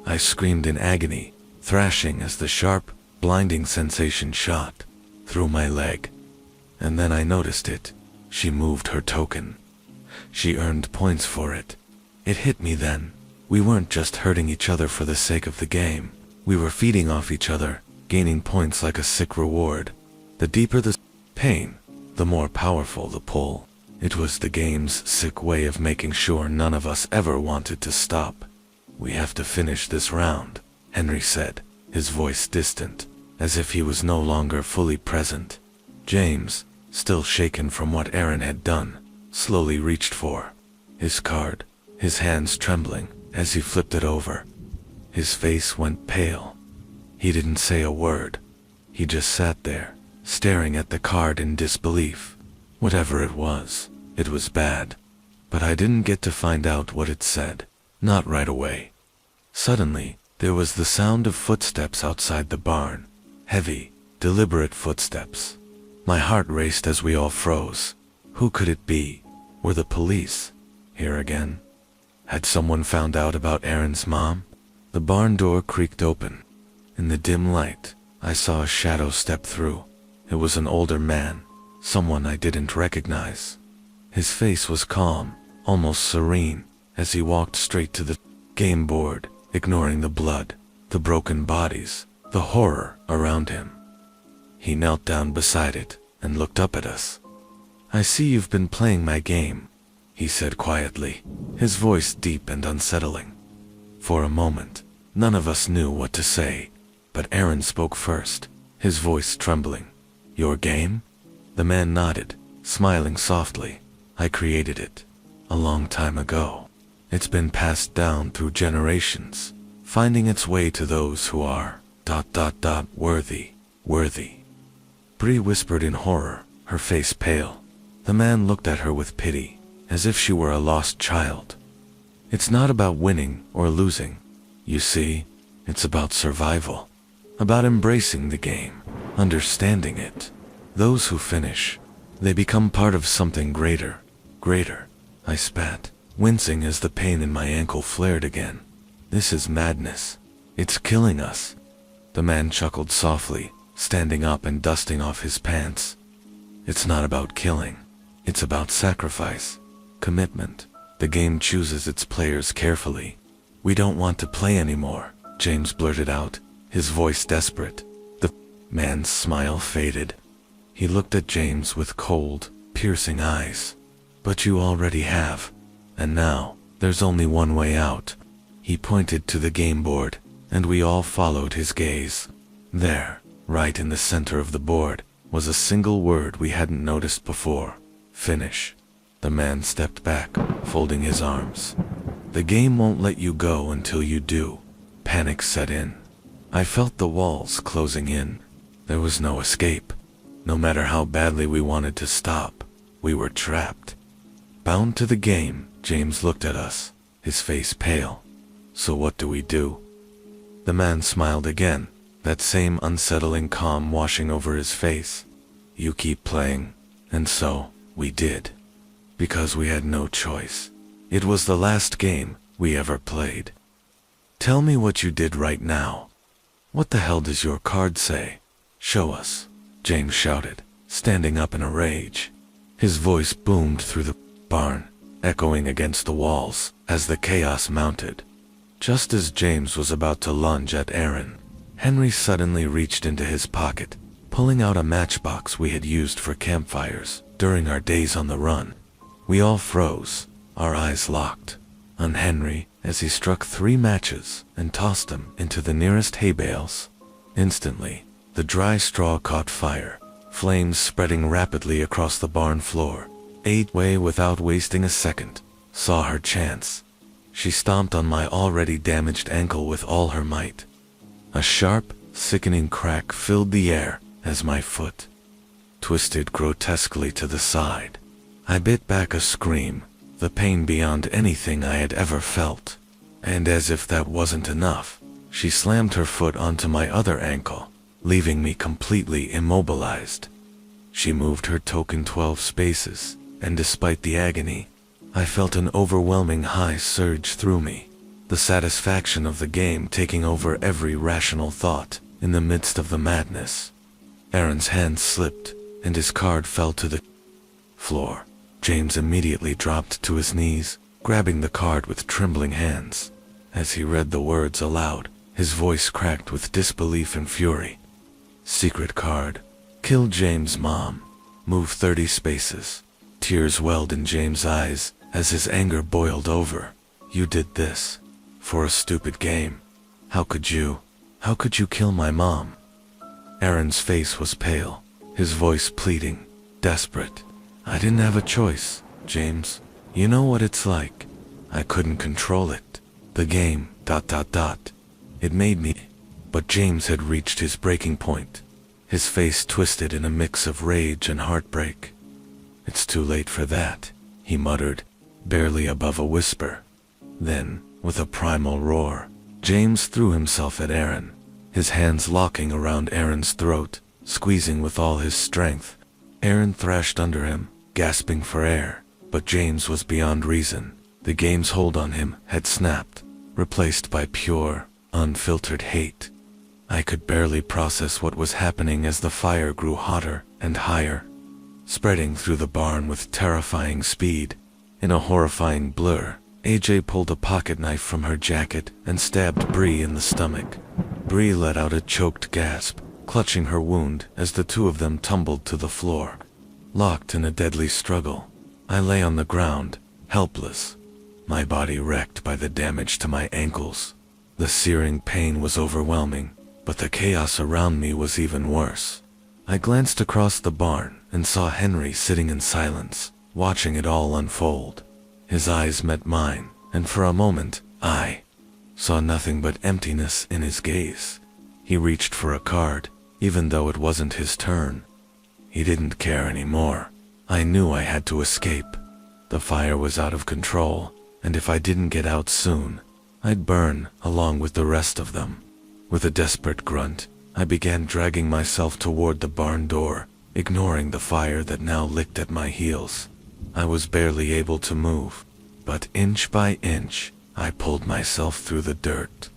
I screamed in agony, thrashing as the sharp, blinding sensation shot through my leg. And then I noticed it. She moved her token. She earned points for it. It hit me then. We weren't just hurting each other for the sake of the game. We were feeding off each other, gaining points like a sick reward. The deeper the pain, the more powerful the pull. It was the game's sick way of making sure none of us ever wanted to stop. We have to finish this round, Henry said, his voice distant, as if he was no longer fully present. James, still shaken from what Aaron had done, slowly reached for his card, his hands trembling as he flipped it over. His face went pale. He didn't say a word. He just sat there, staring at the card in disbelief. Whatever it was bad. But I didn't get to find out what it said. Not right away. Suddenly, there was the sound of footsteps outside the barn. Heavy, deliberate footsteps. My heart raced as we all froze. Who could it be? Were the police here again? Had someone found out about Aaron's mom? The barn door creaked open. In the dim light, I saw a shadow step through. It was an older man, someone I didn't recognize. His face was calm, almost serene, as he walked straight to the game board, ignoring the blood, the broken bodies, the horror around him. He knelt down beside it and looked up at us. I see you've been playing my game, he said quietly, his voice deep and unsettling. For a moment, none of us knew what to say, but Aaron spoke first, his voice trembling. Your game? The man nodded, smiling softly. I created it, a long time ago. It's been passed down through generations, finding its way to those who are, worthy. Bree whispered in horror, her face pale. The man looked at her with pity, as if she were a lost child. It's not about winning or losing. You see, it's about survival. About embracing the game, understanding it. Those who finish, They become part of something greater. Greater. I spat, wincing as the pain in my ankle flared again. This is madness. It's killing us. The man chuckled softly, standing up and dusting off his pants. It's not about killing. It's about sacrifice. Commitment. The game chooses its players carefully. We don't want to play anymore, James blurted out, his voice desperate. The man's smile faded. He looked at James with cold, piercing eyes. But you already have. And now, there's only one way out. He pointed to the game board, and we all followed his gaze. There, right in the center of the board, was a single word we hadn't noticed before. Finish. The man stepped back, folding his arms. The game won't let you go until you do. Panic set in. I felt the walls closing in. There was no escape. No matter how badly we wanted to stop, we were trapped. Bound to the game, James looked at us, his face pale. So what do we do? The man smiled again, that same unsettling calm washing over his face. You keep playing. And so, we did. Because we had no choice. It was the last game we ever played. Tell me what you did right now. What the hell does your card say? Show us, James shouted, standing up in a rage. His voice boomed through the barn, echoing against the walls as the chaos mounted. Just as James was about to lunge at Aaron, Henry suddenly reached into his pocket, pulling out a matchbox we had used for campfires during our days on the run. We all froze, our eyes locked, on Henry as he struck 3 matches and tossed them into the nearest hay bales. Instantly, the dry straw caught fire, flames spreading rapidly across the barn floor. Way without wasting a second, saw her chance. She stomped on my already damaged ankle with all her might. A sharp, sickening crack filled the air as my foot twisted grotesquely to the side. I bit back a scream, the pain beyond anything I had ever felt. And as if that wasn't enough, she slammed her foot onto my other ankle, leaving me completely immobilized. She moved her token 12 spaces, and despite the agony, I felt an overwhelming high surge through me, the satisfaction of the game taking over every rational thought in the midst of the madness. Aaron's hand slipped, and his card fell to the floor. James immediately dropped to his knees, grabbing the card with trembling hands. As he read the words aloud, his voice cracked with disbelief and fury. Secret card. Kill James' mom. Move 30 spaces. Tears welled in James' eyes as his anger boiled over. You did this. For a stupid game. How could you kill my mom? Aaron's face was pale, his voice pleading, desperate. I didn't have a choice, James. You know what it's like. I couldn't control it. The game, ... It made me. But James had reached his breaking point. His face twisted in a mix of rage and heartbreak. It's too late for that, he muttered, barely above a whisper. Then, with a primal roar, James threw himself at Aaron, his hands locking around Aaron's throat, squeezing with all his strength. Aaron thrashed under him, gasping for air, but James was beyond reason. The game's hold on him had snapped, replaced by pure, unfiltered hate. I could barely process what was happening as the fire grew hotter and higher, spreading through the barn with terrifying speed. In a horrifying blur, AJ pulled a pocket knife from her jacket and stabbed Bree in the stomach. Bree let out a choked gasp, clutching her wound as the two of them tumbled to the floor. Locked in a deadly struggle, I lay on the ground, helpless, my body wrecked by the damage to my ankles. The searing pain was overwhelming, but the chaos around me was even worse. I glanced across the barn and saw Henry sitting in silence, watching it all unfold. His eyes met mine, and for a moment, I saw nothing but emptiness in his gaze. He reached for a card, even though it wasn't his turn. He didn't care anymore. I knew I had to escape. The fire was out of control, and if I didn't get out soon, I'd burn along with the rest of them. With a desperate grunt, I began dragging myself toward the barn door, ignoring the fire that now licked at my heels. I was barely able to move, but inch by inch, I pulled myself through the dirt.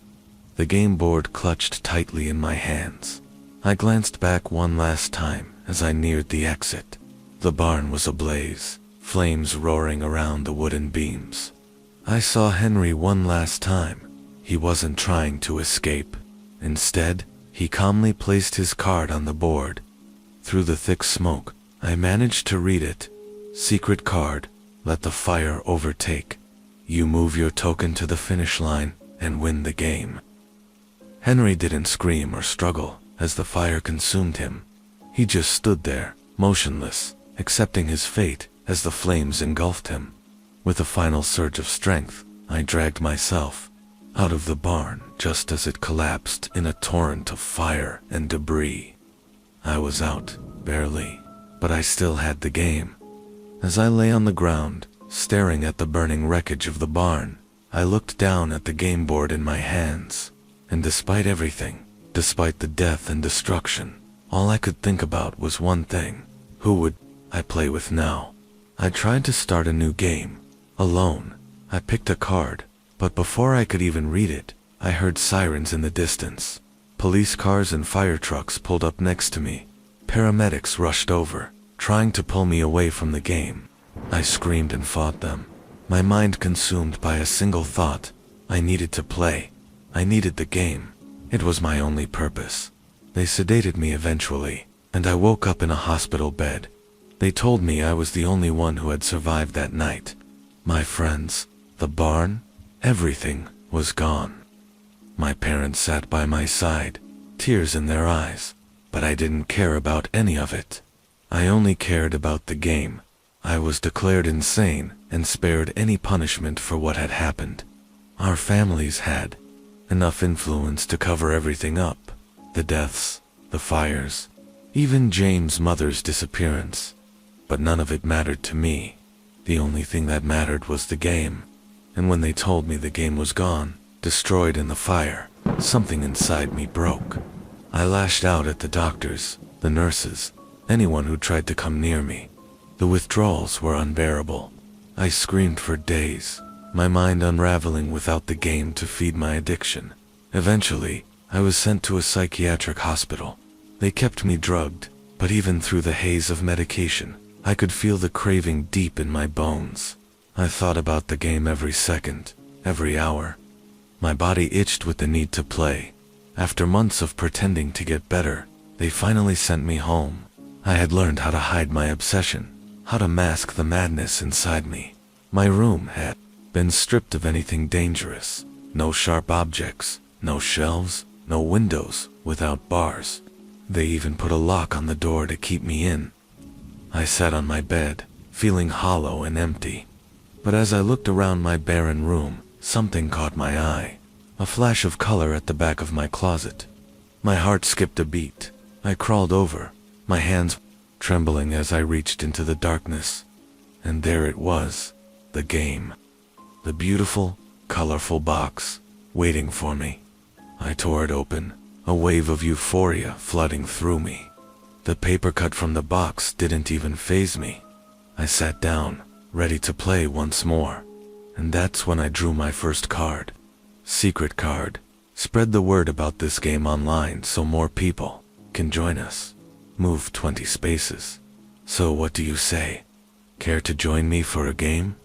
The game board clutched tightly in my hands. I glanced back one last time as I neared the exit. The barn was ablaze, flames roaring around the wooden beams. I saw Henry one last time. He wasn't trying to escape. Instead, he calmly placed his card on the board. Through the thick smoke, I managed to read it. Secret card, let the fire overtake. You move your token to the finish line and win the game. Henry didn't scream or struggle as the fire consumed him. He just stood there, motionless, accepting his fate as the flames engulfed him. With a final surge of strength, I dragged myself out of the barn just as it collapsed in a torrent of fire and debris. I was out, barely, but I still had the game. As I lay on the ground, staring at the burning wreckage of the barn, I looked down at the game board in my hands, and despite everything, despite the death and destruction, all I could think about was one thing: who would I play with now? I tried to start a new game, alone. I picked a card, but before I could even read it, I heard sirens in the distance. Police cars and fire trucks pulled up next to me. Paramedics rushed over, trying to pull me away from the game. I screamed and fought them, my mind consumed by a single thought: I needed to play. I needed the game. It was my only purpose. They sedated me eventually, and I woke up in a hospital bed. They told me I was the only one who had survived that night. My friends, the barn, everything was gone. My parents sat by my side, tears in their eyes, but I didn't care about any of it. I only cared about the game. I was declared insane and spared any punishment for what had happened. Our families had enough influence to cover everything up: the deaths, the fires, even James' mother's disappearance. But none of it mattered to me. The only thing that mattered was the game. And when they told me the game was gone, destroyed in the fire, something inside me broke. I lashed out at the doctors, the nurses, anyone who tried to come near me. The withdrawals were unbearable. I screamed for days, my mind unraveling without the game to feed my addiction. Eventually, I was sent to a psychiatric hospital. They kept me drugged, but even through the haze of medication, I could feel the craving deep in my bones. I thought about the game every second, every hour. My body itched with the need to play. After months of pretending to get better, they finally sent me home. I had learned how to hide my obsession, how to mask the madness inside me. My room had been stripped of anything dangerous. No sharp objects, no shelves, no windows without bars. They even put a lock on the door to keep me in. I sat on my bed, feeling hollow and empty. But as I looked around my barren room, something caught my eye. A flash of color at the back of my closet. My heart skipped a beat. I crawled over, my hands trembling as I reached into the darkness. And there it was, the game. The beautiful, colorful box, waiting for me. I tore it open, a wave of euphoria flooding through me. The paper cut from the box didn't even faze me. I sat down, ready to play once more. And that's when I drew my first card. Secret card. Spread the word about this game online so more people can join us. Move 20 spaces. So what do you say? Care to join me for a game?